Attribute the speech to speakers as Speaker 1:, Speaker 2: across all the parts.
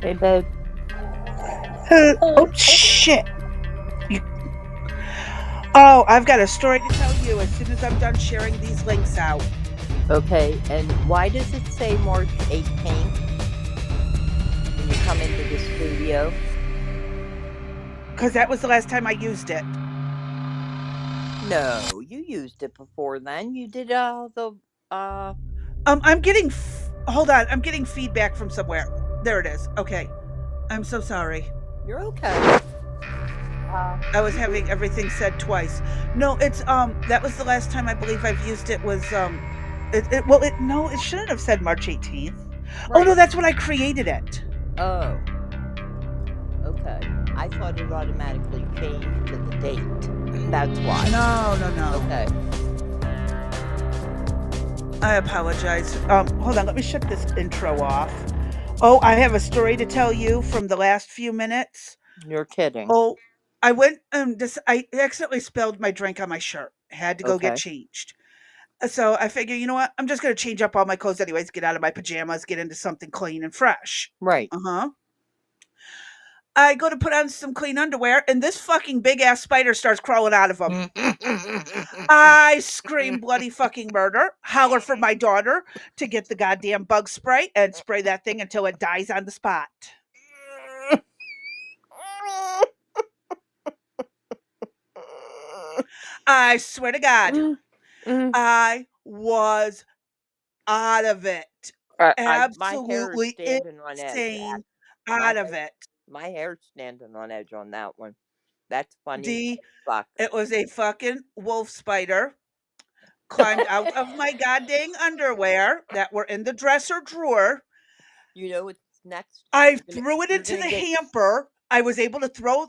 Speaker 1: Hey, babe.
Speaker 2: Oh, shit. You- Oh, I've got a story to tell you as soon as I'm done sharing these links out.
Speaker 1: Okay, and why does it say March 18th when you come into the studio?
Speaker 2: Because that was the last time I used it.
Speaker 1: No, you used it before then. You did uh
Speaker 2: I'm getting. Hold on. I'm getting feedback from somewhere. There it is. Okay. I'm so sorry.
Speaker 1: you're okay.
Speaker 2: I was
Speaker 1: You did,
Speaker 2: having everything said twice. No, it's that was the last time I believe I've used it was no, it shouldn't have said March 18th. Oh no,
Speaker 1: right.
Speaker 2: that's when I created it.
Speaker 1: Oh, okay. I thought it automatically changed to the date. That's why.
Speaker 2: No, no, no.
Speaker 1: Okay.
Speaker 2: I apologize. Hold on, let me shut this intro off. Oh, I have a story to tell you from the last few minutes.
Speaker 1: You're kidding.
Speaker 2: Oh, I went I accidentally spilled my drink on my shirt. Had to go get
Speaker 1: Okay.
Speaker 2: changed. So I figure, you know what? I'm just gonna change up all my clothes anyways, get out of my pajamas, get into something clean and fresh.
Speaker 1: Right.
Speaker 2: Uh-huh. I go to put on some clean underwear, and this fucking big ass spider starts crawling out of them. I scream bloody fucking murder, holler for my daughter to get the goddamn bug spray and spray that thing until it dies on the spot. I swear to God, I was out of it.
Speaker 1: My hair is
Speaker 2: Absolutely
Speaker 1: standing on edge.
Speaker 2: insane
Speaker 1: My
Speaker 2: out of
Speaker 1: hair,
Speaker 2: it.
Speaker 1: my hair's standing on edge on that one. That's funny
Speaker 2: D,
Speaker 1: as fuck.
Speaker 2: it was a fucking wolf spider. Climbed out of my goddamn underwear that were in the dresser drawer.
Speaker 1: You know what's next?
Speaker 2: I
Speaker 1: You're gonna
Speaker 2: threw it
Speaker 1: you're
Speaker 2: into
Speaker 1: gonna
Speaker 2: the
Speaker 1: get.
Speaker 2: hamper. I was able to throw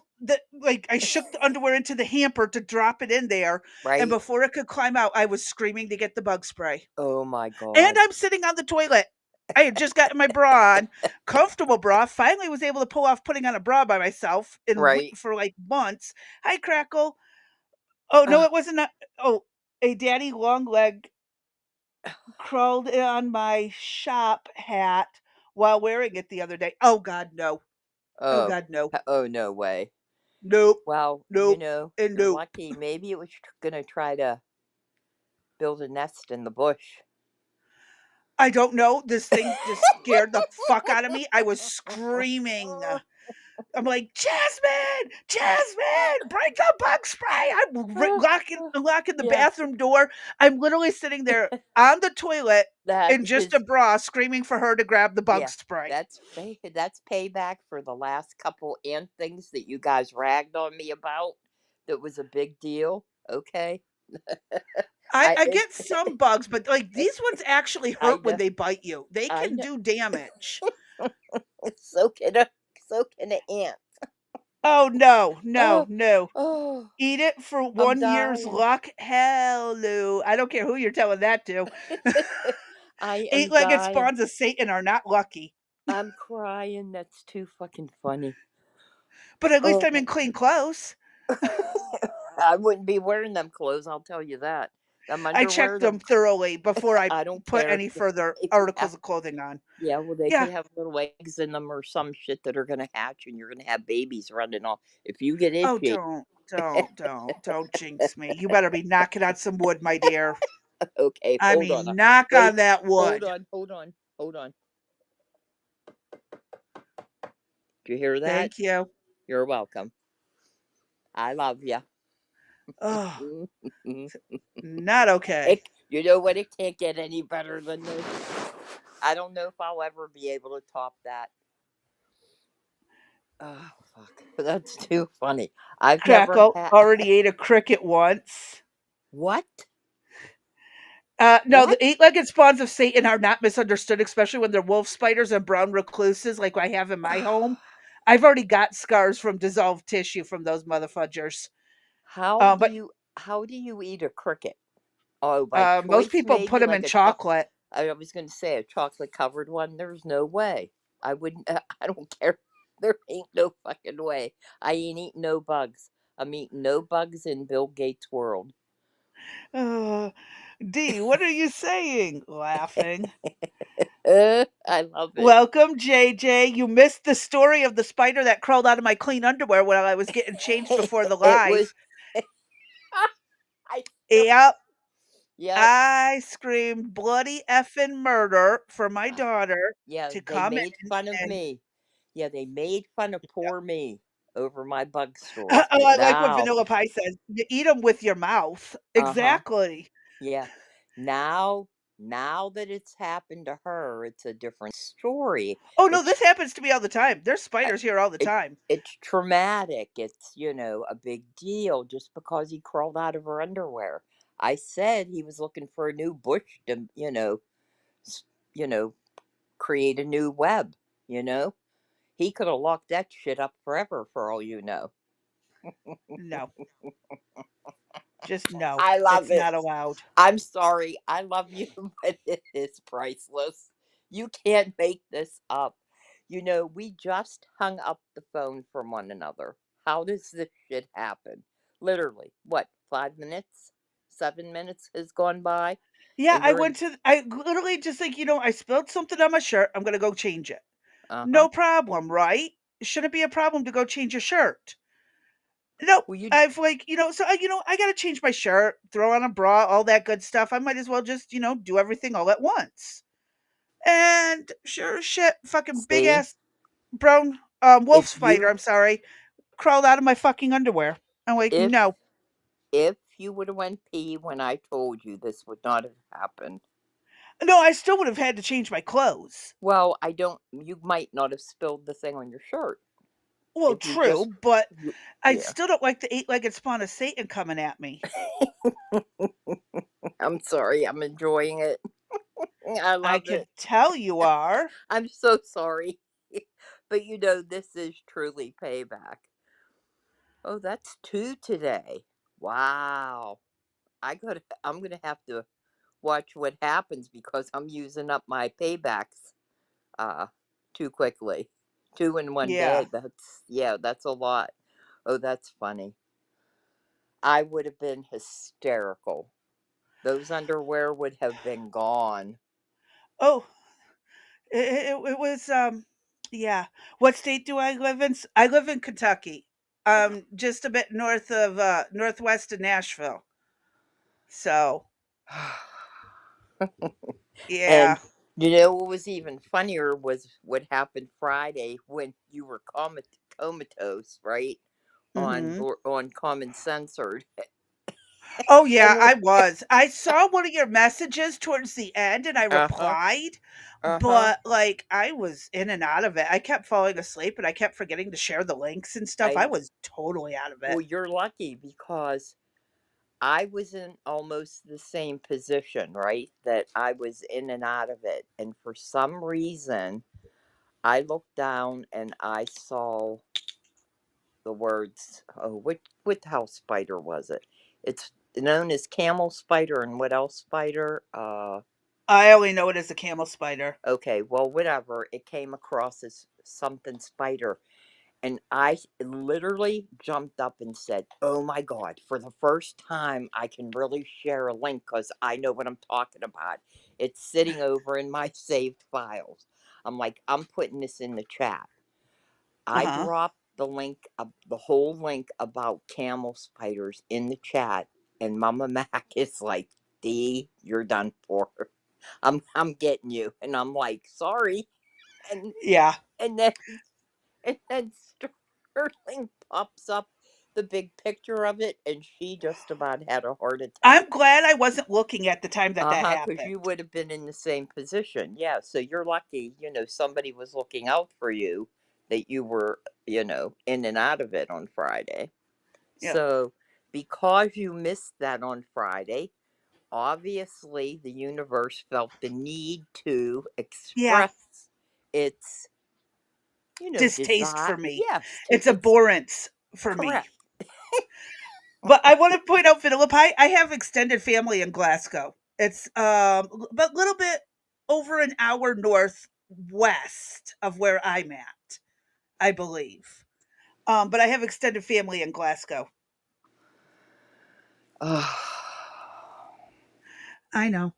Speaker 2: I shook the underwear into the hamper to drop it in there. And
Speaker 1: Right.
Speaker 2: before it could climb out, I was screaming to get the bug spray.
Speaker 1: Oh my
Speaker 2: And
Speaker 1: god.
Speaker 2: I'm sitting on the toilet. I had just gotten my bra on, comfortable bra. Finally, was able to pull off putting on a bra by myself
Speaker 1: Right.
Speaker 2: for like months. Hi, Crackle. Oh no,
Speaker 1: Uh,
Speaker 2: it wasn't. Oh, a daddy long leg crawled on my shop hat while wearing it the other day. Oh God, no. Oh
Speaker 1: oh.
Speaker 2: God, no.
Speaker 1: Oh no way.
Speaker 2: Nope.
Speaker 1: Well,
Speaker 2: Nope. And
Speaker 1: you're
Speaker 2: nope.
Speaker 1: lucky. Maybe it was gonna try to build a nest in the bush.
Speaker 2: I don't know. This thing just scared the fuck out of me. I was screaming. I'm like, Jasmine, Jasmine, bring the bug spray. I'm locking the
Speaker 1: Yeah.
Speaker 2: bathroom door. I'm literally sitting there on the toilet
Speaker 1: That
Speaker 2: in just a
Speaker 1: is.
Speaker 2: bra, screaming for her to grab the bug
Speaker 1: Yeah,
Speaker 2: spray.
Speaker 1: that's payback for the last couple ant things that you guys ragged on me about. That was a big deal. Okay, I
Speaker 2: I get some bugs, but like these ones actually
Speaker 1: I
Speaker 2: hurt when
Speaker 1: know
Speaker 2: they bite you. They
Speaker 1: I
Speaker 2: can
Speaker 1: know.
Speaker 2: do damage.
Speaker 1: So can a so can an ant.
Speaker 2: Oh no, no,
Speaker 1: Oh
Speaker 2: no.
Speaker 1: oh,
Speaker 2: Eat it for
Speaker 1: I'm
Speaker 2: 1 year's
Speaker 1: dying.
Speaker 2: luck. Hell no. I don't care who you're telling that to.
Speaker 1: I am
Speaker 2: Eight-legged
Speaker 1: dying.
Speaker 2: spawns of Satan are not lucky.
Speaker 1: I'm crying. That's too fucking funny.
Speaker 2: But at least
Speaker 1: Oh
Speaker 2: I'm
Speaker 1: my
Speaker 2: in clean clothes.
Speaker 1: I wouldn't be wearing them clothes. I'll tell you that. Them
Speaker 2: I
Speaker 1: underwear.
Speaker 2: checked them thoroughly before I
Speaker 1: I don't
Speaker 2: put
Speaker 1: care
Speaker 2: any further
Speaker 1: if you have.
Speaker 2: articles of clothing on.
Speaker 1: Yeah, well, they
Speaker 2: Yeah.
Speaker 1: could have little eggs in them or some shit that are gonna hatch, and you're gonna have babies running off. If you get
Speaker 2: Oh,
Speaker 1: itchy,
Speaker 2: don't jinx me. You better be knocking on some wood, my dear.
Speaker 1: okay,
Speaker 2: I
Speaker 1: hold on.
Speaker 2: mean, knock
Speaker 1: Wait,
Speaker 2: on that
Speaker 1: hold
Speaker 2: wood.
Speaker 1: on, hold on, hold on. Do you hear that?
Speaker 2: Thank you.
Speaker 1: You're welcome. I love you.
Speaker 2: Oh, not okay.
Speaker 1: You know what? It can't get any better than this. I don't know if I'll ever be able to top that. Oh fuck, that's too funny. I've never
Speaker 2: Crackle
Speaker 1: had
Speaker 2: already ate a cricket once.
Speaker 1: what?
Speaker 2: No,
Speaker 1: What?
Speaker 2: the eight-legged spawns of Satan are not misunderstood, especially when they're wolf spiders and brown recluses like I have in my home. I've already got scars from dissolved tissue from those motherfudgers. But
Speaker 1: How do you eat a cricket? Oh, by
Speaker 2: most
Speaker 1: choice,
Speaker 2: people put
Speaker 1: maybe
Speaker 2: them in
Speaker 1: like a chocolate.
Speaker 2: chocolate.
Speaker 1: I was going to say a chocolate covered one. There's no way. I wouldn't. I don't care. There ain't no fucking way. I ain't eating no bugs. I'm eating no bugs in Bill Gates' world.
Speaker 2: Uh, D, what are you saying? Laughing.
Speaker 1: I love it.
Speaker 2: Welcome, JJ. You missed the story of the spider that crawled out of my clean underwear while I was getting changed before the
Speaker 1: It was.
Speaker 2: live.
Speaker 1: I still.
Speaker 2: Yep.
Speaker 1: Yep.
Speaker 2: I screamed bloody effing murder for my daughter
Speaker 1: Yeah,
Speaker 2: to
Speaker 1: they
Speaker 2: come
Speaker 1: made
Speaker 2: in
Speaker 1: fun of
Speaker 2: and
Speaker 1: me. Yeah, they made fun of
Speaker 2: yeah.
Speaker 1: poor me over my bug stories,
Speaker 2: Oh,
Speaker 1: but
Speaker 2: I like what
Speaker 1: now,
Speaker 2: Vanilla Pie says. You eat them with your mouth.
Speaker 1: uh-huh,
Speaker 2: Exactly.
Speaker 1: yeah. Now now that it's happened to her, it's a different story.
Speaker 2: Oh, no,
Speaker 1: It's
Speaker 2: this happens to me all the time. There's
Speaker 1: uh,
Speaker 2: spiders here all the
Speaker 1: it
Speaker 2: time.
Speaker 1: it's traumatic. It's, a big deal just because he crawled out of her underwear. I said he was looking for a new bush to, s- you know, create a new web, you know? He could have locked that shit up forever for all you know.
Speaker 2: No, just no.
Speaker 1: I love
Speaker 2: It's
Speaker 1: it.
Speaker 2: not allowed.
Speaker 1: I'm sorry. I love you, but it is priceless. You can't make this up. We just hung up the phone from one another. How does this shit happen? Literally, what, 5 minutes? 7 minutes has gone by,
Speaker 2: Yeah,
Speaker 1: and we're in.
Speaker 2: I literally just like, I spilled something on my shirt. I'm going to go change it.
Speaker 1: Uh huh.
Speaker 2: No problem, right? Shouldn't be a problem to go change your shirt. Nope.
Speaker 1: Well, you.
Speaker 2: I've like, I got to change my shirt, throw on a bra, all that good stuff. I might as well just, do everything all at once. And sure as shit, fucking big
Speaker 1: See,
Speaker 2: ass brown wolf
Speaker 1: if
Speaker 2: spider,
Speaker 1: you.
Speaker 2: I'm sorry, crawled out of my fucking underwear. I'm like,
Speaker 1: If.
Speaker 2: no.
Speaker 1: If you would have went pee when I told you, this would not have happened.
Speaker 2: No, I still would have had to change my clothes.
Speaker 1: Well, I don't. You might not have spilled the thing on your shirt
Speaker 2: Well,
Speaker 1: if you just.
Speaker 2: true, but I
Speaker 1: Yeah.
Speaker 2: still don't like the eight-legged spawn of Satan coming at me.
Speaker 1: I'm sorry. I'm enjoying it. I
Speaker 2: I
Speaker 1: love
Speaker 2: can
Speaker 1: it.
Speaker 2: tell you are.
Speaker 1: I'm so sorry. But this is truly payback. Oh, that's two today. Wow. I'm gonna have to watch what happens because I'm using up my paybacks uh too quickly. Two in one
Speaker 2: Yeah.
Speaker 1: day. That's a lot. Oh, that's funny. I would have been hysterical. Those underwear would have been gone.
Speaker 2: Oh, it was yeah. What state do I live in? I live in Kentucky. Just a bit north of northwest of Nashville. So, yeah.
Speaker 1: And what was even funnier was what happened Friday when you were comatose, right?
Speaker 2: Mhm.
Speaker 1: On Common Censored,
Speaker 2: Oh yeah,
Speaker 1: and
Speaker 2: I was. I saw one of your messages towards the end and I
Speaker 1: uh huh,
Speaker 2: replied,
Speaker 1: uh huh.
Speaker 2: but like I was in and out of it. I kept falling asleep and I kept forgetting to share the links and stuff. I
Speaker 1: I
Speaker 2: was totally out of it.
Speaker 1: Well, you're lucky because I was in almost the same position, right? That I was in and out of it, and for some reason, I looked down and I saw the words. Oh, what house spider was it? It's known as camel spider, and what else spider?
Speaker 2: I only know it as a camel spider.
Speaker 1: Okay, well, whatever. It came across as something spider, and I literally jumped up and said, "Oh my god!" For the first time, I can really share a link because I know what I'm talking about. It's sitting over in my saved files. I'm like, I'm putting this in the chat. I
Speaker 2: Uh-huh.
Speaker 1: dropped the whole link about camel spiders in the chat, and Mama Mac is like, "D, you're done for. I'm getting you," and I'm like, "Sorry," and
Speaker 2: Yeah.
Speaker 1: and then and then Sterling pops up the big picture of it, and she just about had a heart attack.
Speaker 2: I'm glad I wasn't looking at the time that that
Speaker 1: Uh-huh, because you
Speaker 2: happened.
Speaker 1: would have been in the same position. Yeah, so you're lucky, somebody was looking out for you, that you were, in and out of it on Friday.
Speaker 2: Yeah.
Speaker 1: So, because you missed that on Friday, obviously the universe felt the need to
Speaker 2: Yeah.
Speaker 1: express its,
Speaker 2: Distaste
Speaker 1: desire.
Speaker 2: for me.
Speaker 1: Yes, to
Speaker 2: It's
Speaker 1: it's
Speaker 2: abhorrence for me.
Speaker 1: correct.
Speaker 2: But I want to point out, Philippi, I have extended family in Glasgow. It's but little bit over an hour northwest of where I'm at, I believe. But I have extended family in Glasgow. I know.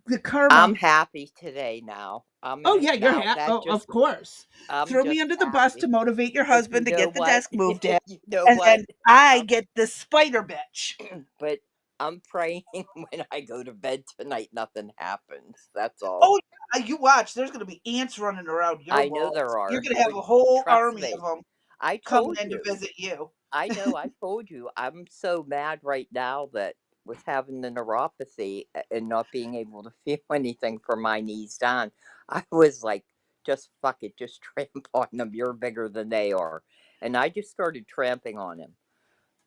Speaker 2: The
Speaker 1: I'm
Speaker 2: karma.
Speaker 1: happy today now. I'm
Speaker 2: Oh
Speaker 1: gonna
Speaker 2: yeah, you're
Speaker 1: now
Speaker 2: happy.
Speaker 1: that
Speaker 2: Oh,
Speaker 1: just
Speaker 2: of course.
Speaker 1: I'm
Speaker 2: Throw me
Speaker 1: just
Speaker 2: under the bus to
Speaker 1: happy.
Speaker 2: motivate your
Speaker 1: But you
Speaker 2: husband to
Speaker 1: know
Speaker 2: get the
Speaker 1: what?
Speaker 2: desk moved in,
Speaker 1: You know
Speaker 2: and
Speaker 1: what?
Speaker 2: then I
Speaker 1: Um,
Speaker 2: get the spider bitch.
Speaker 1: but I'm praying when I go to bed tonight nothing happens. That's all.
Speaker 2: Oh, yeah, you watch. There's gonna be ants running around your
Speaker 1: I know
Speaker 2: walls.
Speaker 1: there
Speaker 2: You're
Speaker 1: are,
Speaker 2: gonna have
Speaker 1: but
Speaker 2: a whole
Speaker 1: trust
Speaker 2: army of
Speaker 1: me.
Speaker 2: them
Speaker 1: I
Speaker 2: coming
Speaker 1: told
Speaker 2: in to
Speaker 1: you.
Speaker 2: visit you.
Speaker 1: I know, I told you. I'm so mad right now that with having the neuropathy and not being able to feel anything from my knees down, I was like, just fuck it, just tramp on them. You're bigger than they are. And I just started tramping on him.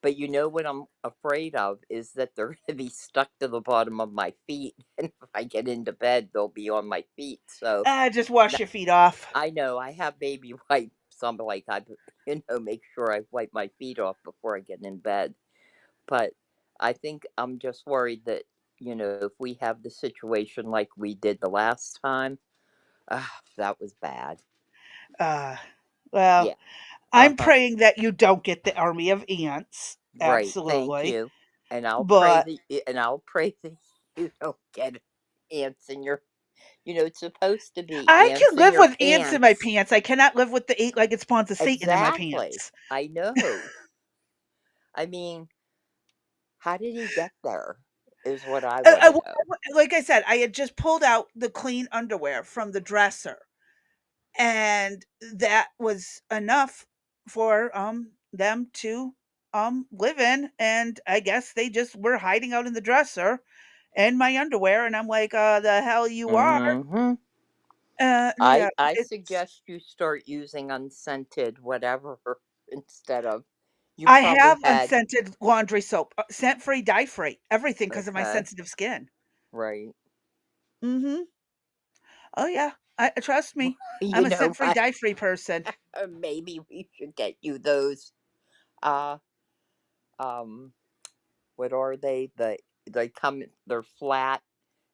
Speaker 1: But you know what I'm afraid of is that they're going to be stuck to the bottom of my feet. And if I get into bed, they'll be on my feet. So
Speaker 2: Just wash your feet off.
Speaker 1: I know I have baby wipes. I'm like, make sure I wipe my feet off before I get in bed. But I think I'm just worried that, if we have the situation like we did the last time, that was bad.
Speaker 2: Uh, well,
Speaker 1: Yeah. Uh
Speaker 2: I'm
Speaker 1: huh.
Speaker 2: praying that you don't get the army of ants.
Speaker 1: Right. Thank
Speaker 2: Absolutely.
Speaker 1: you. And I'll pray
Speaker 2: But
Speaker 1: that, you don't get ants in your, it's supposed to be
Speaker 2: I
Speaker 1: ants
Speaker 2: can
Speaker 1: in
Speaker 2: live
Speaker 1: your
Speaker 2: with ants in my
Speaker 1: pants.
Speaker 2: pants. I cannot live with the eight-legged spawns of Satan in my
Speaker 1: Exactly.
Speaker 2: pants.
Speaker 1: I know. I mean, how did he get there? Is what I want to know.
Speaker 2: Like I said, I had just pulled out the clean underwear from the dresser, and that was enough for them to live in. And I guess they just were hiding out in the dresser in my underwear, and I'm like, the hell you are.
Speaker 1: Hmm.
Speaker 2: Yeah,
Speaker 1: I
Speaker 2: it's
Speaker 1: suggest you start using unscented whatever instead of you
Speaker 2: I
Speaker 1: probably
Speaker 2: have
Speaker 1: had
Speaker 2: unscented laundry soap, scent free, dye free, everything because of my
Speaker 1: okay,
Speaker 2: sensitive skin.
Speaker 1: right.
Speaker 2: Mhm. Oh yeah. I trust me. I'm
Speaker 1: You
Speaker 2: a scent
Speaker 1: know
Speaker 2: free,
Speaker 1: what?
Speaker 2: dye free person.
Speaker 1: Maybe we should get you those uh um what are they? They come they're flat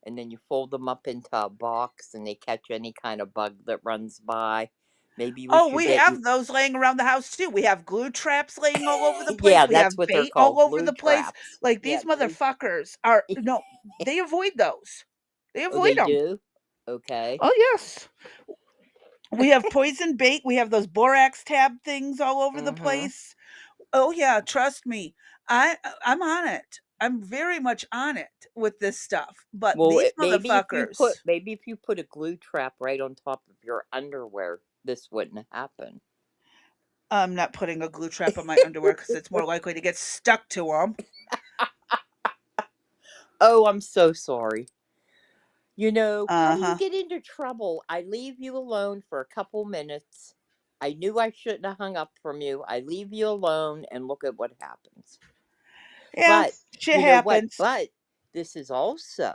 Speaker 1: and then you fold them up into a box and they catch any kind of bug that runs by. Maybe we
Speaker 2: Oh,
Speaker 1: should
Speaker 2: we
Speaker 1: get you
Speaker 2: have those laying around the house too. We have glue traps laying all over the place.
Speaker 1: Yeah,
Speaker 2: We
Speaker 1: that's
Speaker 2: have
Speaker 1: what they're
Speaker 2: bait all
Speaker 1: called,
Speaker 2: over
Speaker 1: glue
Speaker 2: the place.
Speaker 1: traps.
Speaker 2: Like
Speaker 1: Yeah,
Speaker 2: these
Speaker 1: glue.
Speaker 2: motherfuckers are no, they avoid those. They
Speaker 1: Oh,
Speaker 2: avoid
Speaker 1: they
Speaker 2: them.
Speaker 1: do? Okay.
Speaker 2: Oh yes. We have poison bait. We have those borax tab things all over the
Speaker 1: Mhm.
Speaker 2: place. Oh yeah, trust me. I'm on it. I'm very much on it with this stuff. But
Speaker 1: Well,
Speaker 2: these
Speaker 1: maybe
Speaker 2: motherfuckers,
Speaker 1: if you put a glue trap right on top of your underwear, this wouldn't happen.
Speaker 2: I'm not putting a glue trap on my underwear because it's more likely to get stuck to them.
Speaker 1: Oh, I'm so sorry. How
Speaker 2: Uh
Speaker 1: do you
Speaker 2: huh.
Speaker 1: get into trouble? I leave you alone for a couple minutes. I knew I shouldn't have hung up from you. I leave you alone and look at what happens.
Speaker 2: Yeah,
Speaker 1: But,
Speaker 2: shit
Speaker 1: you know what?
Speaker 2: happens.
Speaker 1: But this is also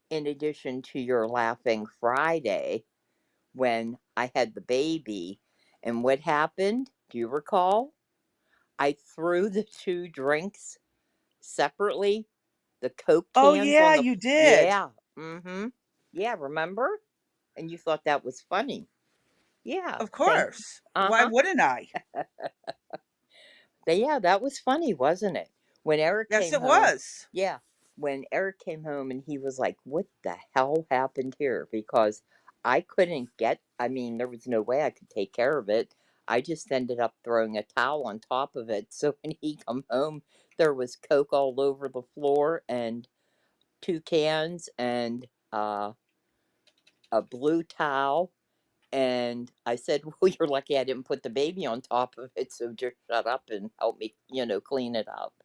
Speaker 1: in addition to your laughing Friday when I had the baby. And what happened? Do you recall? I threw the two drinks separately, the Coke
Speaker 2: Oh
Speaker 1: cans
Speaker 2: yeah,
Speaker 1: on the
Speaker 2: you did.
Speaker 1: yeah. Mhm. Yeah, remember? And you thought that was funny. Yeah,
Speaker 2: Of
Speaker 1: thank
Speaker 2: course. Why
Speaker 1: uh-huh.
Speaker 2: wouldn't I?
Speaker 1: Yeah, that was funny, wasn't it? When Eric
Speaker 2: Yes,
Speaker 1: came
Speaker 2: it
Speaker 1: home,
Speaker 2: was.
Speaker 1: yeah, when Eric came home and he was like, "What the hell happened here?" Because I mean, there was no way I could take care of it. I just ended up throwing a towel on top of it. So when he come home, there was Coke all over the floor and two cans and a blue towel. And I said, "Well, you're lucky I didn't put the baby on top of it, so just shut up and help me, clean it up."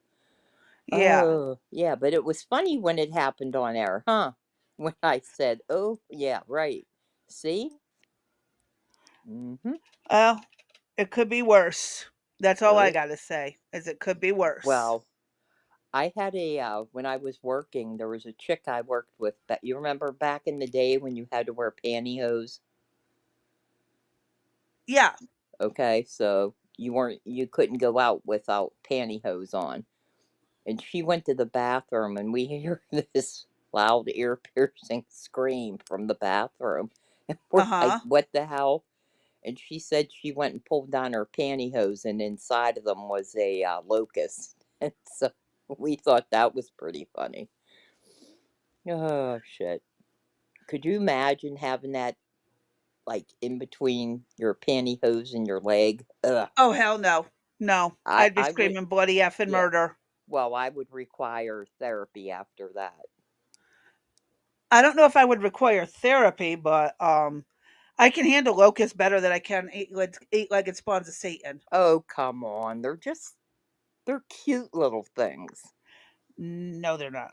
Speaker 2: Yeah.
Speaker 1: Oh, yeah, but it was funny when it happened on air, huh? When I said, "Oh, yeah, right." See? Mhm.
Speaker 2: Well, it could be worse. That's all I
Speaker 1: It
Speaker 2: gotta say. Is it could be worse.
Speaker 1: well, I had when I was working, there was a chick I worked with that you remember back in the day when you had to wear pantyhose?
Speaker 2: Yeah.
Speaker 1: Okay, so you couldn't go out without pantyhose on. And she went to the bathroom and we hear this loud ear piercing scream from the bathroom. And
Speaker 2: Uh
Speaker 1: we're like,
Speaker 2: huh.
Speaker 1: what the hell? And she said she went and pulled down her pantyhose and inside of them was a locust. And so we thought that was pretty funny. Oh shit. Could you imagine having that like in between your pantyhose and your leg? Ugh.
Speaker 2: Oh, hell no. No.
Speaker 1: I
Speaker 2: I'd be
Speaker 1: I would
Speaker 2: screaming bloody effing
Speaker 1: yeah.
Speaker 2: murder.
Speaker 1: Well, I would require therapy after that.
Speaker 2: I don't know if I would require therapy, but I can handle locusts better than I can eight-legged spawns of Satan.
Speaker 1: Oh, come on. They're cute little things.
Speaker 2: No, they're not.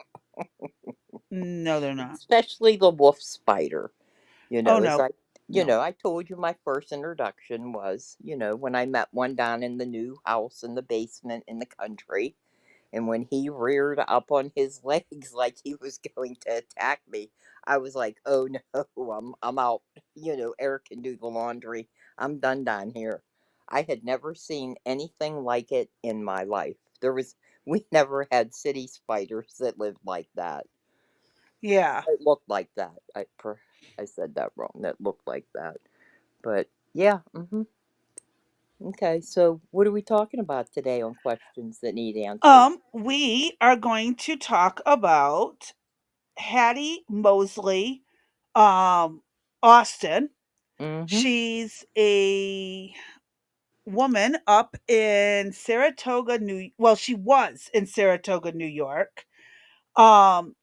Speaker 2: No, they're not.
Speaker 1: Especially the wolf spider.
Speaker 2: Oh
Speaker 1: As
Speaker 2: no. No.
Speaker 1: I told you my first introduction was, when I met one down in the new house in the basement in the country. And when he reared up on his legs like he was going to attack me, I was like, "Oh no, I'm out." Eric can do the laundry. I'm done down here. I had never seen anything like it in my life. We never had city spiders that lived like that.
Speaker 2: Yeah.
Speaker 1: It looked like that. I said that wrong. That looked like that. But yeah. Okay. So what are we talking about today on questions that need answered?
Speaker 2: We are going to talk about Hattie Mosley Austin.
Speaker 1: Mm-hmm.
Speaker 2: She's a woman up in Saratoga, she was in Saratoga, New York. Um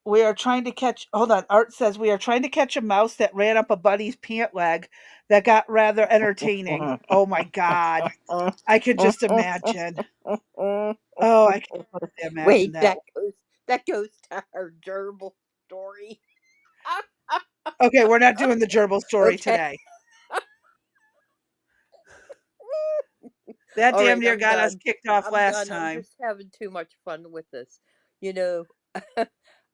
Speaker 2: we are trying to catch hold on, Art says we are trying to catch a mouse that ran up a buddy's pant leg that got rather entertaining. Oh my god. I could just imagine. Oh, I can totally imagine
Speaker 1: Wait,
Speaker 2: that.
Speaker 1: that goes to our gerbil story.
Speaker 2: Okay, we're not doing the gerbil story
Speaker 1: Okay.
Speaker 2: today. That
Speaker 1: All
Speaker 2: damn
Speaker 1: right,
Speaker 2: near
Speaker 1: I'm
Speaker 2: got us
Speaker 1: done.
Speaker 2: kicked off
Speaker 1: I'm
Speaker 2: last
Speaker 1: done. I'm
Speaker 2: time.
Speaker 1: just having too much fun with this. You know,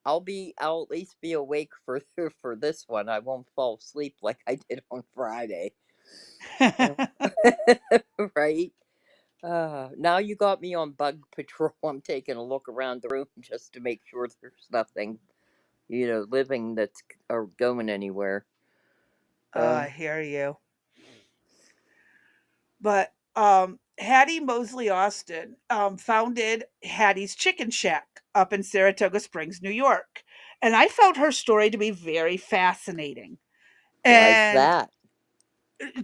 Speaker 1: I'll at least be awake for for this one. I won't fall asleep like I did on Friday. Uh, right? Now you got me on bug patrol. I'm taking a look around the room just to make sure there's nothing, living that's or going anywhere.
Speaker 2: Oh,
Speaker 1: Uh,
Speaker 2: I hear you. But Hattie Mosley Austin founded Hattie's Chicken Shack up in Saratoga Springs, New York. And I found her story to be very fascinating.
Speaker 1: why's
Speaker 2: And
Speaker 1: that?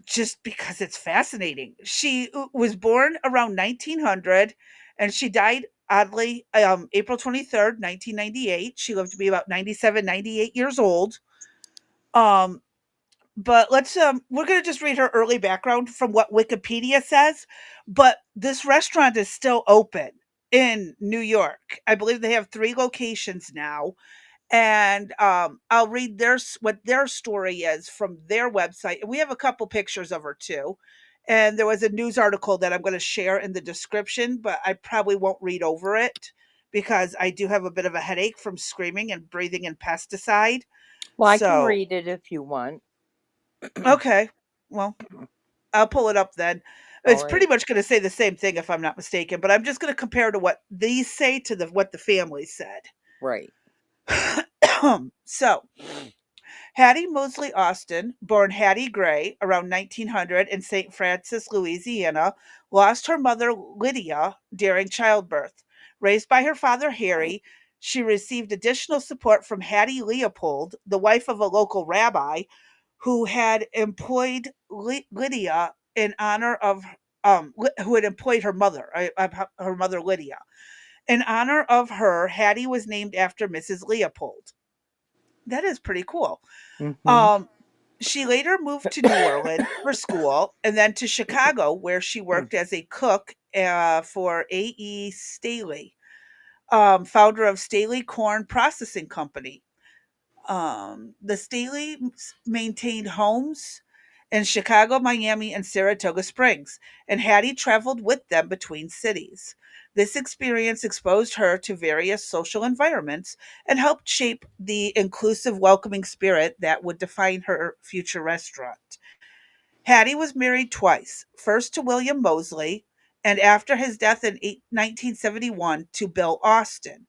Speaker 2: just because it's fascinating. She was born around 1900 and she died oddly April 23rd, 1998. She lived to be about 97, 98 years old. Um, but we're going to just read her early background from what Wikipedia says, but this restaurant is still open in New York. I believe they have 3 locations now, and I'll read what their story is from their website. And we have a couple pictures of her too. And there was a news article that I'm going to share in the description, but I probably won't read over it because I do have a bit of a headache from screaming and breathing in pesticide.
Speaker 1: Well, I can
Speaker 2: So,
Speaker 1: read it if you want.
Speaker 2: okay, well, I'll pull it up then.
Speaker 1: All
Speaker 2: It's
Speaker 1: right.
Speaker 2: pretty much going to say the same thing if I'm not mistaken, but I'm just going to compare to what these say to what the family said.
Speaker 1: Right.
Speaker 2: So, Hattie Mosley Austin, born Hattie Gray around 1900 in St. Francis, Louisiana, lost her mother Lydia during childbirth. Raised by her father Harry, she received additional support from Hattie Leopold, the wife of a local rabbi, who had employed Lydia in honor of who had employed her mother, her mother Lydia. In honor of her, Hattie was named after Mrs. Leopold. That is pretty cool.
Speaker 1: Mm-hmm.
Speaker 2: Um, she later moved to New Orleans for school and then to Chicago, where she worked as a cook for A.E. Staley, founder of Staley Corn Processing Company. The Staleys maintained homes in Chicago, Miami, and Saratoga Springs, and Hattie traveled with them between cities. This experience exposed her to various social environments and helped shape the inclusive, welcoming spirit that would define her future restaurant. Hattie was married twice, first to William Mosley, and after his death in 1971 to Bill Austin.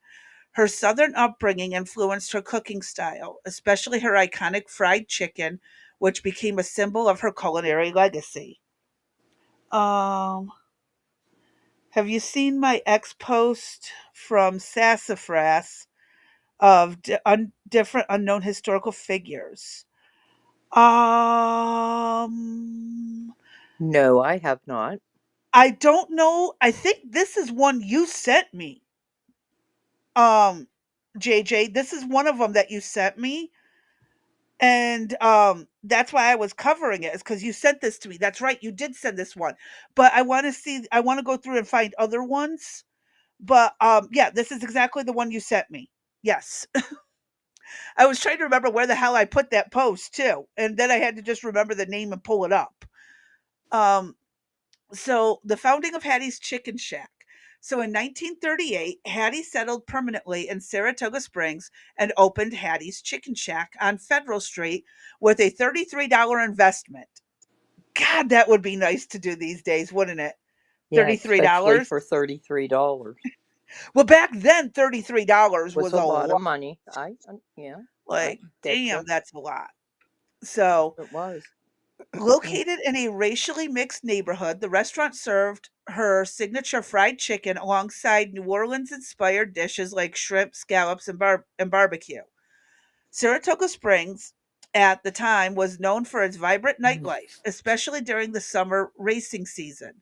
Speaker 2: Her Southern upbringing influenced her cooking style, especially her iconic fried chicken, which became a symbol of her culinary legacy. Um, have you seen my ex post from Sassafras? of different unknown historical figures. Um,
Speaker 1: No, I have not.
Speaker 2: I don't know. I think this is one you sent me. Um, JJ, this is one of them that you sent me. And that's why I was covering it, is because you sent this to me. That's right, you did send this one. But I want to go through and find other ones. But yeah, this is exactly the one you sent me. Yes. I was trying to remember where the hell I put that post too. And then I had to just remember the name and pull it up. Um, so the founding of Hattie's Chicken Shack. So in 1938, Hattie settled permanently in Saratoga Springs and opened Hattie's Chicken Shack on Federal Street with a $33 investment. God, that would be nice to do these days, wouldn't it?
Speaker 1: Yeah, especially
Speaker 2: $33.
Speaker 1: for $33
Speaker 2: Well, back then, $33
Speaker 1: was
Speaker 2: was
Speaker 1: a
Speaker 2: a
Speaker 1: lot
Speaker 2: lot.
Speaker 1: of money. Yeah, I
Speaker 2: Like,
Speaker 1: get you.
Speaker 2: damn, that's a lot. So,
Speaker 1: It was.
Speaker 2: located in a racially mixed neighborhood, the restaurant served her signature fried chicken alongside New Orleans inspired dishes like shrimp, scallops, and barbecue. Saratoga Springs at the time was known for its vibrant nightlife, especially during the summer racing season.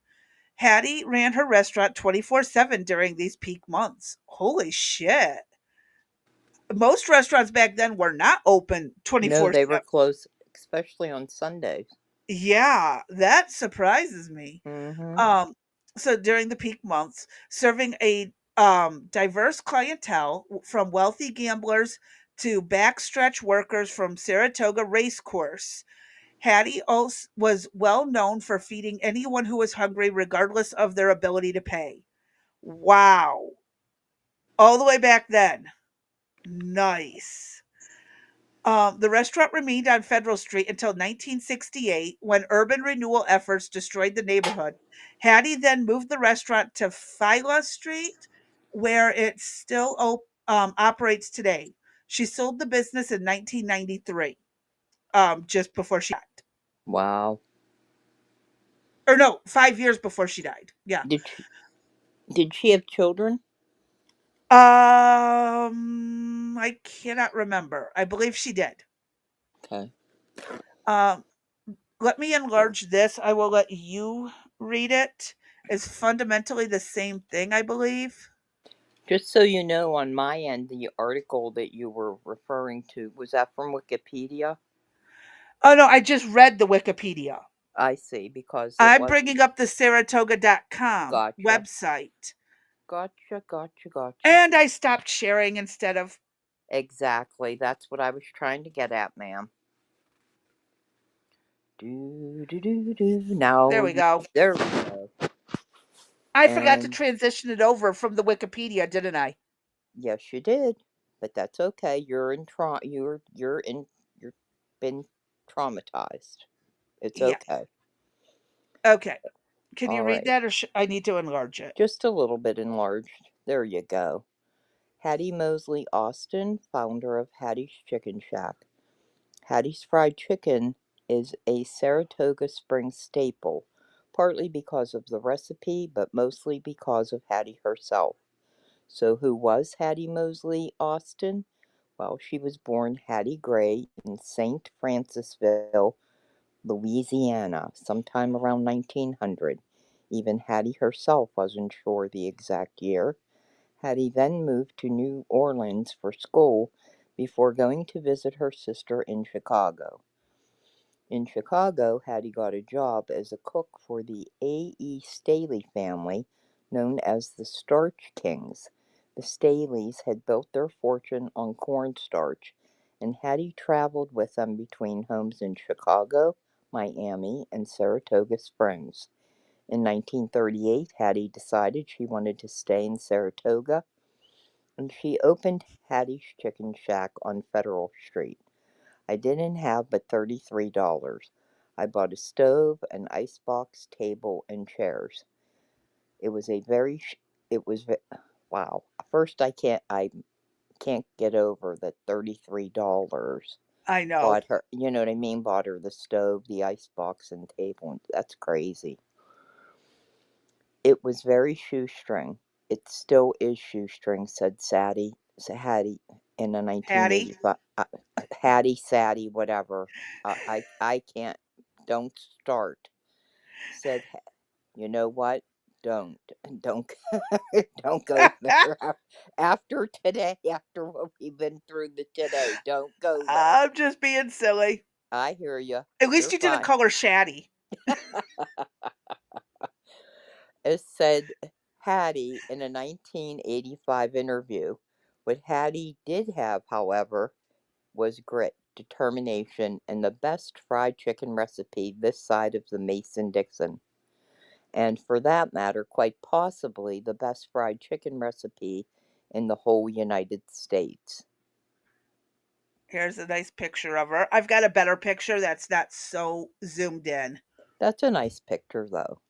Speaker 2: Hattie ran her restaurant 24/7 during these peak months. Holy shit. Most restaurants back then were not open
Speaker 1: No, they were
Speaker 2: 24/7.
Speaker 1: closed, especially on Sundays.
Speaker 2: Yeah, that surprises me.
Speaker 1: Mm-hmm.
Speaker 2: Um, so during the peak months, serving a diverse clientele from wealthy gamblers to backstretch workers from Saratoga Racecourse. Hattie also was well known for feeding anyone who was hungry, regardless of their ability to pay. Wow. All the way back then. Nice. The restaurant remained on Federal Street until 1968 when urban renewal efforts destroyed the neighborhood. Hattie then moved the restaurant to Phyla Street, where it still operates today. She sold the business in 1993, just before she died.
Speaker 1: Wow.
Speaker 2: Or no, 5 years before she died. Yeah.
Speaker 1: Did she, did she have children?
Speaker 2: I cannot remember. I believe she did.
Speaker 1: Okay.
Speaker 2: Um, Let me enlarge this. I will let you read it. It's fundamentally the same thing, I believe.
Speaker 1: Just so you know, on my end, the article that you were referring to, was that from Wikipedia?
Speaker 2: Oh, no, I just read the Wikipedia.
Speaker 1: I see, because it
Speaker 2: I'm
Speaker 1: was.
Speaker 2: bringing up the Saratoga.com
Speaker 1: Gotcha.
Speaker 2: website.
Speaker 1: Gotcha, gotcha, gotcha.
Speaker 2: And I stopped sharing instead of.
Speaker 1: Exactly. That's what I was trying to get at, ma'am. Do, do, do, do.
Speaker 2: There
Speaker 1: Now,
Speaker 2: we go.
Speaker 1: there we go.
Speaker 2: I forgot to
Speaker 1: And
Speaker 2: transition it over from the Wikipedia, didn't I?
Speaker 1: yes, you did. But that's okay. You're been traumatized. It's
Speaker 2: Yeah.
Speaker 1: okay.
Speaker 2: Okay. Can you
Speaker 1: All
Speaker 2: read
Speaker 1: right.
Speaker 2: that or I need to enlarge it?
Speaker 1: Just a little bit enlarged. There you go. Hattie Mosley Austin, founder of Hattie's Chicken Shack. Hattie's Fried Chicken is a Saratoga Springs staple, partly because of the recipe, but mostly because of Hattie herself. So, who was Hattie Mosley Austin? Well, she was born Hattie Gray in St. Francisville, Louisiana, sometime around 1900. Even Hattie herself wasn't sure the exact year. Hattie then moved to New Orleans for school before going to visit her sister in Chicago. In Chicago, Hattie got a job as a cook for the A.E. Staley family, known as the Starch Kings. The Staleys had built their fortune on cornstarch, and Hattie traveled with them between homes in Chicago, Miami, and Saratoga Springs. In 1938, Hattie decided she wanted to stay in Saratoga, and she opened Hattie's Chicken Shack on Federal Street. I didn't have but $33. I bought a stove, an icebox, table, and chairs. It was a very, it was, wow. First, I can't get over that $33
Speaker 2: I know.
Speaker 1: bought her, you know what I mean? Bought her the stove, the icebox, and table. That's crazy. It was very shoestring. It still is shoestring, said Hattie in the
Speaker 2: Hattie.
Speaker 1: 1985. Hattie, Sadie, whatever. I can't. Don't start. Said, you know what? Don't, don't, don't go there after today. After what we've been through today, don't go there.
Speaker 2: I'm just being silly.
Speaker 1: I hear you.
Speaker 2: At least
Speaker 1: You're
Speaker 2: you didn't
Speaker 1: fine.
Speaker 2: call her Shaddy.
Speaker 1: It said Hattie in a 1985 interview. What Hattie did have, however, was grit, determination, and the best fried chicken recipe this side of the Mason Dixon. And for that matter, quite possibly the best fried chicken recipe in the whole United States.
Speaker 2: Here's a nice picture of her. I've got a better picture that's not so zoomed in.
Speaker 1: That's a nice picture, though.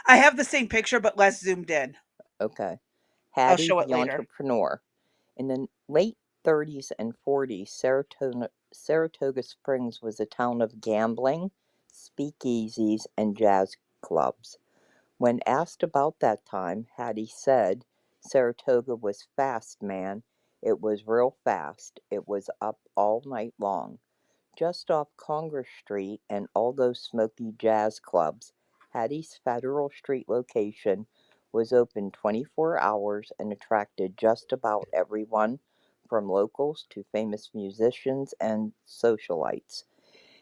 Speaker 2: I have the same picture, but less zoomed in.
Speaker 1: Okay.
Speaker 2: I'll
Speaker 1: Hattie
Speaker 2: show it
Speaker 1: the
Speaker 2: later.
Speaker 1: entrepreneur. In the late 30s and 40s, Saratoga Springs was a town of gambling, speakeasies, and jazz clubs. When asked about that time, Hattie said, Saratoga was fast, man. It was real fast. It was up all night long. Just off Congress Street and all those smoky jazz clubs, Hattie's Federal Street location was open 24 hours and attracted just about everyone from locals to famous musicians and socialites.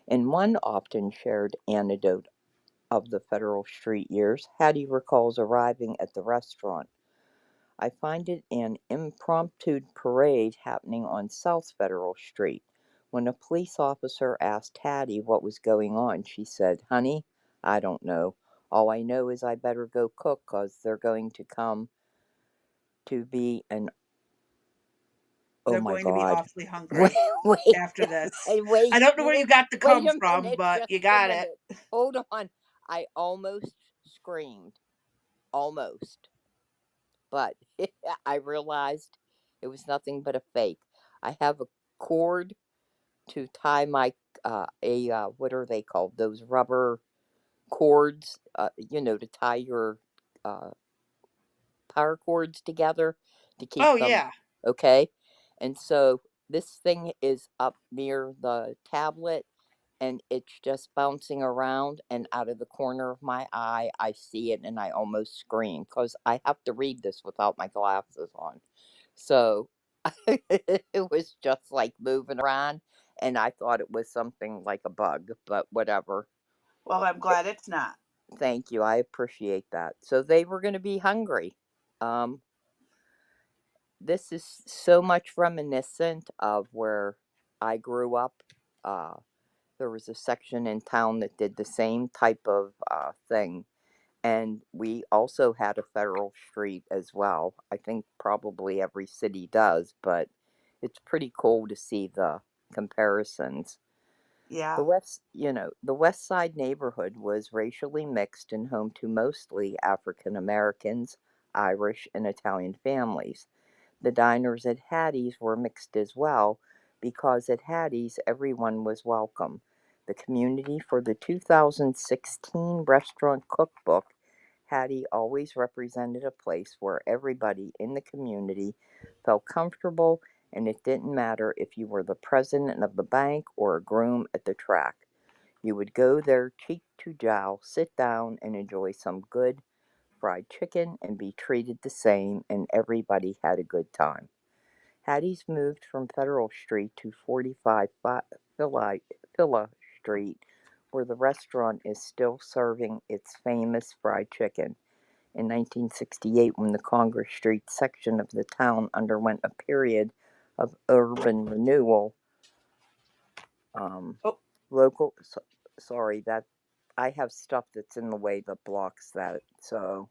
Speaker 1: In one often shared anecdote of the Federal Street years, Hattie recalls arriving at the restaurant. I find it an impromptu parade happening on South Federal Street. When a police officer asked Hattie what was going on, she said, Honey, I don't know. All I know is I better go cook 'cause they're going to come to be an. Oh
Speaker 2: They're
Speaker 1: my
Speaker 2: going to be
Speaker 1: God.
Speaker 2: awfully
Speaker 1: Wait,
Speaker 2: hungry
Speaker 1: wait,
Speaker 2: after this. I
Speaker 1: wait,
Speaker 2: don't know where you
Speaker 1: wait,
Speaker 2: got the
Speaker 1: wait
Speaker 2: come
Speaker 1: a
Speaker 2: from,
Speaker 1: minute,
Speaker 2: but
Speaker 1: just
Speaker 2: you
Speaker 1: a
Speaker 2: got it.
Speaker 1: minute. Hold on. I almost screamed. Almost. But I realized it was nothing but a fake. I have a cord to tie my what are they called? Those rubber cords, to tie your uh, power cords together to keep
Speaker 2: Oh,
Speaker 1: them
Speaker 2: yeah.
Speaker 1: okay. And so this thing is up near the tablet and it's just bouncing around and out of the corner of my eye I see it and I almost scream because I have to read this without my glasses on. So it was just like moving around and I thought it was something like a bug, but whatever.
Speaker 2: Well, I'm glad it's not.
Speaker 1: Thank you. I appreciate that. So they were going to be hungry. Um, this is so much reminiscent of where I grew up. Uh, there was a section in town that did the same type of thing. And we also had a federal street as well. I think probably every city does, but it's pretty cool to see the comparisons.
Speaker 2: Yeah.
Speaker 1: The West Side neighborhood was racially mixed and home to mostly African Americans, Irish, and Italian families. The diners at Hattie's were mixed as well because at Hattie's everyone was welcome. The community for the 2016 restaurant cookbook, Hattie always represented a place where everybody in the community felt comfortable and it didn't matter if you were the president of the bank or a groom at the track. You would go there cheek to jowl, sit down, and enjoy some good fried chicken and be treated the same, and everybody had a good time. Hattie's moved from Federal Street to 45 Phila Street, where the restaurant is still serving its famous fried chicken. In 1968, when the Congress Street section of the town underwent a period of urban renewal, um,
Speaker 2: Oh,
Speaker 1: local, sorry, that I have stuff that's in the way that blocks that, so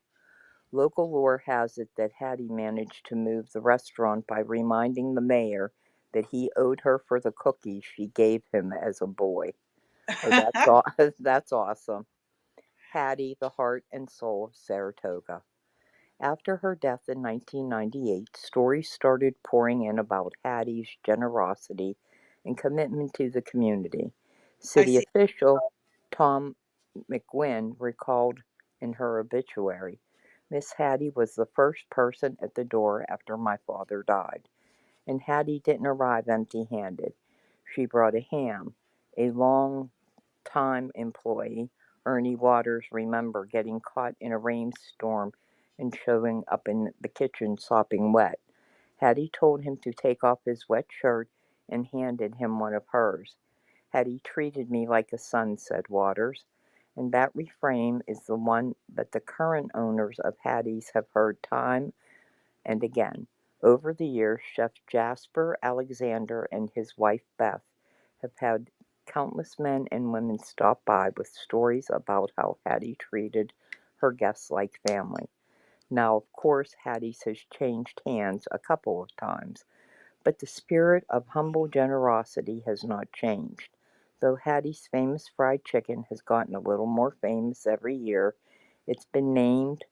Speaker 1: local lore has it that Hattie managed to move the restaurant by reminding the mayor that he owed her for the cookies she gave him as a boy. Oh, that's awesome. Hattie, the heart and soul of Saratoga. After her death in 1998, stories started pouring in about Hattie's generosity and commitment to the community.
Speaker 2: I
Speaker 1: City
Speaker 2: see.
Speaker 1: official Tom McGuinn recalled in her obituary, Miss Hattie was the first person at the door after my father died, and Hattie didn't arrive empty handed. She brought a ham. A long time employee, Ernie Waters, remember getting caught in a rainstorm and showing up in the kitchen sopping wet. Hattie told him to take off his wet shirt and handed him one of hers. Hattie treated me like a son, said Waters, and that refrain is the one that the current owners of Hattie's have heard time and again. Over the years, Chef Jasper Alexander and his wife Beth have had countless men and women stop by with stories about how Hattie treated her guests like family. Now, of course, Hattie's has changed hands a couple of times, but the spirit of humble generosity has not changed. Though Hattie's famous fried chicken has gotten a little more famous every year, it's been named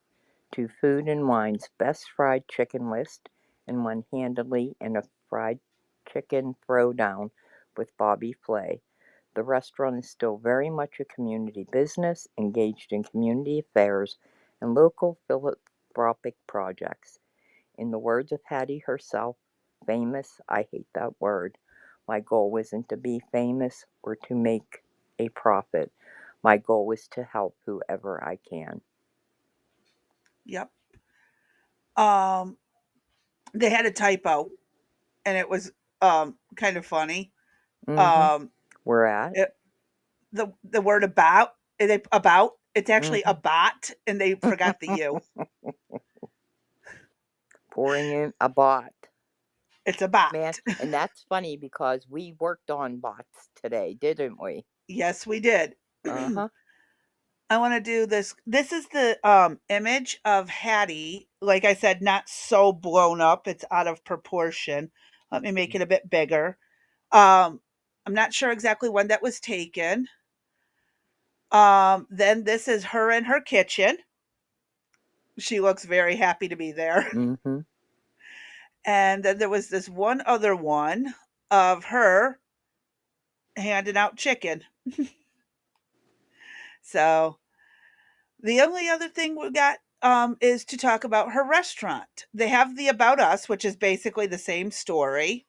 Speaker 1: to Food and Wine's best fried chicken list and won handily in a fried chicken throwdown with Bobby Flay. The restaurant is still very much a community business, engaged in community affairs and local philanthropic projects. In the words of Hattie herself, famous, I hate that word. My goal isn't to be famous or to make a profit. My goal is to help whoever I can.
Speaker 2: Yep. Um, they had a typo, and it was kind of funny.
Speaker 1: Mm-hmm.
Speaker 2: Um,
Speaker 1: We're at.
Speaker 2: it, the word about it's actually a
Speaker 1: Mm-hmm.
Speaker 2: bot, and they forgot the u.
Speaker 1: Pouring in a bot.
Speaker 2: It's a
Speaker 1: Man,
Speaker 2: bot.
Speaker 1: and that's funny because we worked on bots today, didn't we?
Speaker 2: Yes, we did.
Speaker 1: Uh huh.
Speaker 2: I want to do this. This is the image of Hattie. Like I said, not so blown up. It's out of proportion. Let me make it a bit bigger. Um, I'm not sure exactly when that was taken. Then this is her in her kitchen. She looks very happy to be there.
Speaker 1: Mm-hmm.
Speaker 2: And then there was this one other one of her handing out chicken. So the only other thing we got is to talk about her restaurant. They have the About Us, which is basically the same story.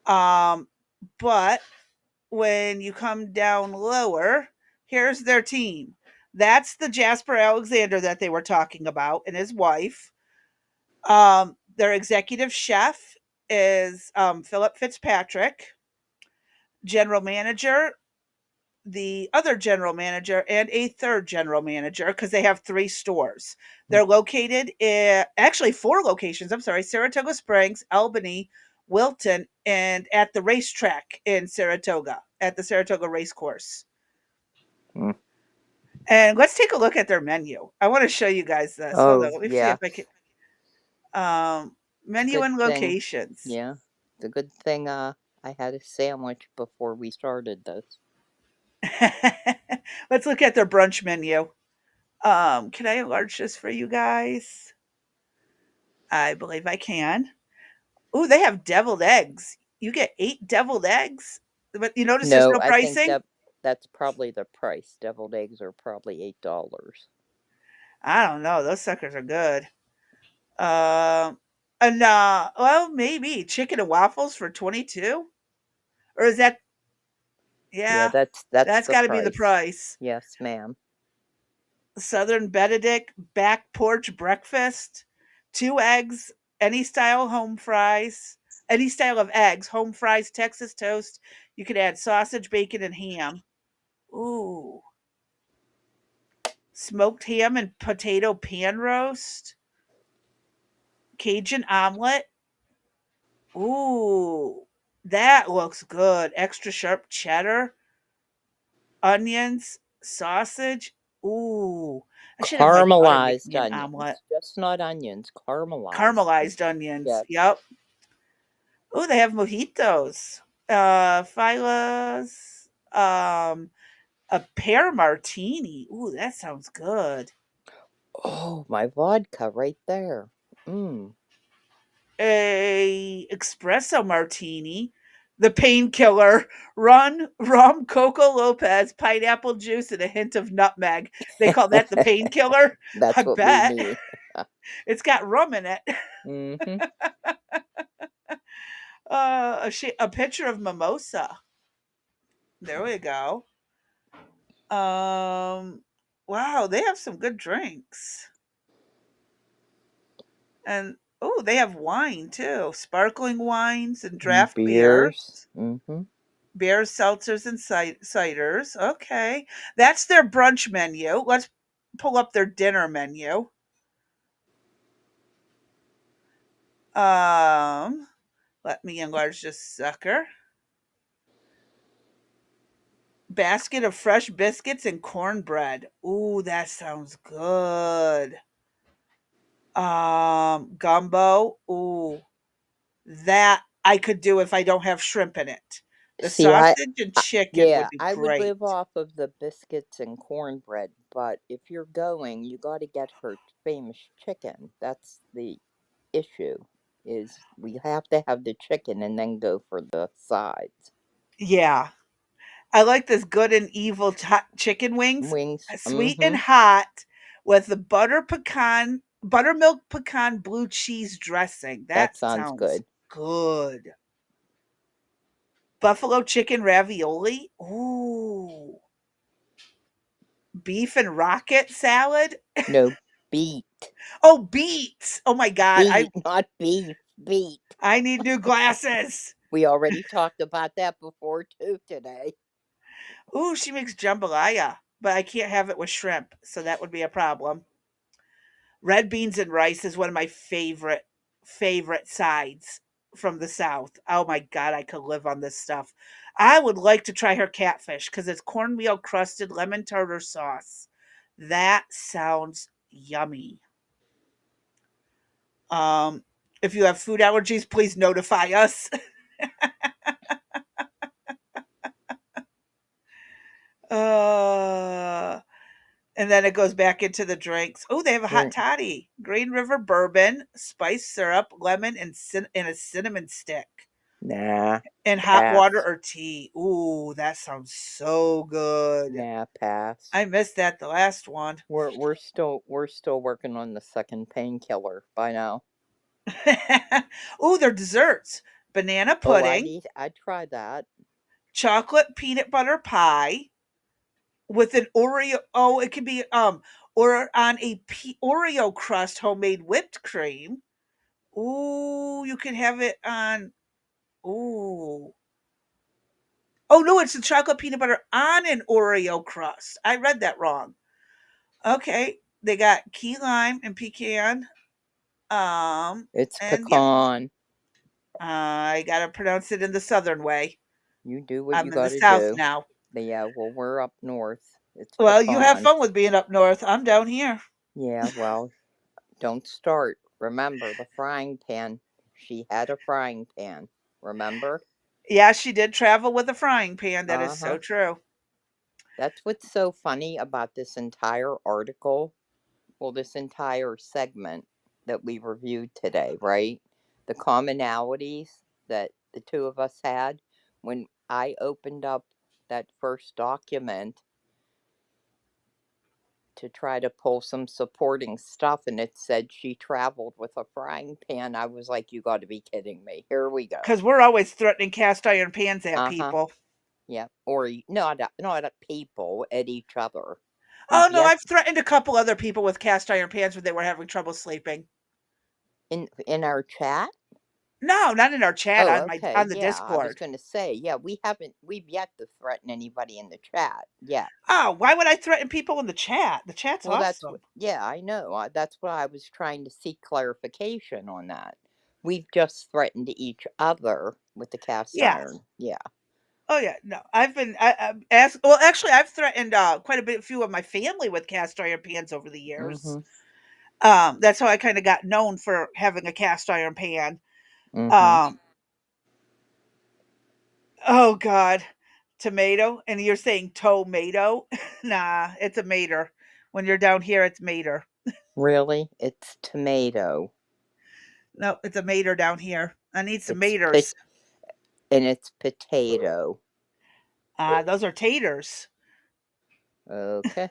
Speaker 2: Um, but when you come down lower, here's their team. That's the Jasper Alexander that they were talking about and his wife. Their executive chef is Philip Fitzpatrick, general manager, the other general manager, and a third general manager because they have 3 stores. They're located in actually 4 locations. I'm sorry, Saratoga Springs, Albany, Wilton, and at the racetrack in Saratoga at the Saratoga Race Course.
Speaker 1: Mm.
Speaker 2: And let's take a look at their menu. I want to show you guys this. Hold
Speaker 1: Oh,
Speaker 2: on, let me see
Speaker 1: yeah.
Speaker 2: if I can. Menu
Speaker 1: Good
Speaker 2: and
Speaker 1: thing.
Speaker 2: locations.
Speaker 1: Yeah. It's a good thing I had a sandwich before we started this.
Speaker 2: Let's look at their brunch menu. Can I enlarge this for you guys? I believe I can. Ooh, they have deviled eggs. You get 8 deviled eggs, but you notice there's
Speaker 1: No,
Speaker 2: no
Speaker 1: I think
Speaker 2: pricing?
Speaker 1: that's probably the price. Deviled eggs are probably $8.
Speaker 2: I don't know. Those suckers are good. And well, maybe chicken and waffles for 22? Or is that
Speaker 1: Yeah,
Speaker 2: yeah,
Speaker 1: that's
Speaker 2: that's
Speaker 1: the
Speaker 2: got to be the
Speaker 1: price.
Speaker 2: price.
Speaker 1: Yes, ma'am.
Speaker 2: Southern Benedict back porch breakfast, 2 eggs, any style home fries, any style of eggs, home fries, Texas toast. You could add sausage, bacon, and ham. Ooh, smoked ham and potato pan roast, Cajun omelet. Ooh, that looks good. Extra sharp cheddar, onions, sausage. Ooh, I should have my daughter make
Speaker 1: Caramelized
Speaker 2: me an omelet.
Speaker 1: onions. Just not onions, caramelized.
Speaker 2: Caramelized onions.
Speaker 1: Yes.
Speaker 2: Yep. Oh, they have mojitos. Filas. A pear martini. Ooh, that sounds good.
Speaker 1: Oh, my vodka right there. Mmm.
Speaker 2: A espresso martini. The painkiller. Rum, Coco Lopez, pineapple juice, and a hint of nutmeg. They call that the painkiller. I
Speaker 1: That's what we
Speaker 2: bet.
Speaker 1: need.
Speaker 2: It's got rum in it.
Speaker 1: Mm-hmm.
Speaker 2: A picture of mimosa. There we go. Um, wow, they have some good drinks. And oh, they have wine too. Sparkling wines and draft
Speaker 1: Beers.
Speaker 2: beers.
Speaker 1: Mm-hmm.
Speaker 2: Beers, seltzers, and ciders. Okay. That's their brunch menu. Let's pull up their dinner menu. Um, Let me enlarge this sucker. Basket of fresh biscuits and cornbread. Ooh, that sounds good. Gumbo. Ooh, that I could do if I don't have shrimp in it. The
Speaker 1: See,
Speaker 2: sausage and chicken would
Speaker 1: yeah,
Speaker 2: be
Speaker 1: I would
Speaker 2: great.
Speaker 1: live off of the biscuits and cornbread, but if you're going, you got to get her famous chicken. That's the issue. Is we have to have the chicken and then go for the sides.
Speaker 2: Yeah, I like this good and evil chicken wings,
Speaker 1: Wings.
Speaker 2: sweet and
Speaker 1: Mm-hmm.
Speaker 2: hot, with the buttermilk pecan blue cheese dressing.
Speaker 1: That
Speaker 2: That
Speaker 1: sounds
Speaker 2: sounds
Speaker 1: good.
Speaker 2: good. Buffalo chicken ravioli. Ooh, beef and rocket salad.
Speaker 1: No, beet.
Speaker 2: Oh, beets. Oh my god,
Speaker 1: Beet, not beef. Beet.
Speaker 2: I need new glasses.
Speaker 1: We already talked about that before too today.
Speaker 2: Ooh, she makes jambalaya, but I can't have it with shrimp, so that would be a problem. Red beans and rice is one of my favorite sides from the South. Oh my god, I could live on this stuff. I would like to try her catfish because it's cornmeal crusted lemon tartar sauce. That sounds yummy. Um, if you have food allergies, please notify us. uh, and then it goes back into the drinks. Oh, they have a hot
Speaker 1: Drink.
Speaker 2: toddy, Green River bourbon, spice syrup, lemon, and a cinnamon stick.
Speaker 1: Nah.
Speaker 2: And hot water
Speaker 1: Pass.
Speaker 2: or tea. Ooh, that sounds so good.
Speaker 1: Nah, pass.
Speaker 2: I missed that the last one.
Speaker 1: We're still working on the second painkiller by now.
Speaker 2: Ooh, their desserts. Banana
Speaker 1: Oh,
Speaker 2: pudding,
Speaker 1: I'd try that.
Speaker 2: chocolate peanut butter pie with an Oreo. Oh, it could be or on a Oreo crust homemade whipped cream. Ooh, you can have it on. Ooh. Oh no, it's a chocolate peanut butter on an Oreo crust. I read that wrong. Okay, they got key lime and pecan. Um,
Speaker 1: It's
Speaker 2: and yeah,
Speaker 1: pecan.
Speaker 2: I gotta pronounce it in the southern way.
Speaker 1: You do what
Speaker 2: I'm
Speaker 1: you
Speaker 2: in the
Speaker 1: gotta
Speaker 2: south
Speaker 1: do.
Speaker 2: now.
Speaker 1: Yeah, well, we're up north. It's
Speaker 2: Well, you have
Speaker 1: pecan.
Speaker 2: fun with being up north. I'm down here.
Speaker 1: Yeah, well, don't start. Remember the frying pan. She had a frying pan. Remember?
Speaker 2: Yeah, she did travel with a frying pan. That is
Speaker 1: Uh
Speaker 2: so
Speaker 1: huh.
Speaker 2: true.
Speaker 1: That's what's so funny about this entire article. Well, this entire segment that we reviewed today, right? The commonalities that the two of us had when I opened up that first document to try to pull some supporting stuff and it said she traveled with a frying pan. I was like, you got to be kidding me. Here we go.
Speaker 2: Because we're always threatening cast iron pans at
Speaker 1: Uh-huh.
Speaker 2: people.
Speaker 1: Yeah. Or not at people, at each other.
Speaker 2: Oh
Speaker 1: We've
Speaker 2: no,
Speaker 1: yet
Speaker 2: I've threatened a couple other people with cast iron pans when they were having trouble sleeping.
Speaker 1: in our chat.
Speaker 2: No, not in our chat
Speaker 1: Oh,
Speaker 2: on my
Speaker 1: okay.
Speaker 2: on the
Speaker 1: Yeah, I was
Speaker 2: Discord.
Speaker 1: going to say, yeah, we've yet to threaten anybody in the chat yet.
Speaker 2: Oh, why would I threaten people in the chat? The chat's
Speaker 1: Well, that's
Speaker 2: awesome.
Speaker 1: what, yeah, I know. That's what I was trying to seek clarification on that. We've just threatened each other with the cast
Speaker 2: Yeah.
Speaker 1: iron. Yeah.
Speaker 2: Oh yeah, no. I asked. Well, actually, I've threatened quite a bit, few of my family with cast iron pans over the years.
Speaker 1: Mm-hmm.
Speaker 2: That's how I kind of got known for having a cast iron pan.
Speaker 1: Mm-hmm.
Speaker 2: Um, oh God, tomato, and you're saying tomato? Nah, it's a mater. When you're down here, it's mater.
Speaker 1: Really? It's tomato.
Speaker 2: No, it's a mater down here. I need some
Speaker 1: It's pit
Speaker 2: maters.
Speaker 1: and it's potato.
Speaker 2: Those are taters.
Speaker 1: Okay.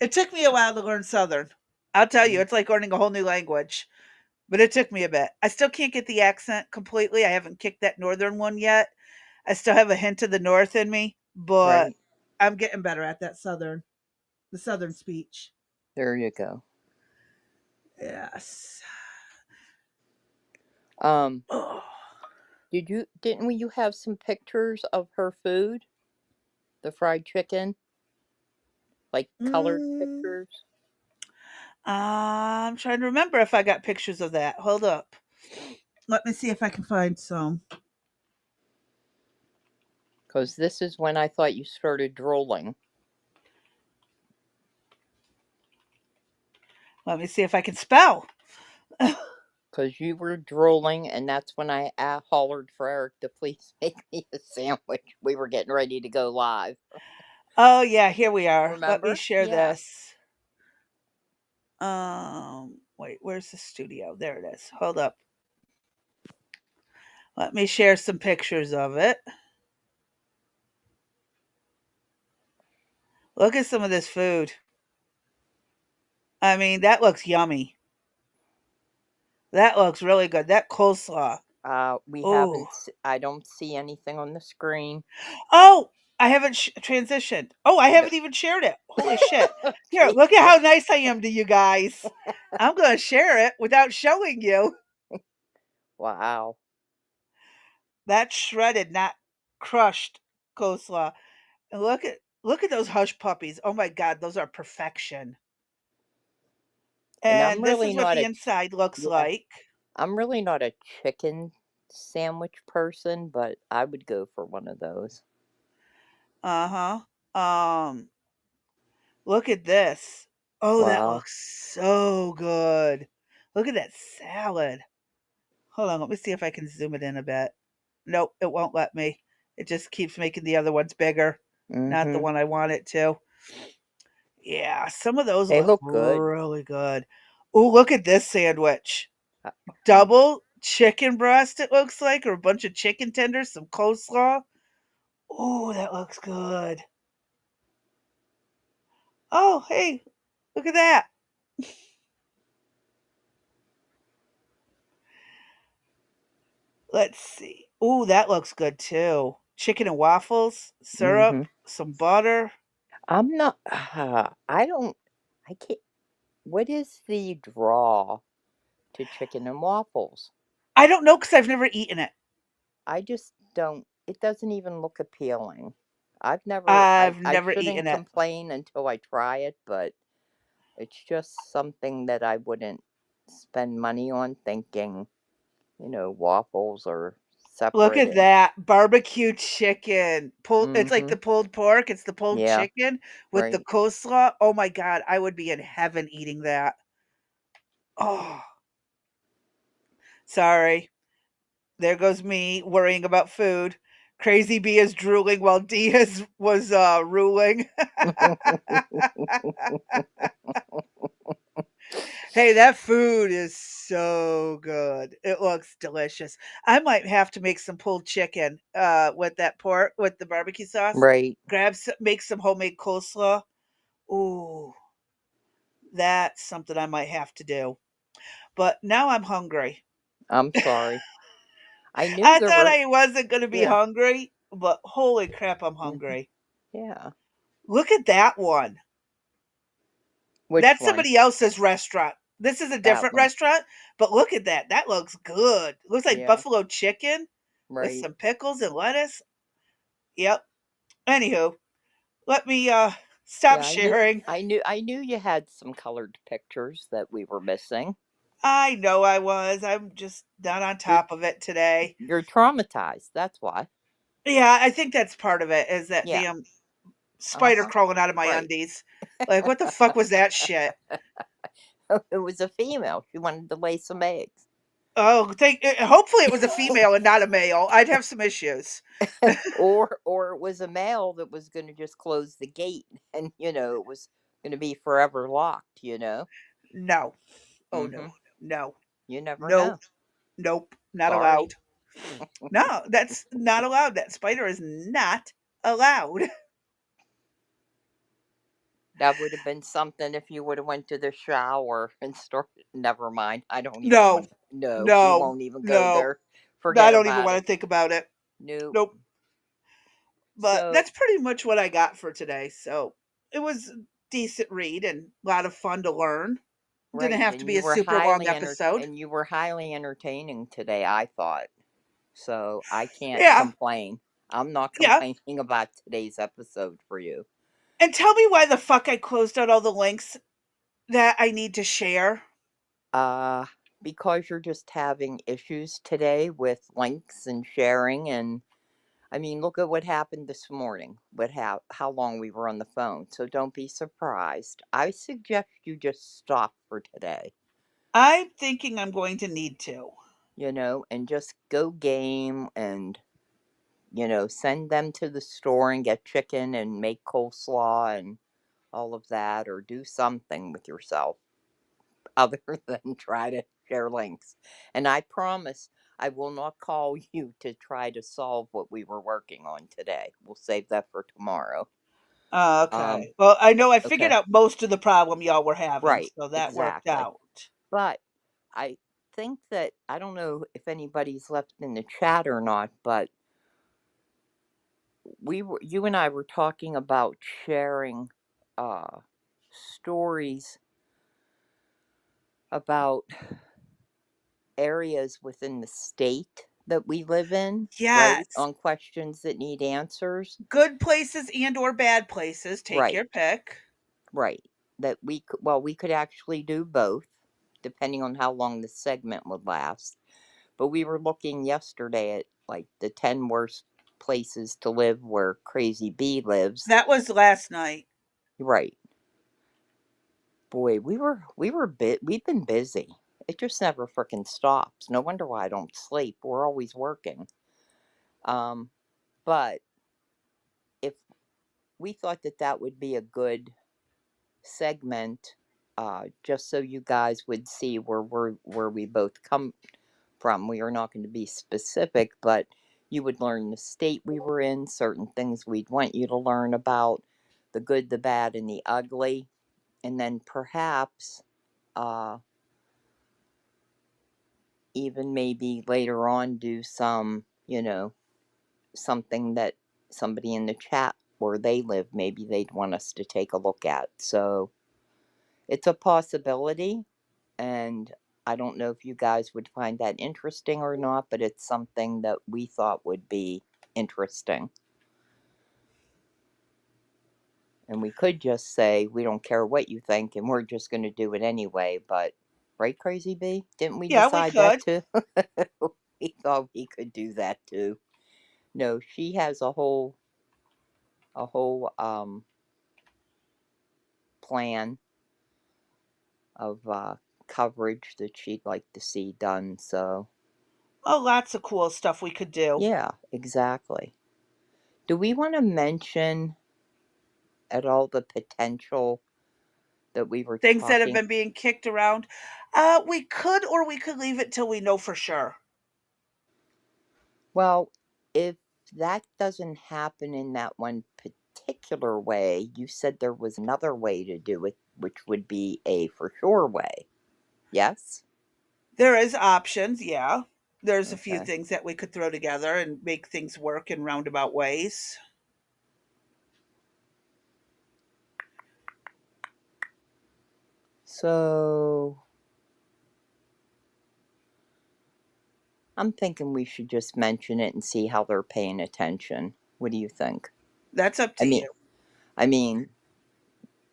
Speaker 2: It took me a while to learn Southern. I'll tell you,
Speaker 1: Mm.
Speaker 2: it's like learning a whole new language. but it took me a bit. I still can't get the accent completely. I haven't kicked that northern one yet. I still have a hint of the north in me, but
Speaker 1: Right.
Speaker 2: I'm getting better at that the southern speech.
Speaker 1: There you go.
Speaker 2: Yes.
Speaker 1: Um,
Speaker 2: Oh.
Speaker 1: didn't you have some pictures of her food? The fried chicken? Like colored
Speaker 2: Mm,
Speaker 1: pictures?
Speaker 2: I'm trying to remember if I got pictures of that. Hold up. Let me see if I can find some.
Speaker 1: Because this is when I thought you started drooling.
Speaker 2: Let me see if I can spell.
Speaker 1: Because you were drooling, and that's when I hollered for Eric to please make me a sandwich. We were getting ready to go live.
Speaker 2: Oh yeah, here we are. Let me
Speaker 1: Remember?
Speaker 2: share
Speaker 1: Yeah.
Speaker 2: this. Wait, where's the studio? There it is. Hold up. Let me share some pictures of it. Look at some of this food. I mean, that looks yummy. That looks really good. That coleslaw.
Speaker 1: We
Speaker 2: Oh.
Speaker 1: haven't. I don't see anything on the screen.
Speaker 2: Oh, I haven't transitioned. Oh, I
Speaker 1: No.
Speaker 2: haven't even shared it. Holy shit. Here, look at
Speaker 1: Jesus.
Speaker 2: how nice I am to you guys. I'm going to share it without showing you.
Speaker 1: Wow.
Speaker 2: That shredded, not crushed coleslaw. And look at those hush puppies. Oh my god, those are perfection.
Speaker 1: And I'm
Speaker 2: And this
Speaker 1: really
Speaker 2: is what
Speaker 1: not
Speaker 2: the
Speaker 1: a.
Speaker 2: inside looks
Speaker 1: Yeah.
Speaker 2: like.
Speaker 1: I'm really not a chicken sandwich person, but I would go for one of those.
Speaker 2: Uh-huh. Look at this. Oh, that
Speaker 1: Wow.
Speaker 2: looks so good. Look at that salad. Hold on, let me see if I can zoom it in a bit. Nope, it won't let me. It just keeps making the other ones bigger, not the
Speaker 1: Mm-hmm.
Speaker 2: one I want it to. Yeah, some of those
Speaker 1: They
Speaker 2: look
Speaker 1: look good.
Speaker 2: really good. Oh, look at this sandwich.
Speaker 1: Uh,
Speaker 2: Double chicken breast, it looks like, or a bunch of chicken tenders, some coleslaw. Oh, that looks good. Oh, hey, look at that. Let's see. Oh, that looks good too. Chicken and waffles,
Speaker 1: mm-hmm.
Speaker 2: syrup, some butter.
Speaker 1: I'm not. I don't. I can't. What is the draw to chicken and waffles?
Speaker 2: I don't know because I've never eaten it.
Speaker 1: I just don't. It doesn't even look appealing. I've never. I.
Speaker 2: I've
Speaker 1: I
Speaker 2: never eaten
Speaker 1: shouldn't
Speaker 2: it.
Speaker 1: complain until I try it, but it's just something that I wouldn't spend money on. Thinking, waffles are
Speaker 2: Look
Speaker 1: separate
Speaker 2: at
Speaker 1: and.
Speaker 2: that barbecue chicken. It's like
Speaker 1: Mm-hmm.
Speaker 2: the pulled pork. It's the pulled
Speaker 1: Yeah.
Speaker 2: chicken with the
Speaker 1: Right.
Speaker 2: coleslaw. Oh my god, I would be in heaven eating that. Oh, sorry. There goes me worrying about food. Crazy B is drooling while D is was ruling. Hey, that food is so good. It looks delicious. I might have to make some pulled chicken with that pork with the barbecue sauce.
Speaker 1: Right.
Speaker 2: Make some homemade coleslaw. Ooh, that's something I might have to do. But now I'm hungry.
Speaker 1: I'm sorry. I knew
Speaker 2: I
Speaker 1: there
Speaker 2: thought
Speaker 1: were.
Speaker 2: I wasn't going to be
Speaker 1: Yeah.
Speaker 2: hungry, but holy crap, I'm
Speaker 1: Hmm.
Speaker 2: hungry.
Speaker 1: Yeah.
Speaker 2: Look at that one.
Speaker 1: Which
Speaker 2: That's
Speaker 1: one?
Speaker 2: somebody else's restaurant. This is a
Speaker 1: That
Speaker 2: different
Speaker 1: one.
Speaker 2: restaurant, but look at that. That looks good. Looks like
Speaker 1: Yeah.
Speaker 2: buffalo chicken with
Speaker 1: Right.
Speaker 2: some pickles and lettuce. Yep. Anywho, let me stop
Speaker 1: Yeah. I knew.
Speaker 2: sharing.
Speaker 1: I knew you had some colored pictures that we were missing.
Speaker 2: I know I was. I'm just not on
Speaker 1: You're
Speaker 2: top of it today.
Speaker 1: you're traumatized. That's why.
Speaker 2: Yeah, I think that's part of it is that
Speaker 1: Yeah.
Speaker 2: damn
Speaker 1: Uh
Speaker 2: spider
Speaker 1: huh.
Speaker 2: crawling out of my
Speaker 1: Right.
Speaker 2: undies. Like what the fuck was that shit?
Speaker 1: It was a female. She wanted to lay some eggs.
Speaker 2: Oh, hopefully it was a female and not a male. I'd have some issues.
Speaker 1: Or it was a male that was going to just close the gate, and it was going to be forever locked.
Speaker 2: No. Oh no.
Speaker 1: Mhm.
Speaker 2: No.
Speaker 1: You never
Speaker 2: Nope.
Speaker 1: know.
Speaker 2: Nope. Not
Speaker 1: Sorry.
Speaker 2: allowed. No, that's not allowed. That spider is not allowed.
Speaker 1: That would have been something if you would have went to the shower and started. Never mind. I don't even
Speaker 2: No.
Speaker 1: want. No, we
Speaker 2: No,
Speaker 1: won't even go
Speaker 2: no,
Speaker 1: there.
Speaker 2: I
Speaker 1: Forget
Speaker 2: don't even
Speaker 1: about
Speaker 2: want
Speaker 1: it.
Speaker 2: to think about it.
Speaker 1: Nope.
Speaker 2: Nope. But
Speaker 1: So,
Speaker 2: that's pretty much what I got for today. So it was a decent read and a lot of fun to learn. Didn't
Speaker 1: right,
Speaker 2: have to
Speaker 1: and
Speaker 2: be a super long episode.
Speaker 1: you were highly entertaining today, I thought. So, I can't
Speaker 2: Yeah,
Speaker 1: complain. I'm not
Speaker 2: yeah.
Speaker 1: complaining about today's episode for you.
Speaker 2: And tell me why the fuck I closed out all the links that I need to share.
Speaker 1: Uh, because you're just having issues today with links and sharing, and I mean, look at what happened this morning. How long we were on the phone. So don't be surprised. I suggest you just stop for today.
Speaker 2: I'm thinking I'm going to need to.
Speaker 1: And just go game and send them to the store and get chicken and make coleslaw and all of that, or do something with yourself other than try to share links. And I promise I will not call you to try to solve what we were working on today. We'll save that for tomorrow. Um,
Speaker 2: Okay. Well, I know I figured
Speaker 1: okay.
Speaker 2: out most of the problem y'all were having,
Speaker 1: Right,
Speaker 2: so that worked
Speaker 1: exactly.
Speaker 2: out.
Speaker 1: But I think that I don't know if anybody's left in the chat or not, but you and I were talking about sharing uh stories about areas within the state that we live in, right?
Speaker 2: Yes.
Speaker 1: On questions that need answers.
Speaker 2: Good places and or bad places. Take
Speaker 1: Right,
Speaker 2: your pick.
Speaker 1: right. That we could actually do both, depending on how long the segment would last. But we were looking yesterday at like the 10 worst places to live where Crazy Bee lives.
Speaker 2: That was last night.
Speaker 1: Right. Boy, we've been busy. It just never frickin' stops. No wonder why I don't sleep. We're always working. Um, but if we thought that that would be a good segment, just so you guys would see where we both come from. We are not going to be specific, but you would learn the state we were in, certain things we'd want you to learn about, the good, the bad, and the ugly, and then perhaps uh, even maybe later on do some, something that somebody in the chat where they live, maybe they'd want us to take a look at. So it's a possibility, and I don't know if you guys would find that interesting or not, but it's something that we thought would be interesting. And we could just say, we don't care what you think, and we're just going to do it anyway. But, right, Crazy Bee? Didn't we
Speaker 2: Yeah, we
Speaker 1: decide that
Speaker 2: could.
Speaker 1: too? We thought we could do that too. No, she has a whole plan of coverage that she'd like to see done. So,
Speaker 2: Oh, lots of cool stuff we could do.
Speaker 1: yeah, exactly. Do we want to mention at all the potential that we were
Speaker 2: Things that have
Speaker 1: talking?
Speaker 2: been being kicked around. We could, or we could leave it till we know for sure.
Speaker 1: Well, if that doesn't happen in that one particular way, you said there was another way to do it, which would be a for sure way. Yes?
Speaker 2: There is options, yeah. There's a few
Speaker 1: Okay.
Speaker 2: things that we could throw together and make things work in roundabout ways.
Speaker 1: So I'm thinking we should just mention it and see how they're paying attention. What do you think?
Speaker 2: That's up
Speaker 1: I
Speaker 2: to
Speaker 1: mean,
Speaker 2: you.
Speaker 1: I mean,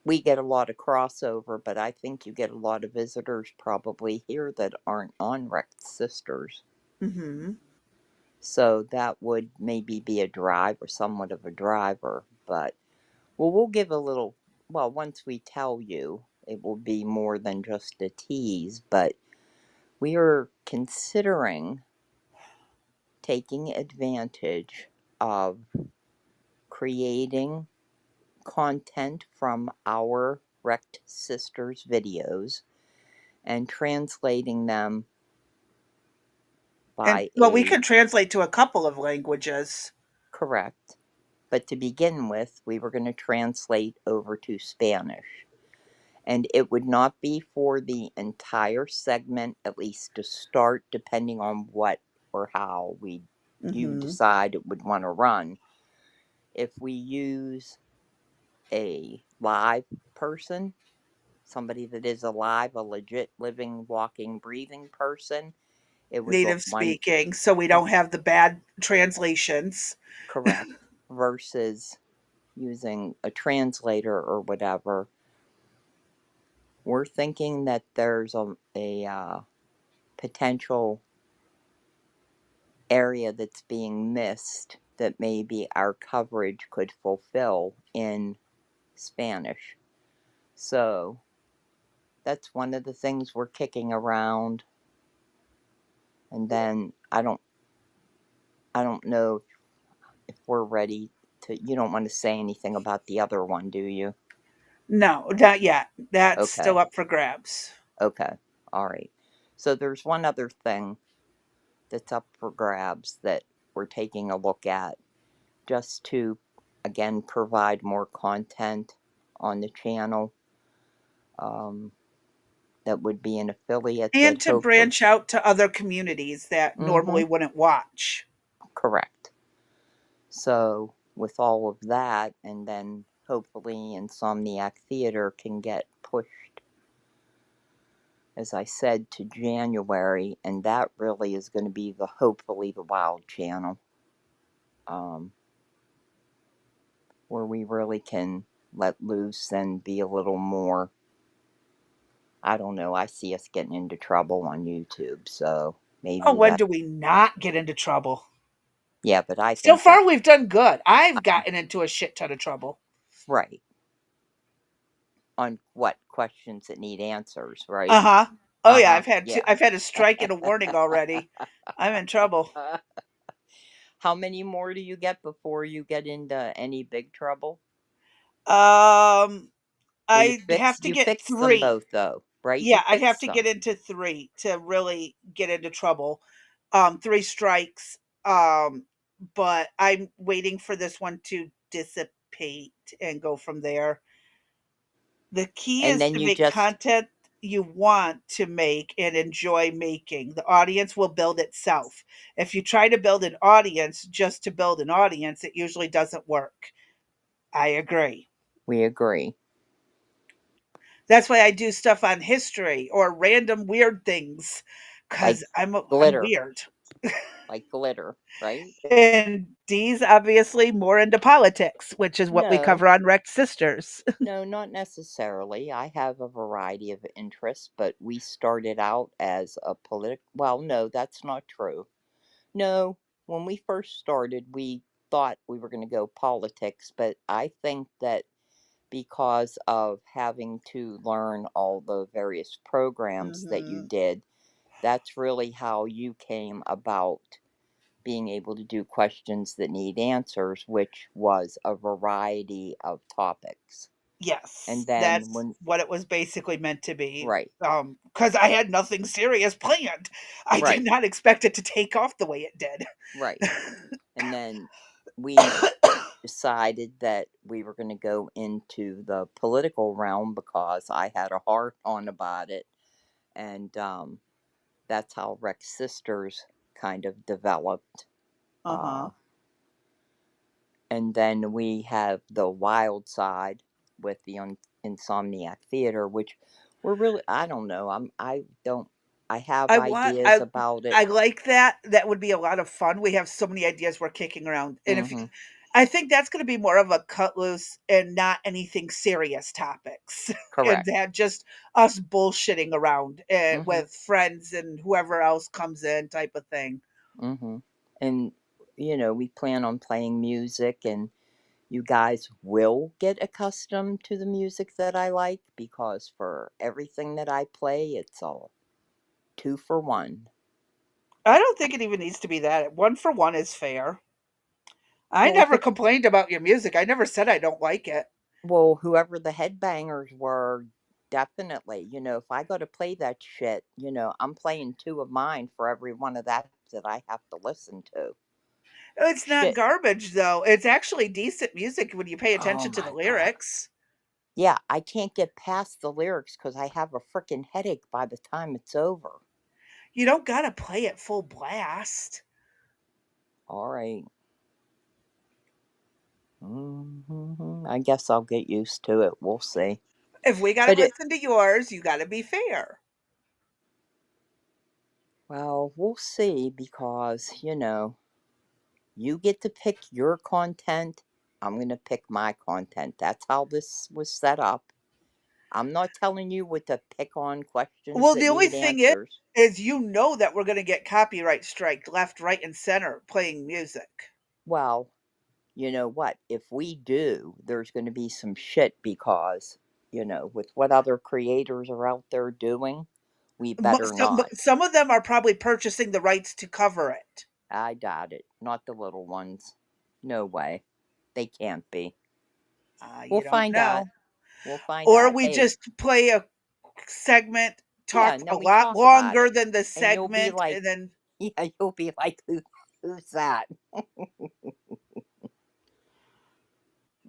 Speaker 1: we get a lot of crossover, but I think you get a lot of visitors probably here that aren't on Wrecked Sisters.
Speaker 2: Hmm.
Speaker 1: So that would maybe be a drive or somewhat of a driver. But, well, we'll give a little, well, once we tell you, it will be more than just a tease. But we are considering taking advantage of creating content from our Wrecked Sisters videos and translating them
Speaker 2: And
Speaker 1: by
Speaker 2: well, we
Speaker 1: a
Speaker 2: could translate to a couple of languages.
Speaker 1: correct. But to begin with, we were going to translate over to Spanish. And it would not be for the entire segment, at least to start, depending on what or how you
Speaker 2: Mhm.
Speaker 1: decide it would want to run. If we use a live person, somebody that is alive, a legit living, walking, breathing person, it would look
Speaker 2: Native
Speaker 1: one
Speaker 2: speaking, so we don't have the bad translations.
Speaker 1: correct versus using a translator or whatever. We're thinking that there's a potential area that's being missed that maybe our coverage could fulfill in Spanish. So that's one of the things we're kicking around. And then I don't know if we're ready to. You don't want to say anything about the other one, do you?
Speaker 2: No, not yet. That's still
Speaker 1: Okay.
Speaker 2: up for grabs.
Speaker 1: Okay. All right. So there's one other thing that's up for grabs that we're taking a look at just to again provide more content on the channel. Um, that would be an affiliate that
Speaker 2: And to
Speaker 1: hopefully
Speaker 2: branch out to other communities that
Speaker 1: mm-hmm,
Speaker 2: normally wouldn't watch.
Speaker 1: correct. So with all of that, and then hopefully Insomniac Theater can get pushed, as I said, to January, and that really is going to be the hopefully the wild channel, um, where we really can let loose and be a little more. I don't know. I see us getting into trouble on YouTube, so
Speaker 2: Oh,
Speaker 1: maybe
Speaker 2: when
Speaker 1: that.
Speaker 2: do we not get into trouble?
Speaker 1: Yeah, but I
Speaker 2: So
Speaker 1: think that
Speaker 2: far, we've done good. I've gotten into a shit ton of trouble.
Speaker 1: right on what questions that need answers,
Speaker 2: Uh
Speaker 1: right?
Speaker 2: huh. Oh
Speaker 1: Uh
Speaker 2: yeah,
Speaker 1: huh. Yeah.
Speaker 2: I've had a strike and a warning already. I'm in trouble.
Speaker 1: How many more do you get before you get into any big trouble?
Speaker 2: Um,
Speaker 1: Well, you
Speaker 2: I have to get
Speaker 1: fixed them
Speaker 2: 3.
Speaker 1: both though, right? You
Speaker 2: Yeah, I'd have
Speaker 1: fixed
Speaker 2: to
Speaker 1: them.
Speaker 2: get into 3 to really get into trouble. 3 strikes. But I'm waiting for this one to dissipate and go from there. The key
Speaker 1: And
Speaker 2: is
Speaker 1: then
Speaker 2: to
Speaker 1: you
Speaker 2: make
Speaker 1: just
Speaker 2: content you want to make and enjoy making. The audience will build itself. If you try to build an audience just to build an audience, it usually doesn't work. I agree.
Speaker 1: we agree.
Speaker 2: That's why I do stuff on history or random weird things
Speaker 1: Like
Speaker 2: cuz I'm
Speaker 1: glitter,
Speaker 2: weird.
Speaker 1: like glitter, right?
Speaker 2: And Dee's obviously more into politics, which is what we
Speaker 1: No,
Speaker 2: cover on Wrecked Sisters.
Speaker 1: no, not necessarily. I have a variety of interests, but we started out as a well, no, that's not true. No, when we first started, we thought we were going to go politics, but I think that because of having to learn all the various programs that you
Speaker 2: Mhm.
Speaker 1: did, that's really how you came about being able to do questions that need answers, which was a variety of topics. And
Speaker 2: Yes,
Speaker 1: then
Speaker 2: that's
Speaker 1: when,
Speaker 2: what it was basically meant to be.
Speaker 1: right,
Speaker 2: Because I had nothing serious planned. I did
Speaker 1: right,
Speaker 2: not expect it to take off the way it did.
Speaker 1: right. And then we decided that we were going to go into the political realm because I had a heart on about it. And that's how Rex Sisters kind of developed. Uh,
Speaker 2: Uh-huh.
Speaker 1: and then we have the wild side with the Insomniac Theater, which we're really, I don't know, I don't, I have
Speaker 2: I want
Speaker 1: ideas about it.
Speaker 2: I like that. That would be a lot of fun. We have so many ideas we're kicking around. And if
Speaker 1: Mm-hmm.
Speaker 2: I think that's going to be more of a cut loose and not anything serious topics. And
Speaker 1: Correct.
Speaker 2: that just us bullshitting around
Speaker 1: Mm-hmm.
Speaker 2: with friends and whoever else comes in type of thing.
Speaker 1: Mm-hmm. And, we plan on playing music, and you guys will get accustomed to the music that I like because for everything that I play, it's all 2 for 1.
Speaker 2: I don't think it even needs to be that. 1 for 1 is fair. I
Speaker 1: Well,
Speaker 2: never complained about your music. I never said I don't like it.
Speaker 1: whoever the headbangers were, definitely. If I go to play that shit, I'm playing 2 of mine for every one of that I have to listen to.
Speaker 2: It's not
Speaker 1: Shit.
Speaker 2: garbage though. It's actually decent music when you pay
Speaker 1: Oh
Speaker 2: attention to the
Speaker 1: my god.
Speaker 2: lyrics.
Speaker 1: Yeah, I can't get past the lyrics because I have a freaking headache by the time it's over.
Speaker 2: You don't gotta play it full blast.
Speaker 1: All right. I guess I'll get used to it. We'll see.
Speaker 2: If we gotta
Speaker 1: But it,
Speaker 2: listen to yours, you gotta be fair.
Speaker 1: well, we'll see because, you get to pick your content. I'm going to pick my content. That's how this was set up. I'm not telling you what to pick on questions
Speaker 2: Well,
Speaker 1: that
Speaker 2: the only
Speaker 1: need
Speaker 2: thing is,
Speaker 1: answers.
Speaker 2: you know that we're gonna get copyright strike left, right, and center playing music.
Speaker 1: Well, you know what? If we do, there's going to be some shit because, with what other creators are out there doing, we better not.
Speaker 2: Some of them are probably purchasing the rights to cover it.
Speaker 1: I doubt it. Not the little ones. No way. They can't be. We'll
Speaker 2: You don't
Speaker 1: find out.
Speaker 2: know.
Speaker 1: We'll find
Speaker 2: Or
Speaker 1: out.
Speaker 2: we
Speaker 1: Hey,
Speaker 2: just play a segment,
Speaker 1: yeah,
Speaker 2: talk
Speaker 1: and
Speaker 2: a
Speaker 1: then we
Speaker 2: lot
Speaker 1: talk about
Speaker 2: longer
Speaker 1: it.
Speaker 2: than the
Speaker 1: And you'll be
Speaker 2: segment,
Speaker 1: like,
Speaker 2: and then
Speaker 1: yeah, you'll be like, who's that?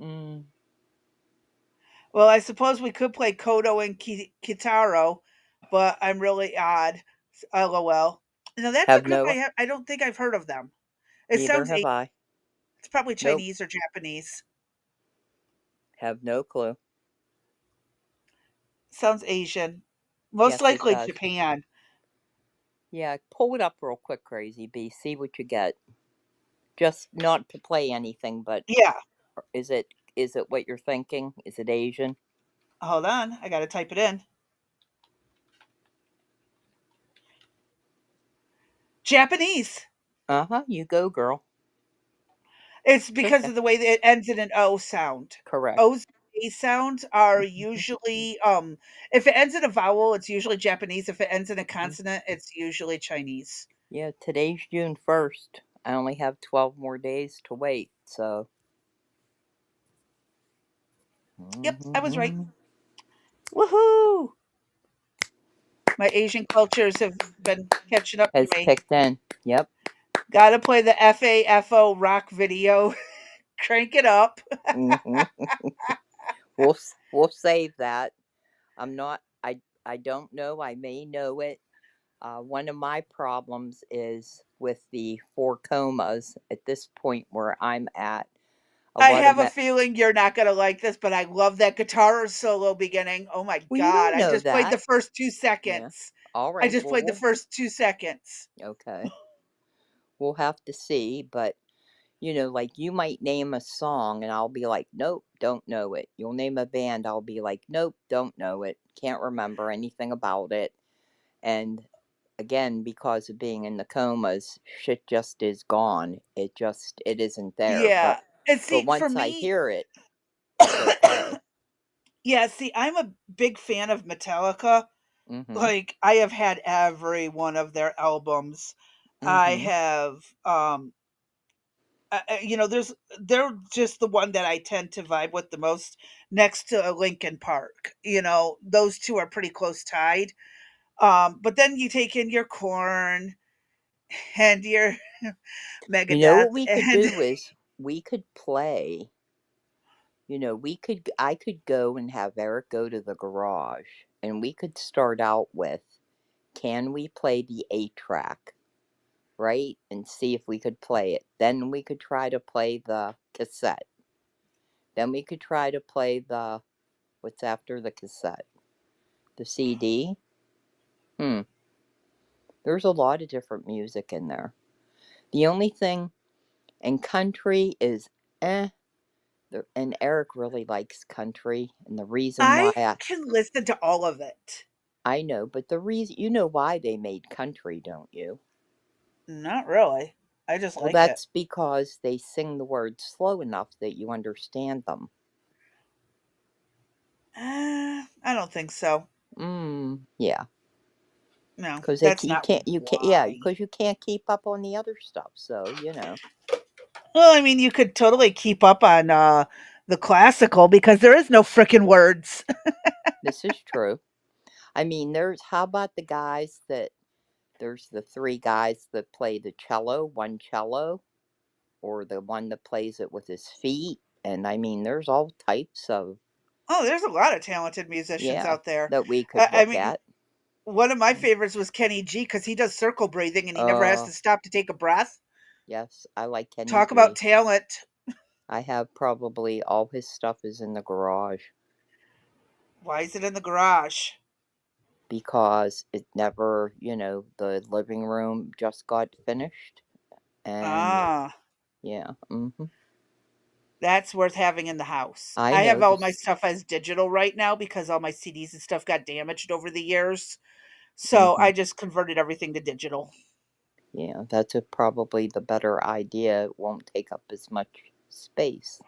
Speaker 1: Mm,
Speaker 2: well, I suppose we could play Kodo and Kitaro, but I'm really odd. LOL. Now that's a
Speaker 1: have
Speaker 2: group
Speaker 1: no,
Speaker 2: I don't think I've heard of them. It
Speaker 1: neither
Speaker 2: sounds
Speaker 1: have I.
Speaker 2: it's probably
Speaker 1: Nope,
Speaker 2: Chinese or Japanese.
Speaker 1: have no clue.
Speaker 2: Sounds Asian. Most
Speaker 1: Yes, it
Speaker 2: likely
Speaker 1: does.
Speaker 2: Japan.
Speaker 1: Yeah, pull it up real quick, Crazy B. See what you get. Just not to play anything, but
Speaker 2: Yeah.
Speaker 1: is it what you're thinking? Is it Asian?
Speaker 2: Hold on. I got to type it in. Japanese.
Speaker 1: Uh huh. You go, girl.
Speaker 2: It's because of the way that it ends in an O sound.
Speaker 1: Correct.
Speaker 2: O's and A sounds are usually if it ends in a vowel, it's usually Japanese. If it ends in a consonant, it's usually Chinese.
Speaker 1: Yeah, today's June 1st. I only have 12 more days to wait, so.
Speaker 2: Yep, I was right.
Speaker 1: Mhm.
Speaker 2: Woohoo! My Asian cultures have been catching up to
Speaker 1: Has
Speaker 2: me.
Speaker 1: kicked in. Yep.
Speaker 2: Gotta play the FAFO rock video. Crank it up.
Speaker 1: hmm we'll save that. I'm not. I don't know. I may know it. One of my problems is with the four comas at this point where I'm at. A
Speaker 2: I
Speaker 1: lot of
Speaker 2: have a
Speaker 1: me-
Speaker 2: feeling you're not gonna like this, but I love that guitar solo beginning. Oh my
Speaker 1: well, you
Speaker 2: god.
Speaker 1: don't
Speaker 2: I
Speaker 1: know
Speaker 2: just played the
Speaker 1: that.
Speaker 2: first two
Speaker 1: Yeah.
Speaker 2: seconds.
Speaker 1: All
Speaker 2: I
Speaker 1: right.
Speaker 2: just
Speaker 1: Well,
Speaker 2: played the first 2 seconds.
Speaker 1: okay. We'll have to see, but like you might name a song and I'll be like, nope, don't know it. You'll name a band, I'll be like, nope, don't know it. Can't remember anything about it. And again, because of being in the comas, shit just is gone. It isn't there. But
Speaker 2: Yeah. And
Speaker 1: but
Speaker 2: see, for
Speaker 1: once I
Speaker 2: me,
Speaker 1: hear it, it's okay.
Speaker 2: yeah, see, I'm a big fan of Metallica.
Speaker 1: Mhm.
Speaker 2: Like, I have had every one of their albums. I
Speaker 1: Mhm.
Speaker 2: have, they're just the one that I tend to vibe with the most next to Linkin Park. Those two are pretty close tied. But then you take in your Corn and your
Speaker 1: You know
Speaker 2: Megadeth
Speaker 1: what we could
Speaker 2: and
Speaker 1: do is we could play. I could go and have Eric go to the garage and we could start out with, can we play the 8 track, right? And see if we could play it. Then we could try to play the cassette. Then we could try to play what's after the cassette? The CD? Hmm. There's a lot of different music in there. The only thing in country is and Eric really likes country, and the reason why
Speaker 2: I can listen to all of it.
Speaker 1: I know, but the reason why they made country, don't you?
Speaker 2: Not really. I just
Speaker 1: Well,
Speaker 2: like it.
Speaker 1: that's because they sing the words slow enough that you understand them.
Speaker 2: I don't think so.
Speaker 1: Yeah,
Speaker 2: No,
Speaker 1: because
Speaker 2: that's
Speaker 1: you
Speaker 2: not
Speaker 1: can't yeah,
Speaker 2: why.
Speaker 1: because you can't keep up on the other stuff. So
Speaker 2: Well, I mean, you could totally keep up on the classical because there is no frickin' words.
Speaker 1: this is true. I mean, how about the guys that there's the three guys that play the cello, one cello, or the one that plays it with his feet, and I mean, there's all types of.
Speaker 2: Oh, there's a lot of talented musicians
Speaker 1: Yeah,
Speaker 2: out there.
Speaker 1: that we could
Speaker 2: I
Speaker 1: look
Speaker 2: mean,
Speaker 1: at.
Speaker 2: one of my favorites was Kenny G because he does circle breathing and he never has
Speaker 1: Uh,
Speaker 2: to stop to take a breath.
Speaker 1: yes, I like Kenny
Speaker 2: Talk about
Speaker 1: G.
Speaker 2: talent.
Speaker 1: I have probably all his stuff is in the garage
Speaker 2: Why is it in the garage?
Speaker 1: because it never, the living room just got finished. And
Speaker 2: Ah,
Speaker 1: yeah,
Speaker 2: that's worth having in the house.
Speaker 1: I
Speaker 2: I have all my
Speaker 1: noticed.
Speaker 2: stuff as digital right now because all my CDs and stuff got damaged over the years. So
Speaker 1: Hmm.
Speaker 2: I just converted everything to digital.
Speaker 1: Yeah, that's probably the better idea. It won't take up as much space.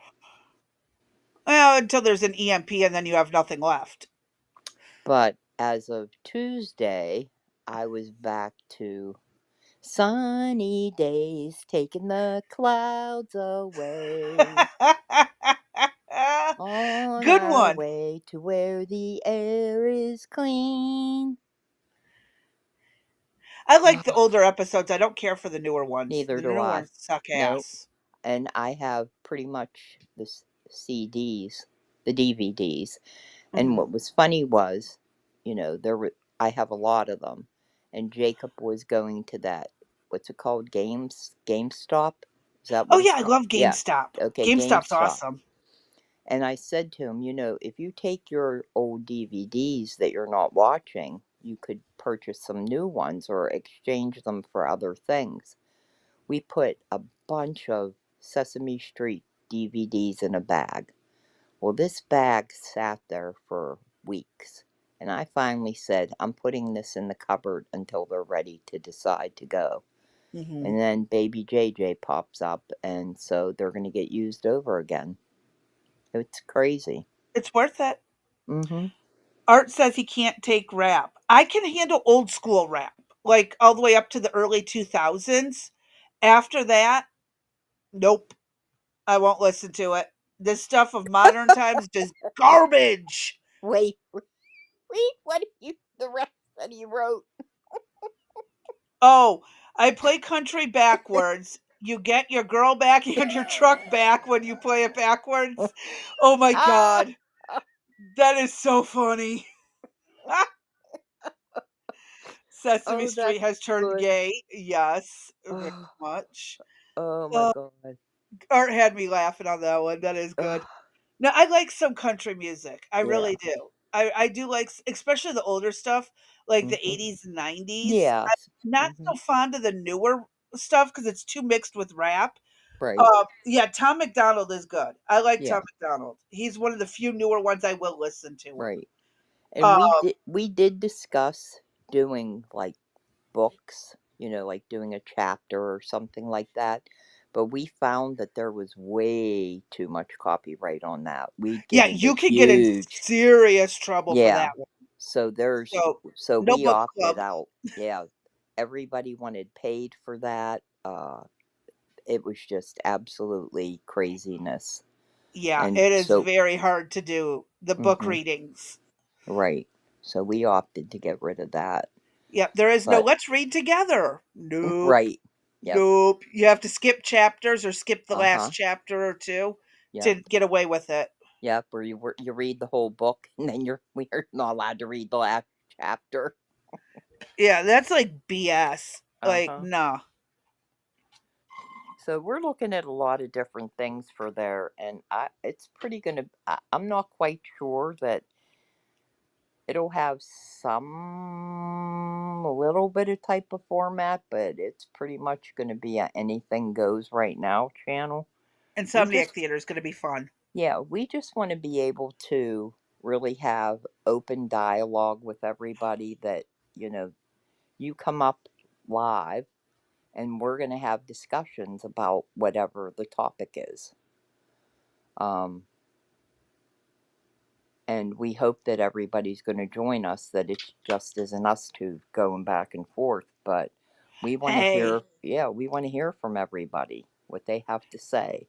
Speaker 2: Well, until there's an EMP and then you have nothing left.
Speaker 1: But as of Tuesday, I was back to sunny days, taking the clouds away. On
Speaker 2: Good
Speaker 1: our
Speaker 2: one.
Speaker 1: way to where the air is clean.
Speaker 2: I like the older episodes. I don't care for the newer ones.
Speaker 1: Neither
Speaker 2: The
Speaker 1: do
Speaker 2: newer
Speaker 1: I.
Speaker 2: ones suck
Speaker 1: Nope.
Speaker 2: ass.
Speaker 1: And I have pretty much the CDs, the DVDs. And
Speaker 2: Hmm.
Speaker 1: what was funny was, I have a lot of them. And Jacob was going to that, what's it called? GameStop? Is that
Speaker 2: Oh
Speaker 1: what
Speaker 2: yeah,
Speaker 1: it's
Speaker 2: I
Speaker 1: called?
Speaker 2: love
Speaker 1: Yeah.
Speaker 2: GameStop.
Speaker 1: Okay,
Speaker 2: GameStop's
Speaker 1: GameStop.
Speaker 2: awesome.
Speaker 1: And I said to him, if you take your old DVDs that you're not watching, you could purchase some new ones or exchange them for other things. We put a bunch of Sesame Street DVDs in a bag. Well, this bag sat there for weeks. And I finally said, I'm putting this in the cupboard until they're ready to decide to go.
Speaker 2: Hmm.
Speaker 1: And then baby JJ pops up, and so they're going to get used over again. It's crazy.
Speaker 2: It's worth it.
Speaker 1: Mm-hmm.
Speaker 2: Art says he can't take rap. I can handle old school rap, like all the way up to the early 2000s. After that, nope, I won't listen to it. This stuff of modern times just garbage.
Speaker 1: Wait, wait, what are you, the rest that he wrote?
Speaker 2: Oh, I play country backwards. You get your girl back and your truck back when you play it backwards. Oh my
Speaker 1: Ah,
Speaker 2: god. That is so funny. Sesame
Speaker 1: oh,
Speaker 2: Street
Speaker 1: that's
Speaker 2: has turned
Speaker 1: good.
Speaker 2: gay. Yes, very
Speaker 1: Oh,
Speaker 2: much.
Speaker 1: oh my
Speaker 2: Uh,
Speaker 1: God.
Speaker 2: Art had me laughing on that one. That is good.
Speaker 1: Ugh,
Speaker 2: No, I like some country music. I
Speaker 1: yeah.
Speaker 2: really do. I do like, especially the older stuff, like the
Speaker 1: Mm-hmm.
Speaker 2: 80s and 90s.
Speaker 1: Yes.
Speaker 2: I'm not
Speaker 1: Mm-hmm.
Speaker 2: so fond of the newer stuff because it's too mixed with rap.
Speaker 1: Right.
Speaker 2: Yeah, Tom McDonald is good. I like
Speaker 1: Yeah.
Speaker 2: Tom McDonald. He's one of the few newer ones I will listen to.
Speaker 1: Right. And
Speaker 2: Uh,
Speaker 1: we did discuss doing like books, like doing a chapter or something like that. But we found that there was way too much copyright on that. We'd get
Speaker 2: yeah,
Speaker 1: into
Speaker 2: you could get in
Speaker 1: huge,
Speaker 2: serious trouble for
Speaker 1: yeah.
Speaker 2: that one.
Speaker 1: So there's,
Speaker 2: So,
Speaker 1: so
Speaker 2: no
Speaker 1: we
Speaker 2: book
Speaker 1: opted
Speaker 2: club.
Speaker 1: out. Yeah, everybody wanted paid for that. It was just absolutely craziness,
Speaker 2: Yeah,
Speaker 1: and
Speaker 2: it is
Speaker 1: so,
Speaker 2: very hard to do the book
Speaker 1: hmm,
Speaker 2: readings.
Speaker 1: right. So we opted to get rid of that.
Speaker 2: Yep, there is no
Speaker 1: But
Speaker 2: let's read together. Nope.
Speaker 1: right, yep,
Speaker 2: Nope. You have to skip chapters or skip the
Speaker 1: uh
Speaker 2: last
Speaker 1: huh,
Speaker 2: chapter or two
Speaker 1: yep.
Speaker 2: to get away with it.
Speaker 1: Yep, where you read the whole book and then we're not allowed to read the last chapter.
Speaker 2: Yeah, that's like BS.
Speaker 1: Uh
Speaker 2: Like,
Speaker 1: huh.
Speaker 2: nah.
Speaker 1: So we're looking at a lot of different things for there, and it's pretty gonna. I'm not quite sure that it'll have some a little bit of type of format, but it's pretty much gonna be a anything goes right now channel. We
Speaker 2: Insomniac
Speaker 1: just
Speaker 2: Theater is going to be fun.
Speaker 1: Yeah, we just want to be able to really have open dialogue with everybody that, you know, you come up live and we're going to have discussions about whatever the topic is. Um, and we hope that everybody's going to join us, that it just isn't us two going back and forth, but we want to
Speaker 2: Hey,
Speaker 1: hear, yeah, we want to hear from everybody, what they have to say.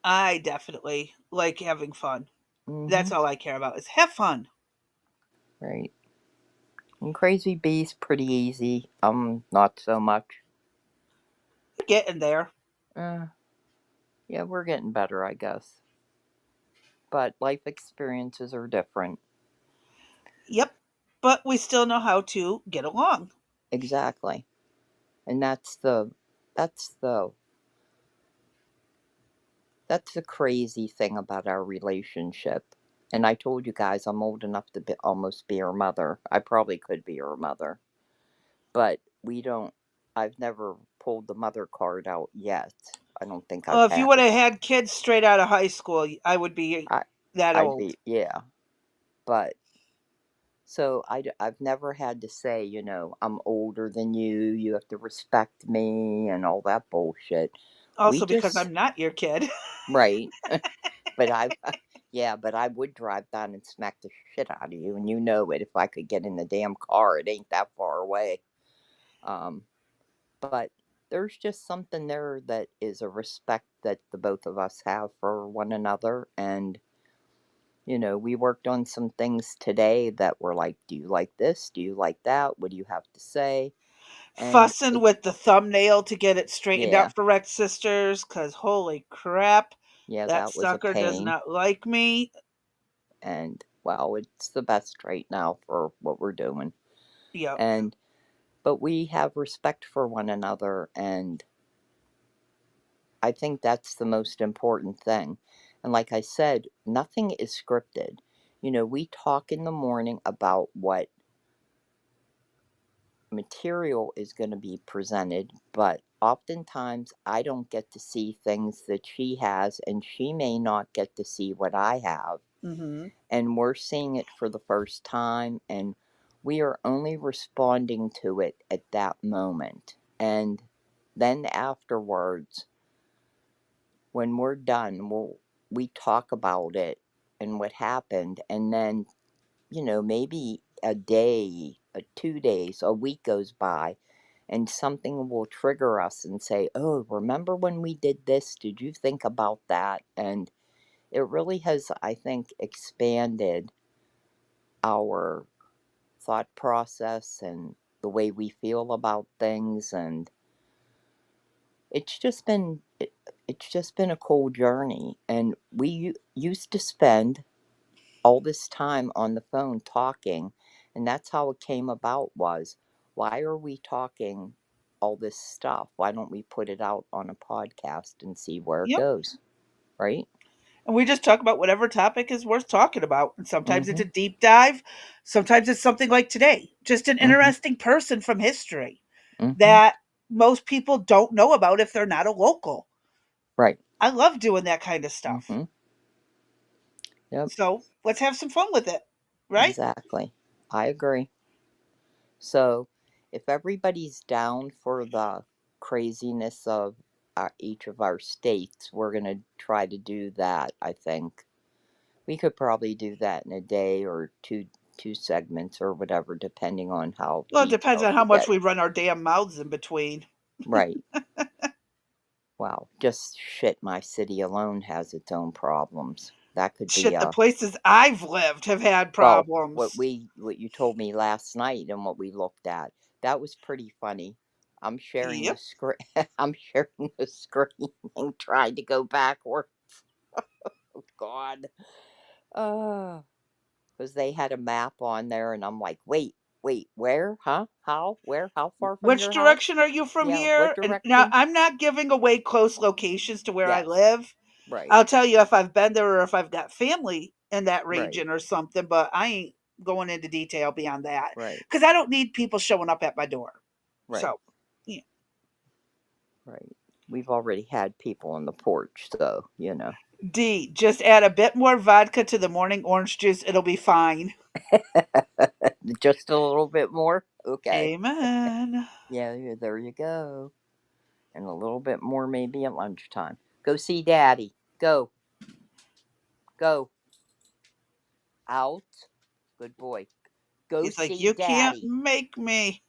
Speaker 2: I definitely like having fun.
Speaker 1: Mm-hmm.
Speaker 2: That's all I care about is have fun.
Speaker 1: Right. And Crazy Bee's pretty easy. Not so much.
Speaker 2: Getting there.
Speaker 1: Uh, yeah, we're getting better, I guess. but life experiences are different.
Speaker 2: Yep. But we still know how to get along.
Speaker 1: Exactly. And that's the that's the crazy thing about our relationship. And I told you guys I'm old enough to almost be her mother. I probably could be her mother, but we don't. I've never pulled the mother card out yet. I don't think I've
Speaker 2: Well, if you
Speaker 1: had.
Speaker 2: would have had kids straight out of high school, I would be
Speaker 1: I
Speaker 2: that
Speaker 1: I'd
Speaker 2: old.
Speaker 1: be, yeah, but so I've never had to say, I'm older than you. You have to respect me and all that bullshit. We
Speaker 2: Also, because
Speaker 1: just
Speaker 2: I'm not your kid.
Speaker 1: right. But I, yeah, but I would drive down and smack the shit out of you, and you know it. If I could get in the damn car, it ain't that far away. Um, but there's just something there that is a respect that the both of us have for one another, and we worked on some things today that were like, do you like this? Do you like that? What do you have to say? And
Speaker 2: Fussing with the thumbnail to get it straightened
Speaker 1: yeah,
Speaker 2: out for Rex Sisters, because holy crap,
Speaker 1: yeah,
Speaker 2: that
Speaker 1: that was a
Speaker 2: sucker does
Speaker 1: pain.
Speaker 2: not like me.
Speaker 1: And well, it's the best right now for what we're doing.
Speaker 2: Yep.
Speaker 1: And but we have respect for one another, and I think that's the most important thing. And like I said, nothing is scripted. We talk in the morning about what material is going to be presented, but oftentimes I don't get to see things that she has, and she may not get to see what I have.
Speaker 2: Hmm.
Speaker 1: And we're seeing it for the first time, and we are only responding to it at that moment. And then afterwards, when we're done, we talk about it and what happened, and then maybe a day, 2 days, a week goes by, and something will trigger us and say, "Oh, remember when we did this? Did you think about that?" And it really has, I think, expanded our thought process and the way we feel about things, and it's just been a cool journey. And we used to spend all this time on the phone talking, and that's how it came about. Was why are we talking all this stuff? Why don't we put it out on a podcast and see where it
Speaker 2: Yep.
Speaker 1: goes? Right.
Speaker 2: And we just talk about whatever topic is worth talking about. And sometimes it's
Speaker 1: Mm-hmm.
Speaker 2: a deep dive. Sometimes it's something like today, just an
Speaker 1: Mm-hmm.
Speaker 2: interesting person from history
Speaker 1: Mm-hmm.
Speaker 2: that most people don't know about if they're not a local.
Speaker 1: Right.
Speaker 2: I love doing that kind of stuff.
Speaker 1: Mm-hmm. Yep.
Speaker 2: So let's have some fun with it, right?
Speaker 1: Exactly. I agree. So if everybody's down for the craziness of each of our states, we're gonna try to do that. I think we could probably do that in a day or two segments or whatever, depending on how
Speaker 2: Well, it depends
Speaker 1: detailed
Speaker 2: on how
Speaker 1: we
Speaker 2: much
Speaker 1: get.
Speaker 2: we run our damn mouths in between.
Speaker 1: Right. Wow. Just shit, my city alone has its own problems. That could be
Speaker 2: Shit, the
Speaker 1: a
Speaker 2: places I've lived have had
Speaker 1: well,
Speaker 2: problems.
Speaker 1: what you told me last night and what we looked at. That was pretty funny. I'm sharing the
Speaker 2: Yep.
Speaker 1: screen. I'm sharing the screen and trying to go backward. God. Uh because they had a map on there, and I'm like, wait, where? Huh? How? Where? How far from
Speaker 2: Which
Speaker 1: your house?
Speaker 2: direction are you from
Speaker 1: Yeah, what
Speaker 2: here? And now
Speaker 1: direction?
Speaker 2: I'm not giving away close locations to where I
Speaker 1: Yes.
Speaker 2: live.
Speaker 1: Right,
Speaker 2: I'll tell you if I've been there or if I've got family in that
Speaker 1: right,
Speaker 2: region or something, but I ain't going into detail beyond that
Speaker 1: right,
Speaker 2: because I don't need people showing up at my door.
Speaker 1: right,
Speaker 2: So, yeah.
Speaker 1: right. We've already had people on the porch, so.
Speaker 2: D, just add a bit more vodka to the morning orange juice. It'll be fine.
Speaker 1: Just a little bit more? Okay.
Speaker 2: Amen.
Speaker 1: Yeah, there you go. And a little bit more maybe at lunchtime. Go see Daddy. Go, go. Out. Good boy. Go
Speaker 2: He's like,
Speaker 1: see
Speaker 2: you can't
Speaker 1: Daddy.
Speaker 2: make me.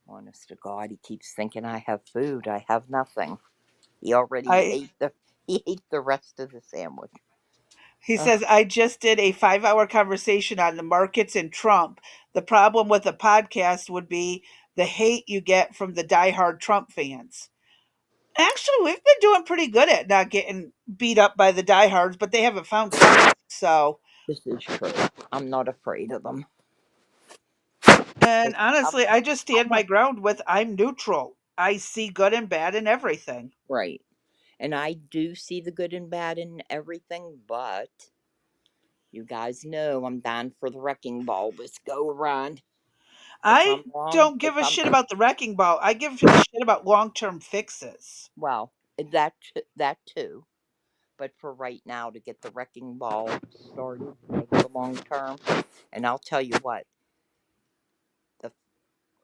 Speaker 1: Honest to God, he keeps thinking I have food. I have nothing. He already
Speaker 2: I
Speaker 1: ate the he ate the rest of the sandwich.
Speaker 2: He
Speaker 1: Ugh,
Speaker 2: says, I just did a 5 hour conversation on the markets and Trump. The problem with a podcast would be the hate you get from the diehard Trump fans. Actually, we've been doing pretty good at not getting beat up by the diehards, but they haven't found Trump. So,
Speaker 1: This is true. I'm not afraid of them.
Speaker 2: and
Speaker 1: 'Cause
Speaker 2: honestly, I just
Speaker 1: I'm
Speaker 2: stand my
Speaker 1: a
Speaker 2: ground with I'm neutral. I see good and bad in everything.
Speaker 1: right. And I do see the good and bad in everything, but you guys know I'm down for the wrecking ball. Let's go around. If
Speaker 2: I
Speaker 1: I'm wrong,
Speaker 2: don't
Speaker 1: if
Speaker 2: give a
Speaker 1: I'm
Speaker 2: shit about the wrecking ball. I give a shit about long-term fixes.
Speaker 1: well, that too. But for right now, to get the wrecking ball started, like the long term, and I'll tell you what, the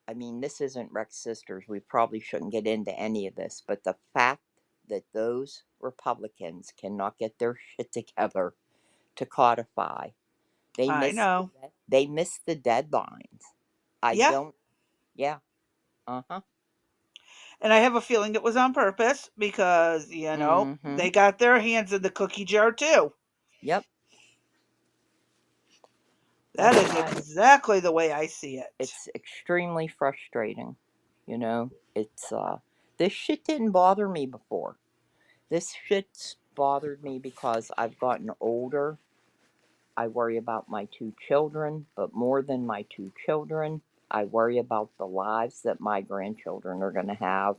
Speaker 1: I mean, this isn't Rex Sisters. We probably shouldn't get into any of this, but the fact that those Republicans cannot get their shit together to codify, they
Speaker 2: I
Speaker 1: miss
Speaker 2: know.
Speaker 1: they miss the deadlines. I
Speaker 2: Yeah.
Speaker 1: don't. Yeah. Uh huh.
Speaker 2: And I have a feeling it was on purpose because,
Speaker 1: Mm-hmm.
Speaker 2: they got their hands in the cookie jar too.
Speaker 1: Yep.
Speaker 2: That
Speaker 1: That's
Speaker 2: is
Speaker 1: why
Speaker 2: exactly the way I see it.
Speaker 1: it's extremely frustrating. It's this shit didn't bother me before. This shit's bothered me because I've gotten older. I worry about my two children, but more than my two children, I worry about the lives that my grandchildren are going to have,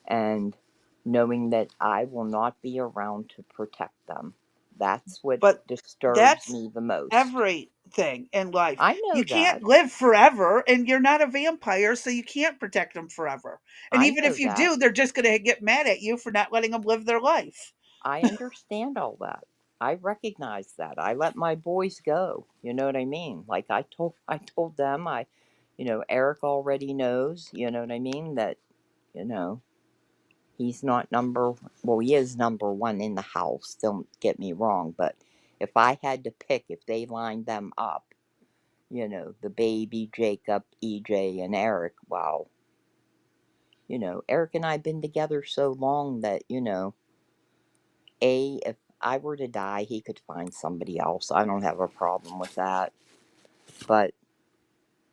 Speaker 1: and knowing that I will not be around to protect them. That's what
Speaker 2: But
Speaker 1: disturbs
Speaker 2: that's
Speaker 1: me the most.
Speaker 2: everything in life.
Speaker 1: I
Speaker 2: You
Speaker 1: know
Speaker 2: can't
Speaker 1: that.
Speaker 2: live forever, and you're not a vampire, so you can't protect them forever. And
Speaker 1: I
Speaker 2: even
Speaker 1: know
Speaker 2: if you
Speaker 1: that.
Speaker 2: do, they're just going to get mad at you for not letting them live their life.
Speaker 1: I understand all that. I recognize that. I let my boys go. You know what I mean? Like I told them Eric already knows, you know what I mean, that, you know, he's not he is number 1 in the house. Don't get me wrong, but if I had to pick if they lined them up, the baby, Jacob, EJ and Eric, wow, Eric and I've been together so long that, if I were to die, he could find somebody else. I don't have a problem with that. But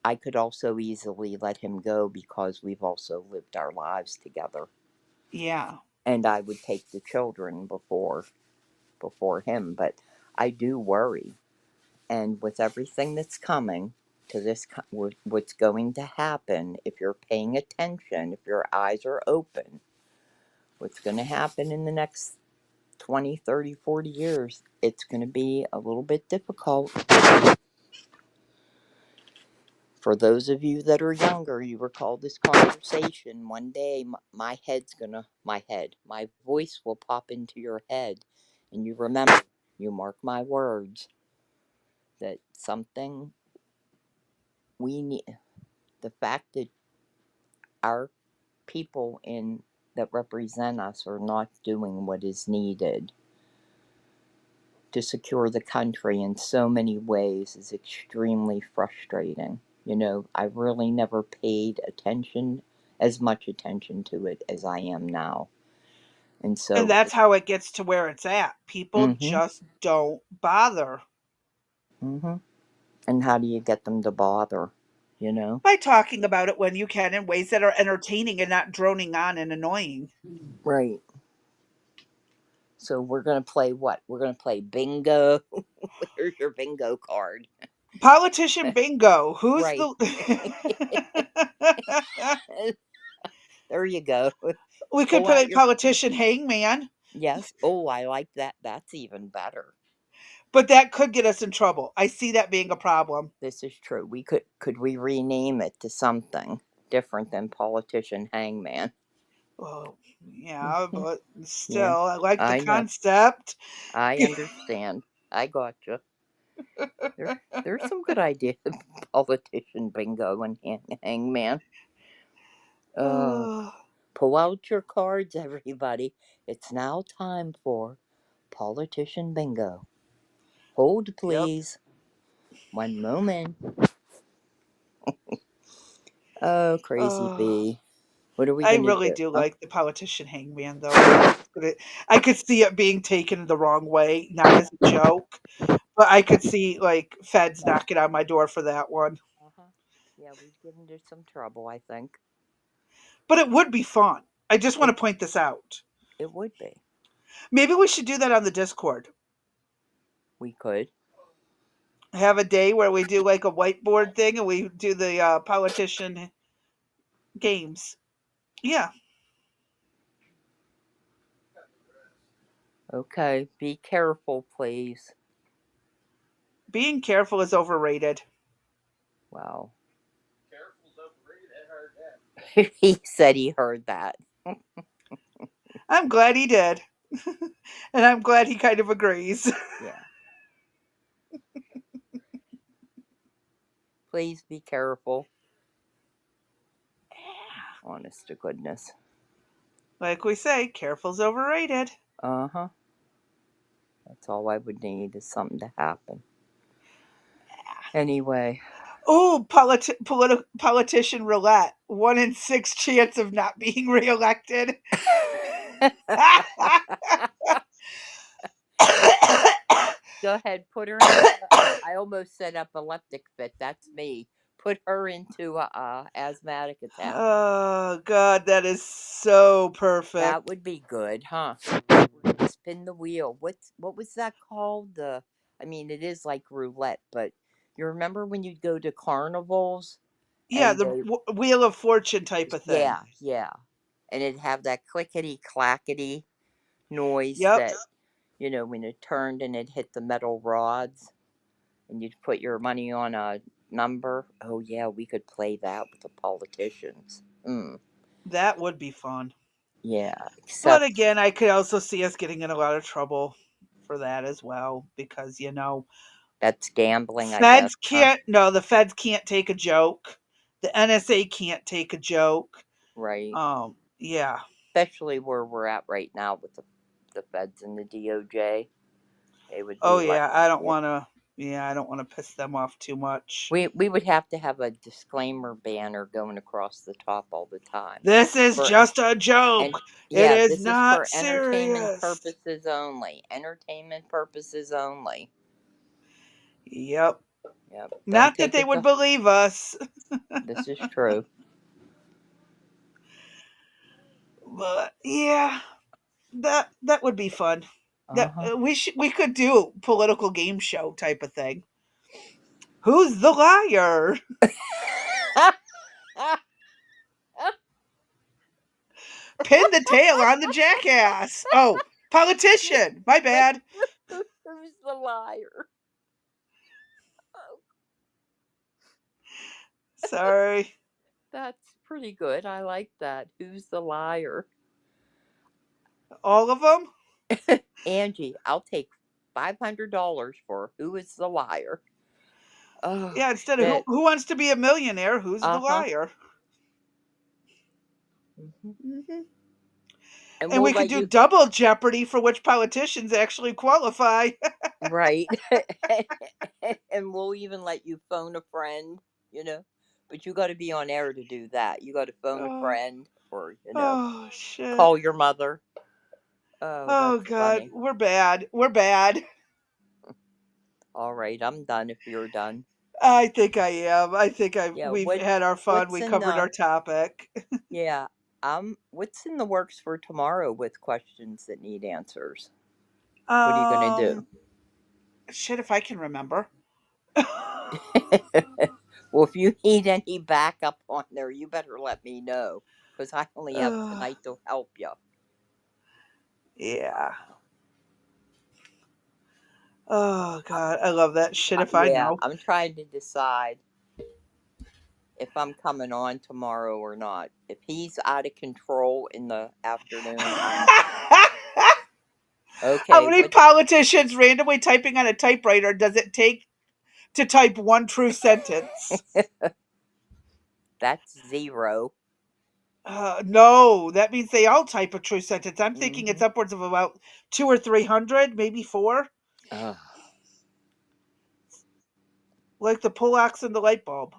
Speaker 1: I could also easily let him go because we've also lived our lives together.
Speaker 2: Yeah.
Speaker 1: And I would take the children before him, but I do worry. And with everything that's coming to what's going to happen, if you're paying attention, if your eyes are open, what's going to happen in the next 20, 30, 40 years, it's going to be a little bit difficult. For those of you that are younger, you recall this conversation. One day, my voice will pop into your head, and you remember, you mark my words, that something we need, the fact that our people that represent us are not doing what is needed to secure the country in so many ways is extremely frustrating. I really never paid as much attention to it as I am now. And
Speaker 2: And
Speaker 1: so,
Speaker 2: that's how it gets to where it's at. People
Speaker 1: mm-hmm,
Speaker 2: just don't bother
Speaker 1: mm-hmm. And how do you get them to bother? You know?
Speaker 2: by talking about it when you can in ways that are entertaining and not droning on and annoying.
Speaker 1: Right. So we're gonna play what? We're gonna play bingo. Here's your bingo card.
Speaker 2: Politician bingo. Who's
Speaker 1: Right.
Speaker 2: the.
Speaker 1: There you go.
Speaker 2: We could
Speaker 1: Pull out
Speaker 2: play
Speaker 1: your
Speaker 2: politician hangman,
Speaker 1: yes. Oh, I like that. That's even better.
Speaker 2: but that could get us in trouble. I see that being a problem.
Speaker 1: This is true. We could we rename it to something different than politician hangman?
Speaker 2: Oh, yeah, but
Speaker 1: Yeah,
Speaker 2: still, I like the
Speaker 1: I know.
Speaker 2: concept.
Speaker 1: I understand. I gotcha. There's some good ideas. Politician bingo and hangman. Uh,
Speaker 2: Oh,
Speaker 1: pull out your cards, everybody. It's now time for politician bingo. Hold,
Speaker 2: yep.
Speaker 1: please. One moment. Oh, crazy
Speaker 2: Oh,
Speaker 1: bee. What are we
Speaker 2: I
Speaker 1: gonna
Speaker 2: really
Speaker 1: do?
Speaker 2: do
Speaker 1: Huh?
Speaker 2: like the politician hangman, though. I could see it being taken the wrong way, not as a joke, but I could see like feds knocking on my door for that one.
Speaker 1: Uh-huh. Yeah, we'd get into some trouble, I think.
Speaker 2: But it would be fun. I just want
Speaker 1: It
Speaker 2: to point this out.
Speaker 1: it would be.
Speaker 2: Maybe we should do that on the Discord.
Speaker 1: We could.
Speaker 2: Have a day where we do like a whiteboard thing and we do the politician games. Yeah,
Speaker 1: Okay. Be careful, please.
Speaker 2: being careful is overrated.
Speaker 1: Wow. He said he heard that.
Speaker 2: I'm glad he did. And I'm glad he kind of agrees.
Speaker 1: Yeah. Please be careful. Honest to goodness.
Speaker 2: Like we say, careful's overrated.
Speaker 1: Uh huh. That's all I would need is something to happen. Anyway.
Speaker 2: Oh, politician roulette. 1 in 6 chance of not being reelected.
Speaker 1: Go ahead, put her into. I almost said epileptic fit. That's me. Put her into a asthmatic attack.
Speaker 2: Oh God, that is so
Speaker 1: That
Speaker 2: perfect.
Speaker 1: would be good, huh? We're gonna spin the wheel. What was that called? I mean, it is like roulette, but you remember when you'd go to carnivals
Speaker 2: Yeah,
Speaker 1: and
Speaker 2: the
Speaker 1: they,
Speaker 2: Wheel of Fortune type of thing.
Speaker 1: yeah, yeah, and it'd have that clickety clackety noise
Speaker 2: Yep,
Speaker 1: that when it turned and it hit the metal rods, and you'd put your money on a number. Oh yeah, we could play that with the politicians.
Speaker 2: that would be fun.
Speaker 1: Yeah,
Speaker 2: But
Speaker 1: except
Speaker 2: again, I could also see us getting in a lot of trouble for that as well because
Speaker 1: that's gambling, I guess,
Speaker 2: feds
Speaker 1: huh?
Speaker 2: can't. No, the feds can't take a joke. The NSA can't take a joke.
Speaker 1: Right.
Speaker 2: Yeah.
Speaker 1: Especially where we're at right now with the feds and the DOJ. They would
Speaker 2: Oh
Speaker 1: be
Speaker 2: yeah,
Speaker 1: like,
Speaker 2: I don't
Speaker 1: yeah.
Speaker 2: want to. Yeah, I don't want to piss them off too much.
Speaker 1: We would have to have a disclaimer banner going across the top all the time.
Speaker 2: This is
Speaker 1: For
Speaker 2: just a
Speaker 1: and
Speaker 2: joke. It
Speaker 1: yeah,
Speaker 2: is
Speaker 1: this is
Speaker 2: not
Speaker 1: for entertainment
Speaker 2: serious.
Speaker 1: purposes only. Entertainment purposes only.
Speaker 2: Yep.
Speaker 1: Yep. Don't
Speaker 2: Not that
Speaker 1: take
Speaker 2: they
Speaker 1: it
Speaker 2: would
Speaker 1: to.
Speaker 2: believe us,
Speaker 1: This is true.
Speaker 2: but yeah, that would be fun.
Speaker 1: Uh
Speaker 2: That
Speaker 1: huh.
Speaker 2: we could do political game show type of thing. Who's the liar? Pin the tail on the jackass. Oh, politician. My bad.
Speaker 1: Who's the liar?
Speaker 2: Sorry.
Speaker 1: That's pretty good. I like that. Who's the liar?
Speaker 2: All of them?
Speaker 1: Angie, I'll take $500 for who is the liar. Oh,
Speaker 2: Yeah, instead of
Speaker 1: shit.
Speaker 2: who wants to be a millionaire, who's the
Speaker 1: Uh huh.
Speaker 2: liar?
Speaker 1: Hmm.
Speaker 2: Hmm.
Speaker 1: And
Speaker 2: And
Speaker 1: we'll
Speaker 2: we could
Speaker 1: let
Speaker 2: do
Speaker 1: you,
Speaker 2: double jeopardy for which politicians actually qualify.
Speaker 1: right. And we'll even let you phone a friend, you know. But you got to be on air to do that. You got to phone a
Speaker 2: Oh,
Speaker 1: friend or,
Speaker 2: oh shit.
Speaker 1: call your mother. Oh,
Speaker 2: Oh
Speaker 1: that's
Speaker 2: god,
Speaker 1: funny.
Speaker 2: we're bad. We're bad.
Speaker 1: All right, I'm done if you're done.
Speaker 2: I think I am. I think
Speaker 1: Yeah,
Speaker 2: we've had our fun.
Speaker 1: what's
Speaker 2: We
Speaker 1: in
Speaker 2: covered our
Speaker 1: the
Speaker 2: topic.
Speaker 1: yeah, what's in the works for tomorrow with questions that need answers? What are you gonna do?
Speaker 2: Um Shit if I can remember.
Speaker 1: Well, if you need any backup on there, you better let me know because I only have
Speaker 2: uh,
Speaker 1: tonight to help you.
Speaker 2: yeah. Oh god, I love that shit if I
Speaker 1: Yeah,
Speaker 2: know.
Speaker 1: I'm trying to decide if I'm coming on tomorrow or not. If he's out of control in the afternoon, I'm
Speaker 2: How
Speaker 1: okay.
Speaker 2: many
Speaker 1: What?
Speaker 2: politicians randomly typing on a typewriter does it take to type one true sentence?
Speaker 1: That's zero.
Speaker 2: No, that means they all type a true sentence. I'm thinking it's
Speaker 1: Mm-hmm.
Speaker 2: upwards of about 2 or 300, maybe four,
Speaker 1: Ugh,
Speaker 2: like the pull-ox and the light bulb.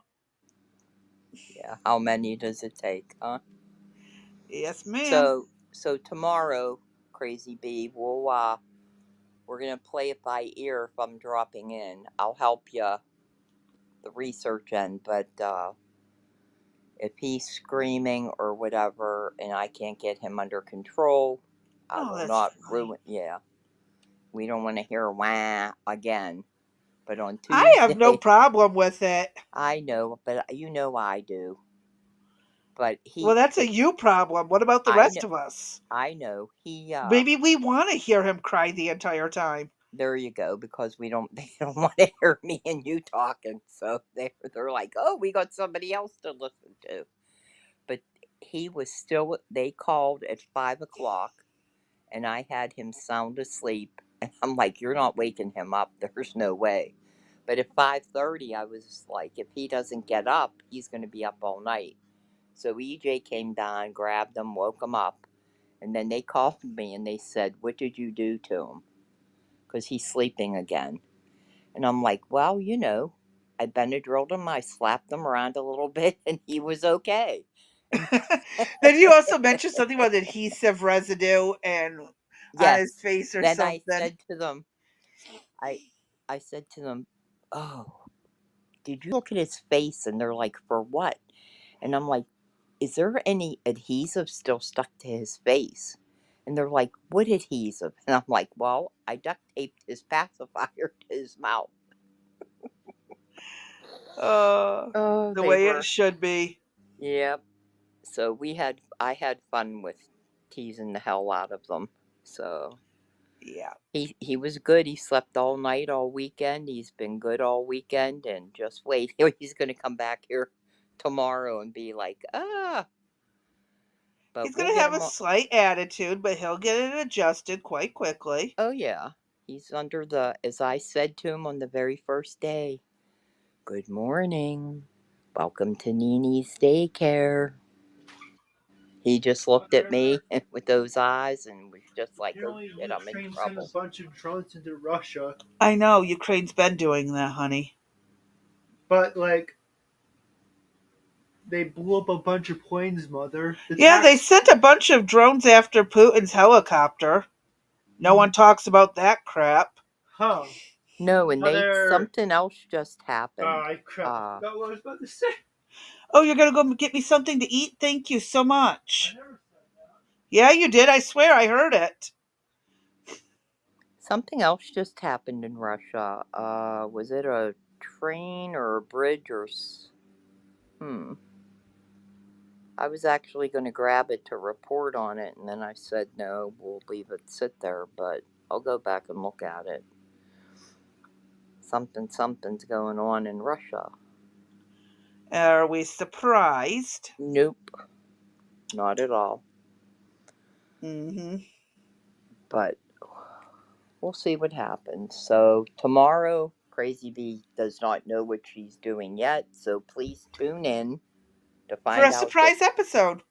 Speaker 1: yeah. How many does it take? Huh?
Speaker 2: Yes, ma'am.
Speaker 1: So tomorrow, Crazy Bee, we're gonna play it by ear if I'm dropping in. I'll help you the research end, but if he's screaming or whatever and I can't get him under control, I
Speaker 2: Oh,
Speaker 1: will
Speaker 2: that's
Speaker 1: not
Speaker 2: fine.
Speaker 1: ruin. Yeah, We don't want to hear wah again. But on
Speaker 2: I have no
Speaker 1: Tuesday,
Speaker 2: problem with it.
Speaker 1: I know, but I do. But
Speaker 2: Well, that's a you problem. What about the
Speaker 1: I know,
Speaker 2: rest of us?
Speaker 1: I know.
Speaker 2: Maybe we want to hear him cry the entire time.
Speaker 1: There you go, because they don't want to hear me and you talking. So they're like, oh, we got somebody else to listen to. But he was still, they called at 5 o'clock and I had him sound asleep. And I'm like, you're not waking him up. There's no way. But at 5:30, I was like, if he doesn't get up, he's going to be up all night. So EJ came down, grabbed him, woke him up, and then they called me and they said, what did you do to him? Because he's sleeping again. And I'm like, well, I Benadrylled him, I slapped him around a little bit, and he was okay. And
Speaker 2: Then you also mentioned something about adhesive residue and on his
Speaker 1: yes,
Speaker 2: face or
Speaker 1: then I
Speaker 2: something.
Speaker 1: said to them, I, I said to them, oh, did you look at his face? And they're like, for what? And I'm like, is there any adhesive still stuck to his face? And they're like, what adhesive? And I'm like, well, I duct taped his pacifier to his mouth.
Speaker 2: Uh,
Speaker 1: Oh,
Speaker 2: the
Speaker 1: they
Speaker 2: way it
Speaker 1: were.
Speaker 2: should be.
Speaker 1: Yep. So I had fun with teasing the hell out of them. So
Speaker 2: Yeah.
Speaker 1: he was good. He slept all night, all weekend. He's been good all weekend. And just wait, he's going to come back here tomorrow and be like, ah. But
Speaker 2: He's
Speaker 1: we'll
Speaker 2: going to
Speaker 1: get
Speaker 2: have a
Speaker 1: him on.
Speaker 2: slight attitude, but he'll get it adjusted quite quickly.
Speaker 1: Oh, yeah. He's under as I said to him on the very first day, good morning. Welcome to Nini's daycare. He just looked at me with those eyes and was just like, oh
Speaker 3: Apparently,
Speaker 1: shit, I'm in
Speaker 3: Ukraine sent a
Speaker 1: trouble.
Speaker 3: bunch of drones into Russia,
Speaker 2: I know Ukraine's been doing that, honey.
Speaker 3: but like they blew up a bunch of planes. Mother, the
Speaker 2: Yeah, they
Speaker 3: tax.
Speaker 2: sent a bunch of drones after Putin's helicopter. No one talks about that crap.
Speaker 3: Huh?
Speaker 1: No, and
Speaker 3: Mother.
Speaker 1: something else just happened.
Speaker 3: Crap! I forgot what I was about to say.
Speaker 2: Oh, you're going to go get me something to eat? Thank you so
Speaker 3: I
Speaker 2: much.
Speaker 3: never said that.
Speaker 2: Yeah, you did. I swear I heard it.
Speaker 1: Something else just happened in Russia. Was it a train or a bridge hmm. I was actually going to grab it to report on it, and then I said no, we'll leave it sit there, but I'll go back and look at it. Something's going on in Russia.
Speaker 2: Are we surprised?
Speaker 1: Nope, not at all.
Speaker 2: Mm-hmm.
Speaker 1: But we'll see what happens. So tomorrow, Crazy Bee does not know what she's doing yet. So please tune in to
Speaker 2: For
Speaker 1: find
Speaker 2: a
Speaker 1: out that
Speaker 2: surprise episode.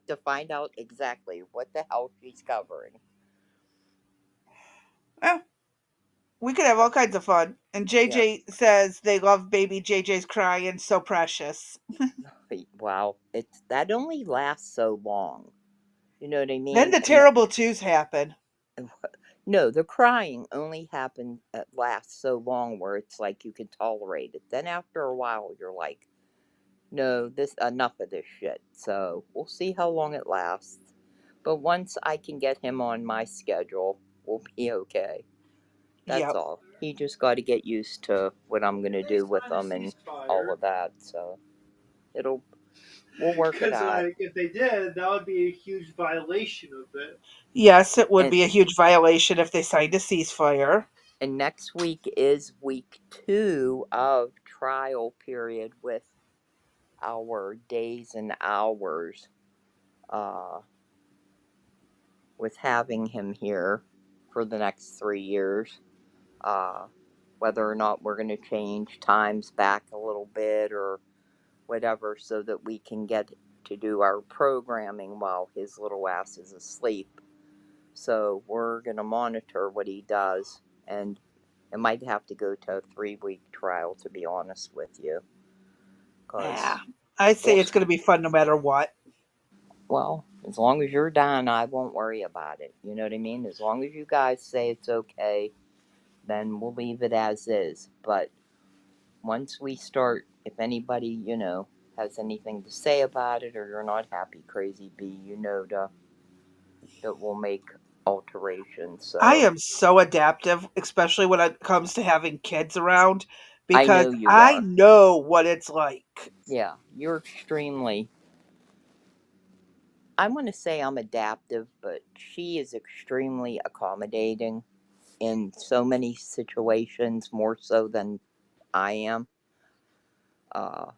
Speaker 1: to find out exactly what the hell she's covering.
Speaker 2: Well, we could have
Speaker 1: So
Speaker 2: all kinds of fun. And
Speaker 1: yeah,
Speaker 2: JJ says they love baby JJ's crying, so precious.
Speaker 1: wow, it's that only lasts so long. You know what I
Speaker 2: Then
Speaker 1: mean?
Speaker 2: the
Speaker 1: And
Speaker 2: terrible twos happen.
Speaker 1: no, the crying only happens lasts so long where it's like you can tolerate it. Then after a while, you're like, no, this enough of this shit. So we'll see how long it lasts. But once I can get him on my schedule, we'll be okay. That's
Speaker 2: Yep.
Speaker 1: all. He just got to get used to what I'm gonna
Speaker 3: They
Speaker 1: do with
Speaker 3: signed a
Speaker 1: him and all
Speaker 3: ceasefire.
Speaker 1: of that. So it'll we'll work it
Speaker 3: Because
Speaker 1: out.
Speaker 3: like if they did, that would be a huge violation of it.
Speaker 2: Yes, it would
Speaker 1: And
Speaker 2: be a huge violation if they signed a ceasefire.
Speaker 1: next week is week 2 of trial period with our days and hours. Uh, with having him here for the next 3 years. Uh, whether or not we're going to change times back a little bit or whatever so that we can get to do our programming while his little ass is asleep. So we're going to monitor what he does, and it might have to go to a 3 week trial, to be honest with you.
Speaker 2: Yeah.
Speaker 1: Because,
Speaker 2: I say
Speaker 1: well,
Speaker 2: it's going to be fun no matter what.
Speaker 1: well, as long as you're down, I won't worry about it. You know what I mean? As long as you guys say it's okay, then we'll leave it as is. But once we start, if anybody, has anything to say about it or you're not happy, Crazy Bee, that we'll make alteration.
Speaker 2: I
Speaker 1: So
Speaker 2: am so adaptive, especially when it comes to having kids around,
Speaker 1: I
Speaker 2: because
Speaker 1: know you
Speaker 2: I
Speaker 1: are.
Speaker 2: know what it's like.
Speaker 1: Yeah, you're extremely. I want to say I'm adaptive, but she is extremely accommodating in so many situations, more so than I am. Uh,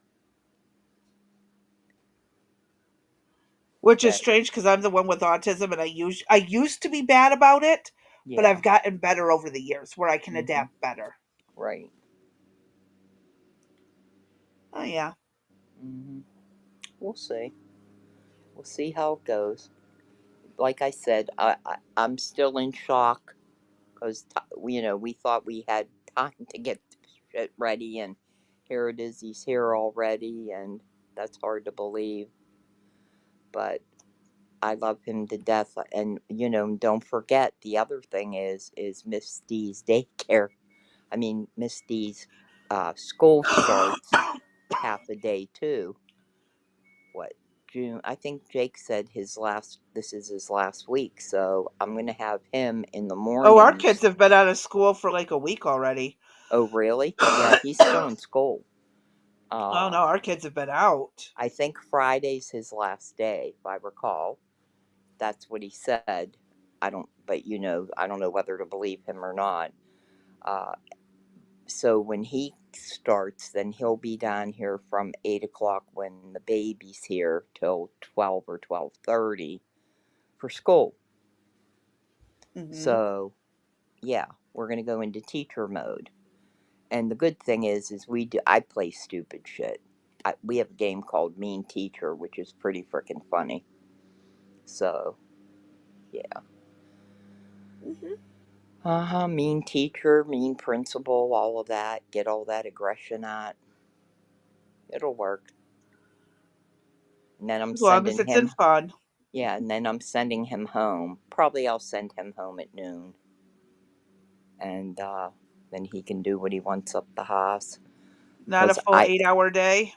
Speaker 2: Which is
Speaker 1: that
Speaker 2: strange because I'm the one with autism, and I used to be bad about it, but
Speaker 1: yeah.
Speaker 2: I've gotten better over the years where I can
Speaker 1: Hmm.
Speaker 2: adapt better.
Speaker 1: Right.
Speaker 2: Oh yeah.
Speaker 1: Hmm. We'll see. We'll see how it goes. Like I said, I'm still in shock because we thought we had time to get shit ready, and here it is. He's here already, and that's hard to believe. But I love him to death, and don't forget the other thing is Miss D's daycare. I mean, Miss D's school starts half a day too. What, June? I think Jake said this is his last week, so I'm gonna have him in the
Speaker 2: Oh, our kids
Speaker 1: mornings.
Speaker 2: have been out of school for like a week already.
Speaker 1: Oh, really? Yeah, he's still in school.
Speaker 2: Oh
Speaker 1: Uh,
Speaker 2: no, our kids have been out.
Speaker 1: I think Friday's his last day, if I recall. That's what he said. But I don't know whether to believe him or not. Uh, so when he starts, then he'll be down here from 8 o'clock when the baby's here till 12 or 12:30 for school.
Speaker 2: Hmm.
Speaker 1: So yeah, we're gonna go into teacher mode. And the good thing is I play stupid shit. We have a game called Mean Teacher, which is pretty freaking funny. So yeah,
Speaker 2: Hmm.
Speaker 1: mean teacher, mean principal, all of that. Get all that aggression out. It'll work. And then I'm
Speaker 2: As long as
Speaker 1: sending
Speaker 2: it's in
Speaker 1: him.
Speaker 2: fun.
Speaker 1: Yeah, and then I'm sending him home. Probably I'll send him home at noon, and then he can do what he wants up the house.
Speaker 2: Not a
Speaker 1: Cause
Speaker 2: full 8-hour day.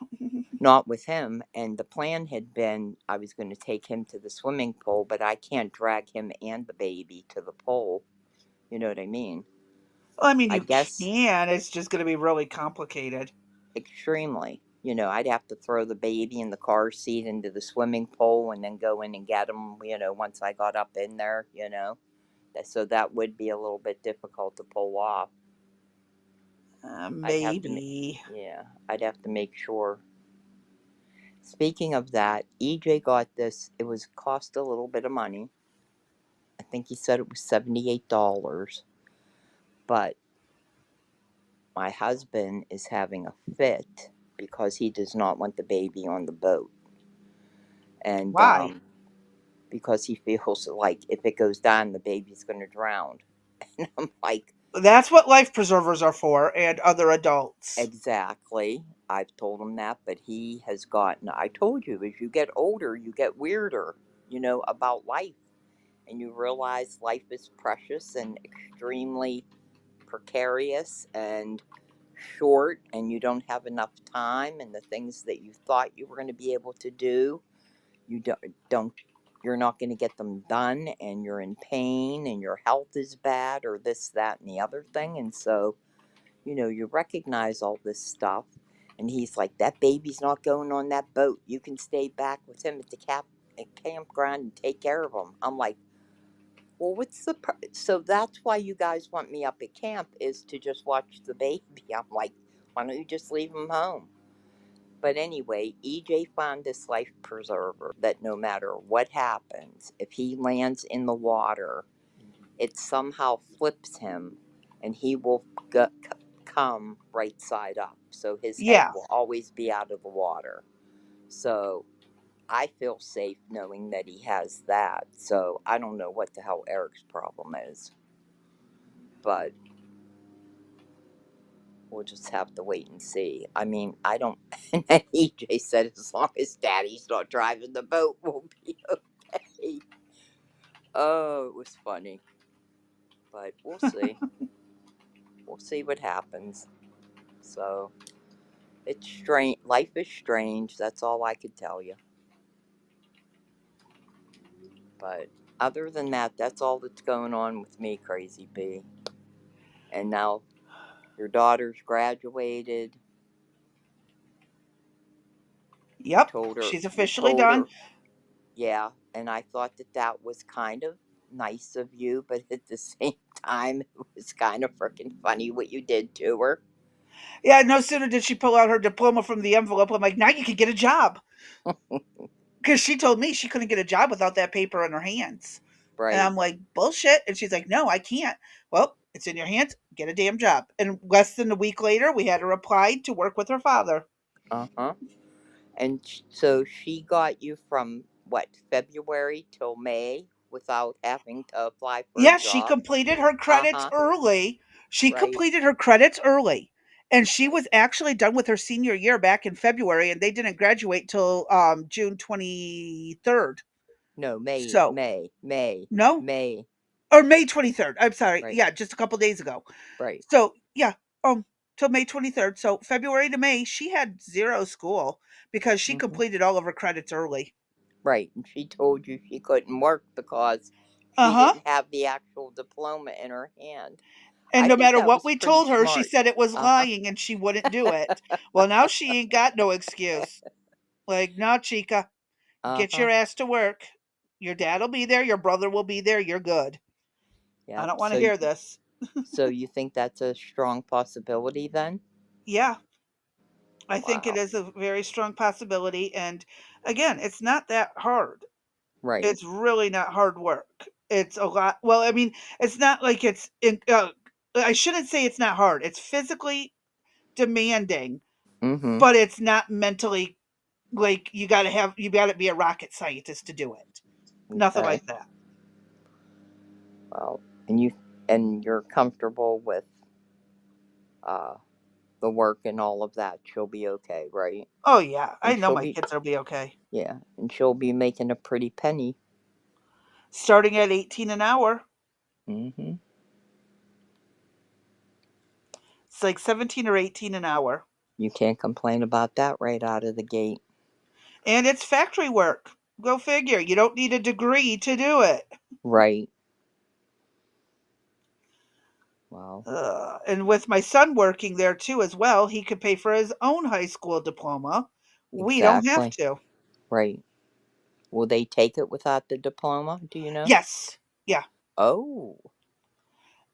Speaker 1: not with him. And the plan had been I was going to take him to the swimming pool, but I can't drag him and the baby to the pool. You know what I mean?
Speaker 2: Well, I mean,
Speaker 1: I
Speaker 2: you
Speaker 1: guess
Speaker 2: can. It's just going to be really complicated.
Speaker 1: extremely. I'd have to throw the baby in the car seat into the swimming pool and then go in and get him. Once I got up in there. So that would be a little bit difficult to pull off. I'd have to,
Speaker 2: Maybe.
Speaker 1: yeah, I'd have to make sure. Speaking of that, EJ got this. It was cost a little bit of money. I think he said it was $78, but my husband is having a fit because he does not want the baby on the boat, and
Speaker 2: Why?
Speaker 1: because he feels like if it goes down, the baby's going to drown. And I'm like,
Speaker 2: That's what life preservers are for, and other adults.
Speaker 1: exactly. I've told him that, but he has gotten. I told you, as you get older, you get weirder, about life. And you realize life is precious and extremely precarious and short, and you don't have enough time, and the things that you thought you were going to be able to do, you don't you're not going to get them done, and you're in pain, and your health is bad, or this, that, and the other thing. And so you recognize all this stuff. And he's like, that baby's not going on that boat. You can stay back with him at campground and take care of him. I'm like, well, so that's why you guys want me up at camp, is to just watch the baby. I'm like, why don't you just leave him home? But anyway, EJ found this life preserver that no matter what happens, if he lands in the water, it somehow flips him, and he will come right side up. So his head
Speaker 2: Yeah.
Speaker 1: will always be out of the water. So I feel safe knowing that he has that. So I don't know what the hell Eric's problem is, but we'll just have to wait and see. I mean, I don't. And then EJ said, as long as Daddy's not driving the boat, we'll be okay. Oh, it was funny, but we'll see. We'll see what happens. So it's strange. Life is strange. That's all I could tell you. But Other than that, that's all that's going on with me, Crazy B. And now your daughter's graduated. You
Speaker 2: Yep,
Speaker 1: told her,
Speaker 2: she's
Speaker 1: you
Speaker 2: officially
Speaker 1: told
Speaker 2: done.
Speaker 1: her, yeah. And I thought that that was kind of nice of you, but at the same time, it was kind of freaking funny what you did to her.
Speaker 2: Yeah, no sooner did she pull out her diploma from the envelope, I'm like, now you can get a job. Because she told me she couldn't get a job without that paper in her hands. And
Speaker 1: Right.
Speaker 2: I'm like, bullshit. And she's like, no, I can't. Well, it's in your hands. Get a damn job. And less than a week later, we had her applied to work with her father.
Speaker 1: Uh huh. And so she got you from what, February till May without having to apply for a
Speaker 2: Yeah, she
Speaker 1: job?
Speaker 2: completed her
Speaker 1: Uh
Speaker 2: credits
Speaker 1: huh.
Speaker 2: early. She
Speaker 1: Right.
Speaker 2: completed her credits early. And she was actually done with her senior year back in February, and they didn't graduate till June 23rd.
Speaker 1: No, May,
Speaker 2: So,
Speaker 1: May, May,
Speaker 2: no,
Speaker 1: May.
Speaker 2: or May 23rd. I'm sorry.
Speaker 1: Right.
Speaker 2: Yeah, just a couple days ago.
Speaker 1: Right.
Speaker 2: So, yeah, till May 23rd. So, February to May, she had zero school because she
Speaker 1: Hmm.
Speaker 2: completed all of her credits early.
Speaker 1: Right. And she told you she couldn't work because
Speaker 2: Uh
Speaker 1: she
Speaker 2: huh.
Speaker 1: didn't have the actual diploma in her hand.
Speaker 2: And
Speaker 1: I
Speaker 2: no
Speaker 1: think
Speaker 2: matter
Speaker 1: that
Speaker 2: what
Speaker 1: was
Speaker 2: we
Speaker 1: pretty
Speaker 2: told her, she
Speaker 1: smart.
Speaker 2: said it was
Speaker 1: Uh huh.
Speaker 2: lying and she wouldn't do it. Well, now she ain't got no excuse. Like, no, Chica,
Speaker 1: Uh
Speaker 2: get
Speaker 1: huh.
Speaker 2: your ass to work. Your dad'll be there. Your brother will be there. You're good. I
Speaker 1: Yep.
Speaker 2: don't want to hear this.
Speaker 1: So you think that's a strong possibility then?
Speaker 2: Yeah, I think it
Speaker 1: Wow.
Speaker 2: is a very strong possibility. And again, it's not that hard.
Speaker 1: Right.
Speaker 2: It's really not hard work. It's a lot. Well, I mean, it's not like I shouldn't say it's not hard. It's physically demanding,
Speaker 1: Mm-hmm.
Speaker 2: but it's not mentally like you got to be a rocket scientist to do it. Nothing
Speaker 1: Okay.
Speaker 2: like that.
Speaker 1: Well, and you're comfortable with uh the work and all of that. She'll be okay, right?
Speaker 2: Oh yeah, I
Speaker 1: And
Speaker 2: know
Speaker 1: she'll
Speaker 2: my
Speaker 1: be,
Speaker 2: kids will be okay.
Speaker 1: yeah, and she'll be making a pretty penny.
Speaker 2: Starting at 18 an hour,
Speaker 1: Mm-hmm.
Speaker 2: it's like 17 or 18 an hour,
Speaker 1: You can't complain about that right out of the gate.
Speaker 2: and it's factory work. Go figure. You don't need a degree to do it.
Speaker 1: Right. Well,
Speaker 2: And with my son working there too as well, he could pay for his own high school diploma. We don't have
Speaker 1: exactly.
Speaker 2: to.
Speaker 1: Right. Will they take it without the diploma? Do you know?
Speaker 2: Yes. Yeah.
Speaker 1: Oh,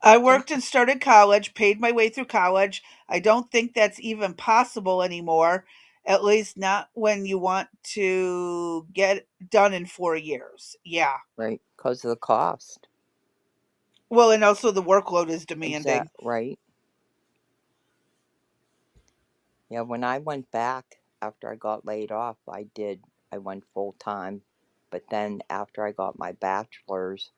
Speaker 2: I
Speaker 1: that's
Speaker 2: worked and
Speaker 1: interesting.
Speaker 2: started college, paid my way through college. I don't think that's even possible anymore, at least not when you want to get done in 4 years. Yeah.
Speaker 1: Right. Because of the cost.
Speaker 2: Well, and also the workload is demanding.
Speaker 1: Right. Yeah, when I went back after I got laid off, I went full time. But then after I got my bachelor's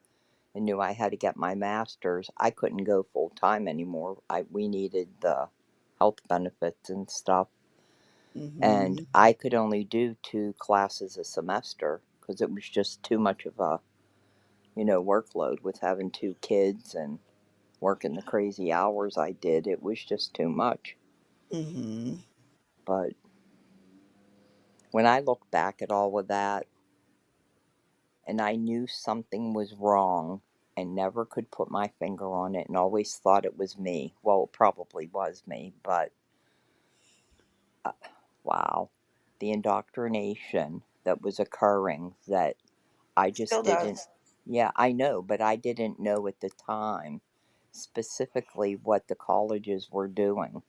Speaker 1: and knew I had to get my master's, I couldn't go full time anymore. We needed the health benefits and stuff. And
Speaker 2: Hmm.
Speaker 1: I could only do 2 classes a semester because it was just too much of a, workload with having 2 kids and working the crazy hours I did. It was just too much.
Speaker 2: Hmm.
Speaker 1: But when I look back at all of that, and I knew something was wrong and never could put my finger on it and always thought it was me. Well, it probably was me, but uh, wow. The indoctrination that was occurring that I
Speaker 2: Still
Speaker 1: just didn't,
Speaker 2: does.
Speaker 1: yeah, I know, but I didn't know at the time specifically what the colleges were doing.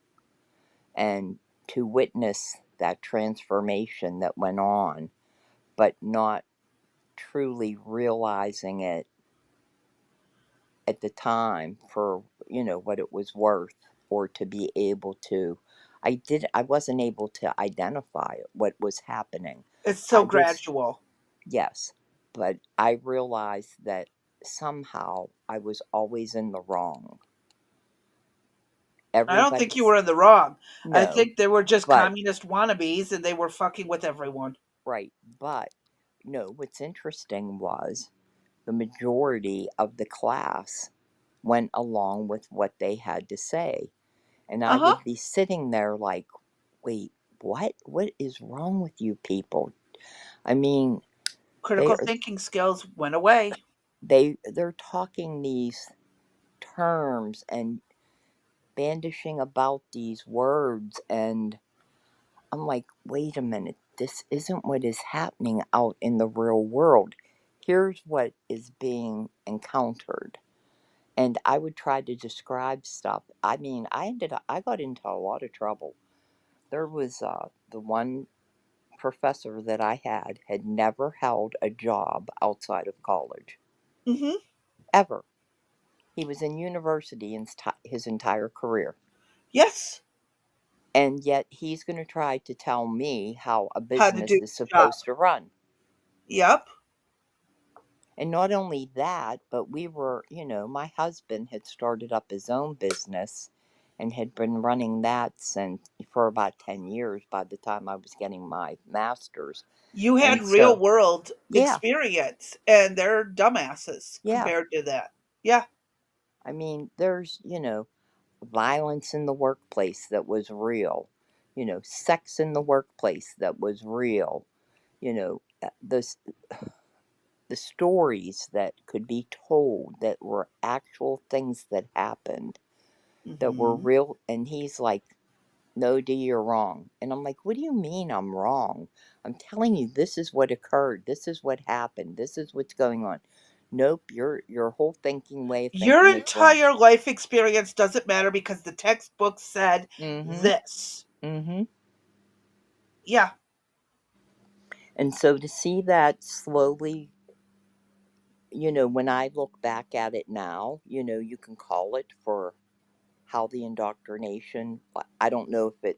Speaker 1: And to witness that transformation that went on, but not truly realizing it at the time for what it was worth, or to be able to, I wasn't able to identify what was happening.
Speaker 2: It's so
Speaker 1: I was,
Speaker 2: gradual.
Speaker 1: yes, but I realized that somehow I was always in the wrong.
Speaker 2: I don't think you
Speaker 1: Everybody's,
Speaker 2: were in the wrong. I
Speaker 1: no,
Speaker 2: think they were just
Speaker 1: but
Speaker 2: communist wannabes and they were fucking with everyone.
Speaker 1: right, but no, what's interesting was the majority of the class went along with what they had to say. And
Speaker 2: Uh
Speaker 1: I
Speaker 2: huh.
Speaker 1: would be sitting there like, wait, what? What is wrong with you people? I mean, they
Speaker 2: Critical
Speaker 1: are,
Speaker 2: thinking skills went away.
Speaker 1: they're talking these terms and bandishing about these words, and I'm like, wait a minute, this isn't what is happening out in the real world. Here's what is being encountered. And I would try to describe stuff. I mean, I got into a lot of trouble. There was the one professor that I had never held a job outside of college,
Speaker 2: Mhm.
Speaker 1: ever. He was in university his entire career.
Speaker 2: Yes.
Speaker 1: And yet he's going to try to tell me how a
Speaker 2: How to do
Speaker 1: business is
Speaker 2: the job.
Speaker 1: supposed to run.
Speaker 2: Yep.
Speaker 1: And not only that, but my husband had started up his own business and had been running that since for about 10 years by the time I was getting my master's.
Speaker 2: You had
Speaker 1: And
Speaker 2: real
Speaker 1: so,
Speaker 2: world
Speaker 1: yeah,
Speaker 2: experience, and they're dumbasses
Speaker 1: yeah.
Speaker 2: compared to that. Yeah.
Speaker 1: I mean, there's, violence in the workplace that was real, sex in the workplace that was real, you know, the stories that could be told that were actual things that happened that were
Speaker 2: Mhm.
Speaker 1: real. And he's like, no, D, you're wrong. And I'm like, what do you mean I'm wrong? I'm telling you, this is what occurred. This is what happened. This is what's going on. Nope, your whole thinking way of
Speaker 2: Your
Speaker 1: thinking is wrong.
Speaker 2: entire life experience doesn't matter because the textbook said
Speaker 1: Mm-hmm.
Speaker 2: this.
Speaker 1: Mm-hmm.
Speaker 2: Yeah.
Speaker 1: And so to see that slowly, when I look back at it now, you can call it for how the indoctrination, I don't know if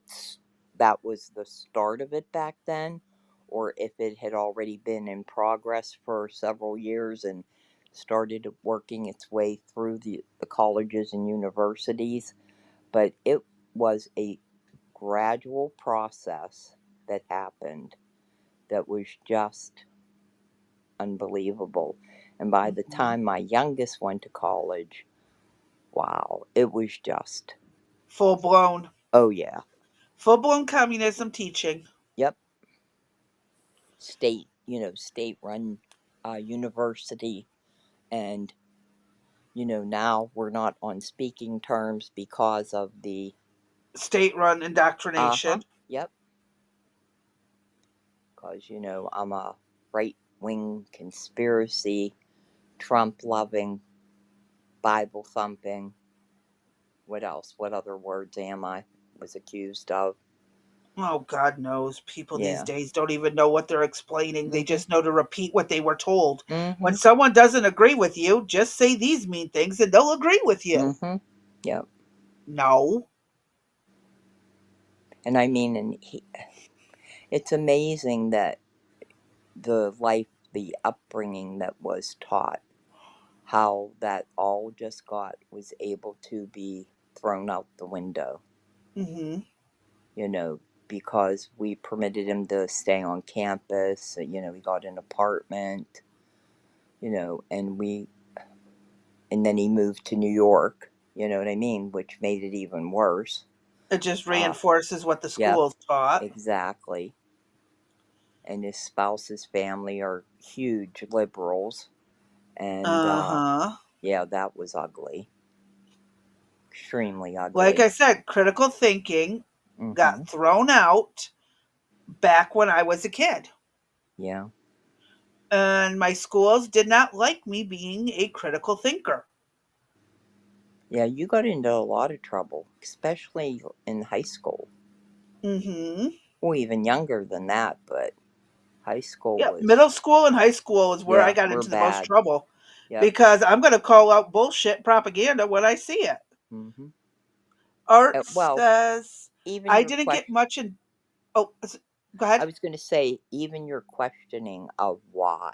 Speaker 1: that was the start of it back then, or if it had already been in progress for several years and started working its way through the colleges and universities. But it was a gradual process that happened that was just unbelievable. And by the
Speaker 2: Mhm.
Speaker 1: time my youngest went to college, wow, it was just,
Speaker 2: Full blown.
Speaker 1: oh yeah.
Speaker 2: Full blown communism teaching.
Speaker 1: Yep. State run university. And, now we're not on speaking terms because of
Speaker 2: State run
Speaker 1: uh huh,
Speaker 2: indoctrination.
Speaker 1: yep. Because, I'm a right wing conspiracy, Trump loving, Bible thumping. What else? What other words am I? Was accused of?
Speaker 2: Oh, God knows. People these
Speaker 1: Yeah.
Speaker 2: days don't even know what they're explaining. They
Speaker 1: Mm hmm.
Speaker 2: just know to repeat what they were told.
Speaker 1: Mm
Speaker 2: When
Speaker 1: hmm.
Speaker 2: someone doesn't agree with you, just say these mean things and they'll agree with you.
Speaker 1: Mm hmm. Yep.
Speaker 2: No.
Speaker 1: And I mean, it's amazing that the upbringing that was taught, how that all just was able to be thrown out the window,
Speaker 2: Hmm.
Speaker 1: you know, because we permitted him to stay on campus, he got an apartment, and then he moved to New York, you know what I mean, which made it even worse.
Speaker 2: It just
Speaker 1: Uh,
Speaker 2: reinforces what the
Speaker 1: yep,
Speaker 2: schools taught.
Speaker 1: exactly. And his spouse's family are huge liberals, and
Speaker 2: Uh huh.
Speaker 1: yeah, that was ugly, extremely
Speaker 2: Like
Speaker 1: ugly.
Speaker 2: I said, critical thinking
Speaker 1: Mm-hmm.
Speaker 2: got thrown out back when I was a kid.
Speaker 1: Yeah.
Speaker 2: And my schools did not like me being a critical thinker.
Speaker 1: Yeah, you got into a lot of trouble, especially in high school.
Speaker 2: Hmm.
Speaker 1: Or even younger than that, but high school
Speaker 2: Yeah, middle
Speaker 1: was,
Speaker 2: school and high school is where I
Speaker 1: yeah,
Speaker 2: got
Speaker 1: we're
Speaker 2: into the most
Speaker 1: bad.
Speaker 2: trouble
Speaker 1: Yep.
Speaker 2: because I'm going to call out bullshit propaganda when I see it.
Speaker 1: Mm-hmm.
Speaker 2: Art
Speaker 1: Well,
Speaker 2: says,
Speaker 1: even
Speaker 2: I
Speaker 1: your
Speaker 2: didn't get
Speaker 1: question,
Speaker 2: much in. Oh, go
Speaker 1: I
Speaker 2: ahead.
Speaker 1: was going to say, even your questioning of why,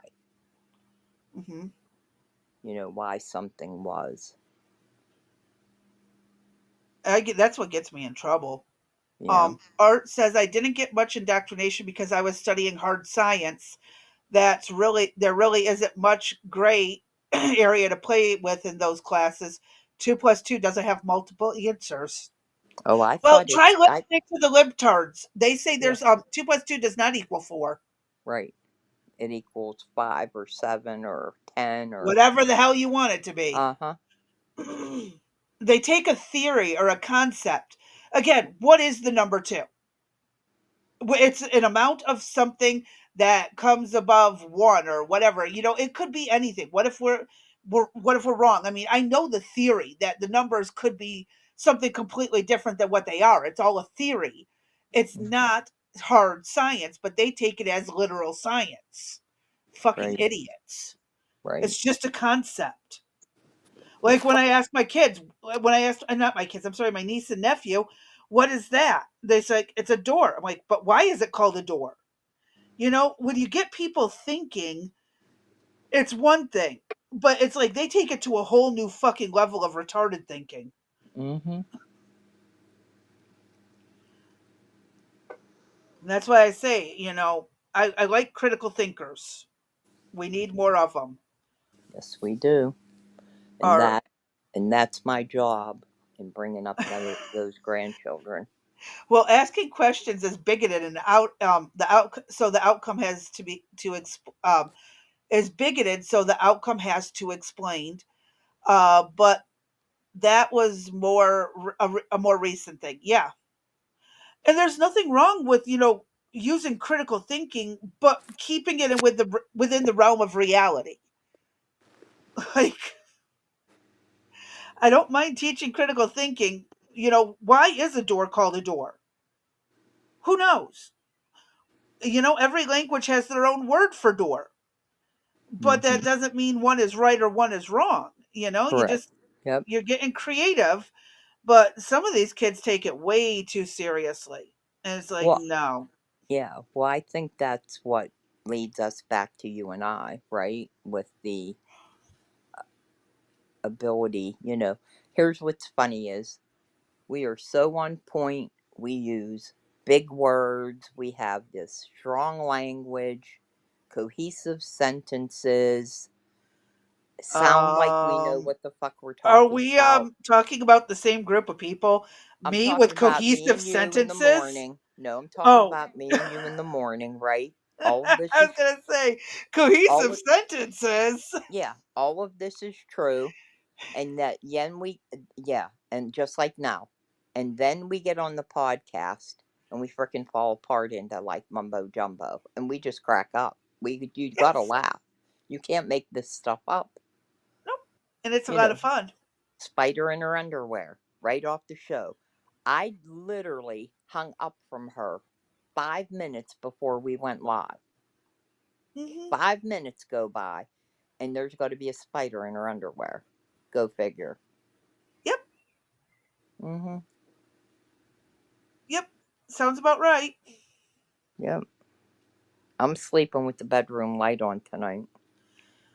Speaker 2: Hmm.
Speaker 1: why something was.
Speaker 2: That's what gets me in trouble.
Speaker 1: Yeah.
Speaker 2: Art says, I didn't get much indoctrination because I was studying hard science. There really isn't much gray area to play with in those classes. 2 plus 2 doesn't have multiple answers.
Speaker 1: Oh, I
Speaker 2: Well,
Speaker 1: thought
Speaker 2: try
Speaker 1: I,
Speaker 2: listening to the libtards. They say
Speaker 1: yeah,
Speaker 2: there's 2 plus 2 does not equal 4.
Speaker 1: right. it equals 5 or 7 or 10 or.
Speaker 2: Whatever the hell you want it to be.
Speaker 1: Uh huh.
Speaker 2: They take a theory or a concept. Again, what is the number two? It's an amount of something that comes above one or whatever. It could be anything. What if we're wrong? I mean, I know the theory that the numbers could be something completely different than what they are. It's all a theory. It's not hard science, but they take it as literal science. Fucking
Speaker 1: Right.
Speaker 2: idiots.
Speaker 1: Right.
Speaker 2: It's just a concept. Like when I asked, not my kids, I'm sorry, my niece and nephew, what is that? They say it's a door. I'm like, but why is it called a door? When you get people thinking, it's one thing, but it's like they take it to a whole new fucking level of retarded thinking.
Speaker 1: Mm-hmm.
Speaker 2: And that's why I say, I like critical thinkers. We need more of them.
Speaker 1: Yes, we do. And
Speaker 2: Or,
Speaker 1: that's my job in bringing up those grandchildren.
Speaker 2: well, asking questions is bigoted and the outcome has to be is bigoted, so the outcome has to explained. But that was a more recent thing. Yeah. And there's nothing wrong with, using critical thinking, but keeping it within the realm of reality. Like, I don't mind teaching critical thinking. Why is a door called a door? Who knows? Every language has their own word for door, but
Speaker 1: Mm-hmm.
Speaker 2: that doesn't mean one is right or one is wrong. You
Speaker 1: Correct.
Speaker 2: just
Speaker 1: Yep.
Speaker 2: you're getting creative. But some of these kids take it way too seriously. And it's like,
Speaker 1: Well,
Speaker 2: no.
Speaker 1: yeah. Well, I think that's what leads us back to you and I, right? With the ability, Here's what's funny is we are so on point. We use big words. We have this strong language, cohesive sentences, sound like we know
Speaker 2: Um,
Speaker 1: what the fuck we're
Speaker 2: are
Speaker 1: talking
Speaker 2: we
Speaker 1: about.
Speaker 2: talking about the same group of people?
Speaker 1: I'm
Speaker 2: Me
Speaker 1: talking
Speaker 2: with
Speaker 1: about me
Speaker 2: cohesive
Speaker 1: and you in the
Speaker 2: sentences?
Speaker 1: morning. No, I'm talking
Speaker 2: Oh,
Speaker 1: about me and you in the morning, right? All of
Speaker 2: I
Speaker 1: this is
Speaker 2: was gonna say
Speaker 1: all
Speaker 2: cohesive
Speaker 1: of,
Speaker 2: sentences.
Speaker 1: yeah, all of this is true. And that yen we yeah, and just like now. And then we get on the podcast and we freaking fall apart into like mumbo jumbo and we just crack up. You gotta
Speaker 2: Yes.
Speaker 1: laugh. You can't make this stuff up.
Speaker 2: Nope. And it's a
Speaker 1: You
Speaker 2: lot
Speaker 1: know,
Speaker 2: of fun.
Speaker 1: Spider in her underwear, right off the show. I literally hung up from her 5 minutes before we went live.
Speaker 2: Hmm.
Speaker 1: 5 minutes go by and there's got to be a spider in her underwear. Go figure.
Speaker 2: Yep.
Speaker 1: Mm-hmm.
Speaker 2: Yep. Sounds about right.
Speaker 1: Yep. I'm sleeping with the bedroom light on tonight.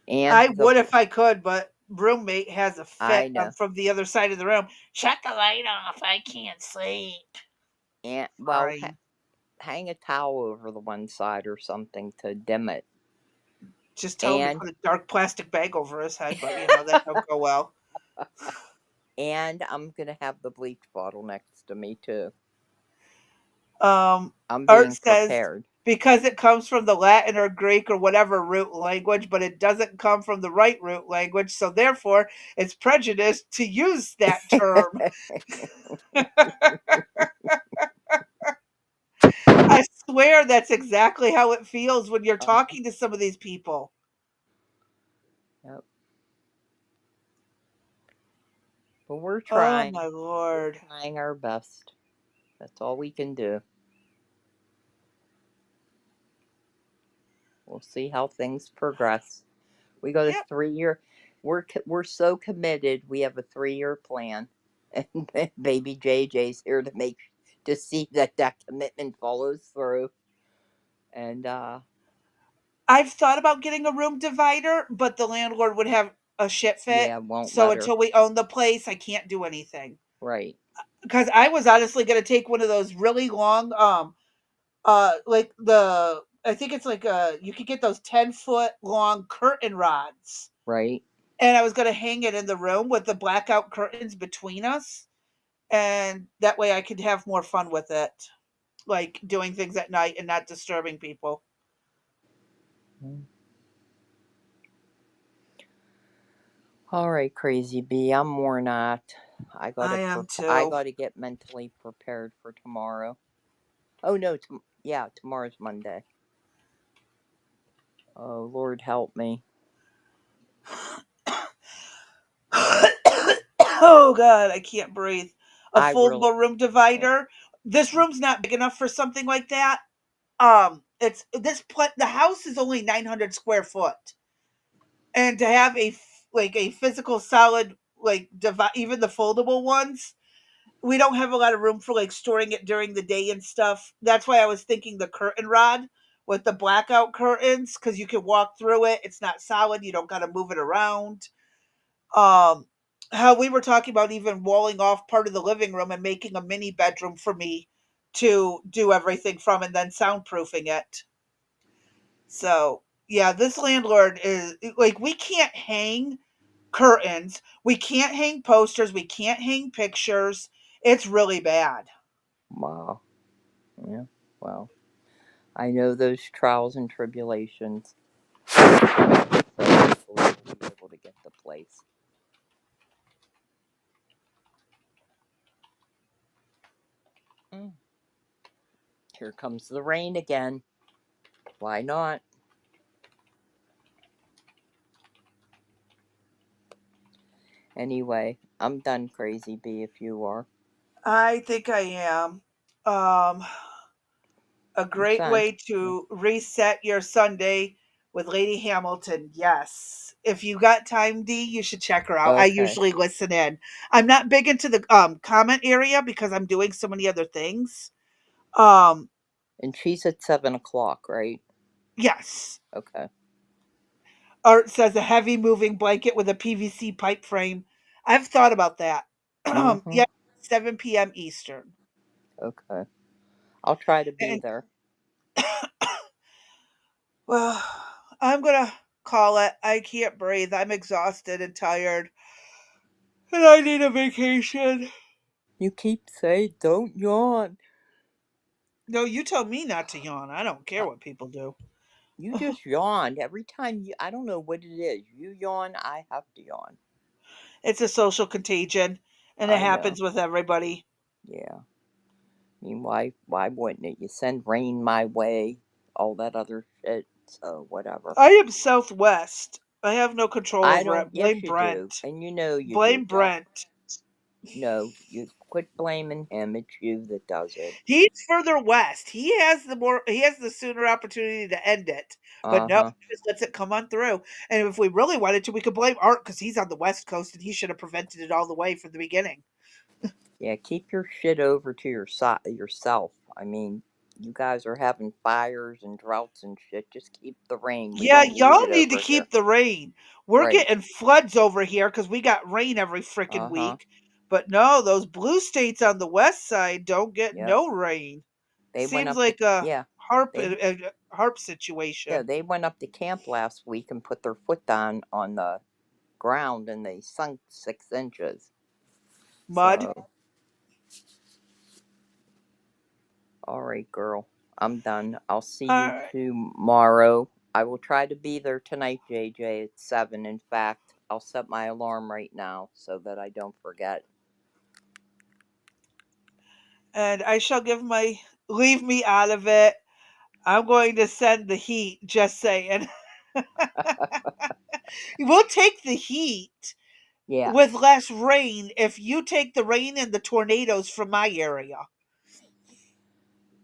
Speaker 1: And
Speaker 2: I would if I could, but roommate has a fit.
Speaker 1: I
Speaker 2: I'm
Speaker 1: know.
Speaker 2: from the other side of the room. Shut the light off. I can't sleep.
Speaker 1: And well,
Speaker 2: Fine.
Speaker 1: hang a towel over the one side or something to dim it.
Speaker 2: Just tell him to
Speaker 1: And
Speaker 2: put a dark plastic bag over his head, but that don't go well.
Speaker 1: and I'm gonna have the bleach bottle next to me too.
Speaker 2: Um,
Speaker 1: I'm
Speaker 2: Art
Speaker 1: being
Speaker 2: says
Speaker 1: prepared.
Speaker 2: because it comes from the Latin or Greek or whatever root language, but it doesn't come from the right root language, so therefore it's prejudiced to use that term. I swear that's exactly how it feels when you're talking to some of these people.
Speaker 1: Yep. But we're
Speaker 2: Oh
Speaker 1: trying.
Speaker 2: my
Speaker 1: We're
Speaker 2: lord.
Speaker 1: trying our best. That's all we can do. We'll see how things progress. We got a
Speaker 2: Yep.
Speaker 1: 3 year. We're so committed. We have a 3 year plan, and baby JJ's here to see that commitment follows through. And
Speaker 2: I've thought about getting a room divider, but the landlord would have a shit fit.
Speaker 1: yeah, won't
Speaker 2: So
Speaker 1: let her.
Speaker 2: until we own the place, I can't do anything.
Speaker 1: Right,
Speaker 2: Because I was honestly going to take one of those really long, like I think it's like you could get those 10-foot long curtain rods,
Speaker 1: right.
Speaker 2: and I was going to hang it in the room with the blackout curtains between us, and that way I could have more fun with it, like doing things at night and not disturbing people.
Speaker 1: All right, Crazy B. I'm worn out.
Speaker 2: I am
Speaker 1: I
Speaker 2: too.
Speaker 1: gotta get mentally prepared for tomorrow. Oh no, yeah, tomorrow's Monday. Oh Lord, help me.
Speaker 2: Oh God, I can't breathe. A
Speaker 1: I really
Speaker 2: foldable room
Speaker 1: can't.
Speaker 2: divider. This room's not big enough for something like that. The house is only 900 square foot, and to have like a physical solid even the foldable ones, we don't have a lot of room for like storing it during the day and stuff. That's why I was thinking the curtain rod with the blackout curtains, because you can walk through it. It's not solid. You don't got to move it around. um how we were talking about even walling off part of the living room and making a mini bedroom for me to do everything from, and then soundproofing it. So yeah, this landlord is like, we can't hang curtains, we can't hang posters, we can't hang pictures. It's really bad.
Speaker 1: Wow. Yeah. Well, I know those trials and tribulations. So hopefully we'll be able to get the place. Mm. Here comes the rain again. Why not? Anyway, I'm done, Crazy B, if you are.
Speaker 2: I think I am. um a
Speaker 1: You
Speaker 2: great
Speaker 1: sound.
Speaker 2: way to reset your Sunday with Lady Hamilton. Yes. If you got time, D, you should check her out. I
Speaker 1: Okay.
Speaker 2: usually listen in. I'm not big into the comment area because I'm doing so many other things. Um
Speaker 1: And she's at 7 o'clock, right?
Speaker 2: yes.
Speaker 1: Okay.
Speaker 2: Art says a heavy moving blanket with a PVC pipe frame. I've thought about that.
Speaker 1: Mm-hmm.
Speaker 2: Yeah, 7 p.m. Eastern.
Speaker 1: Okay. I'll try to be
Speaker 2: And
Speaker 1: there.
Speaker 2: well, I'm gonna call it. I can't breathe. I'm exhausted and tired. And I need a vacation.
Speaker 1: You keep saying don't yawn.
Speaker 2: No, you told me not to yawn. I don't care
Speaker 1: Uh,
Speaker 2: what people do.
Speaker 1: you just yawned every time you. I don't know what it is. You yawn, I have to yawn.
Speaker 2: It's a social contagion, and it
Speaker 1: I know.
Speaker 2: happens with everybody.
Speaker 1: Yeah. I mean, why wouldn't it? You send rain my way, all that other shit. So whatever.
Speaker 2: I am Southwest. I have no control
Speaker 1: I
Speaker 2: over
Speaker 1: don't.
Speaker 2: it.
Speaker 1: Yes,
Speaker 2: Blame
Speaker 1: you do,
Speaker 2: Brent.
Speaker 1: and you know you do.
Speaker 2: Blame
Speaker 1: Don't.
Speaker 2: Brent.
Speaker 1: No, you quit blaming him. It's you that does it.
Speaker 2: He's further west. He has the sooner opportunity to end it. But
Speaker 1: Uh
Speaker 2: no,
Speaker 1: huh.
Speaker 2: he just lets it come on through. And if we really wanted to, we could blame Art because he's on the west coast and he should have prevented it all the way from the beginning.
Speaker 1: Yeah, keep your shit over to yourself. I mean, you guys are having fires and droughts and shit. Just keep the rain. We
Speaker 2: Yeah,
Speaker 1: don't need
Speaker 2: y'all
Speaker 1: it
Speaker 2: need to
Speaker 1: over here.
Speaker 2: keep the rain. We're
Speaker 1: Right.
Speaker 2: getting floods over here because we got rain every freaking
Speaker 1: Uh huh.
Speaker 2: week. But no, those blue states on the west side don't get
Speaker 1: Yep.
Speaker 2: no rain.
Speaker 1: They went
Speaker 2: Seems
Speaker 1: up to
Speaker 2: like a
Speaker 1: yeah.
Speaker 2: harp
Speaker 1: They
Speaker 2: harp
Speaker 1: yeah,
Speaker 2: situation.
Speaker 1: they went up to camp last week and put their foot down on the ground and they sunk 6 inches.
Speaker 2: Mud.
Speaker 1: So, all right, girl. I'm done. I'll see
Speaker 2: All
Speaker 1: you
Speaker 2: right.
Speaker 1: tomorrow. I will try to be there tonight, JJ, at 7. In fact, I'll set my alarm right now so that I don't forget.
Speaker 2: And I shall give my leave me out of it. I'm going to send the heat, just saying. We'll take the heat
Speaker 1: Yeah.
Speaker 2: with less rain if you take the rain and the tornadoes from my area.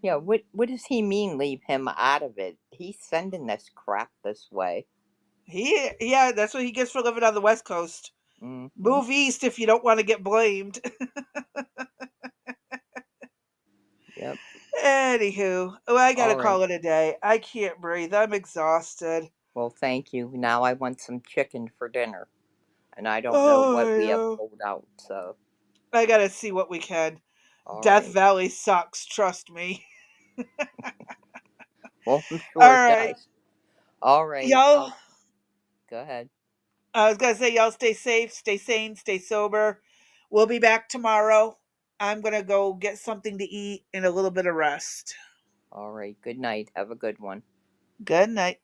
Speaker 1: Yeah, what does he mean leave him out of it? He's sending this crap this way.
Speaker 2: Yeah, that's what he gets for living on the West Coast.
Speaker 1: Mm-hmm.
Speaker 2: Move east if you don't want to get blamed.
Speaker 1: Yep.
Speaker 2: Anywho, oh, I gotta
Speaker 1: All right.
Speaker 2: call it a day. I can't breathe. I'm exhausted.
Speaker 1: Well, thank you. Now I want some chicken for dinner. And I don't know
Speaker 2: Oh,
Speaker 1: what
Speaker 2: I
Speaker 1: we have
Speaker 2: know.
Speaker 1: pulled out, so
Speaker 2: I gotta see what we can.
Speaker 1: all
Speaker 2: Death
Speaker 1: right.
Speaker 2: Valley sucks, trust me.
Speaker 1: Well, I'm
Speaker 2: All
Speaker 1: sure it
Speaker 2: right,
Speaker 1: does. All right.
Speaker 2: y'all.
Speaker 1: I'll go ahead.
Speaker 2: I was gonna say, y'all stay safe, stay sane, stay sober. We'll be back tomorrow. I'm gonna go get something to eat and a little bit of rest.
Speaker 1: All right. Good night. Have a good one.
Speaker 2: Good night.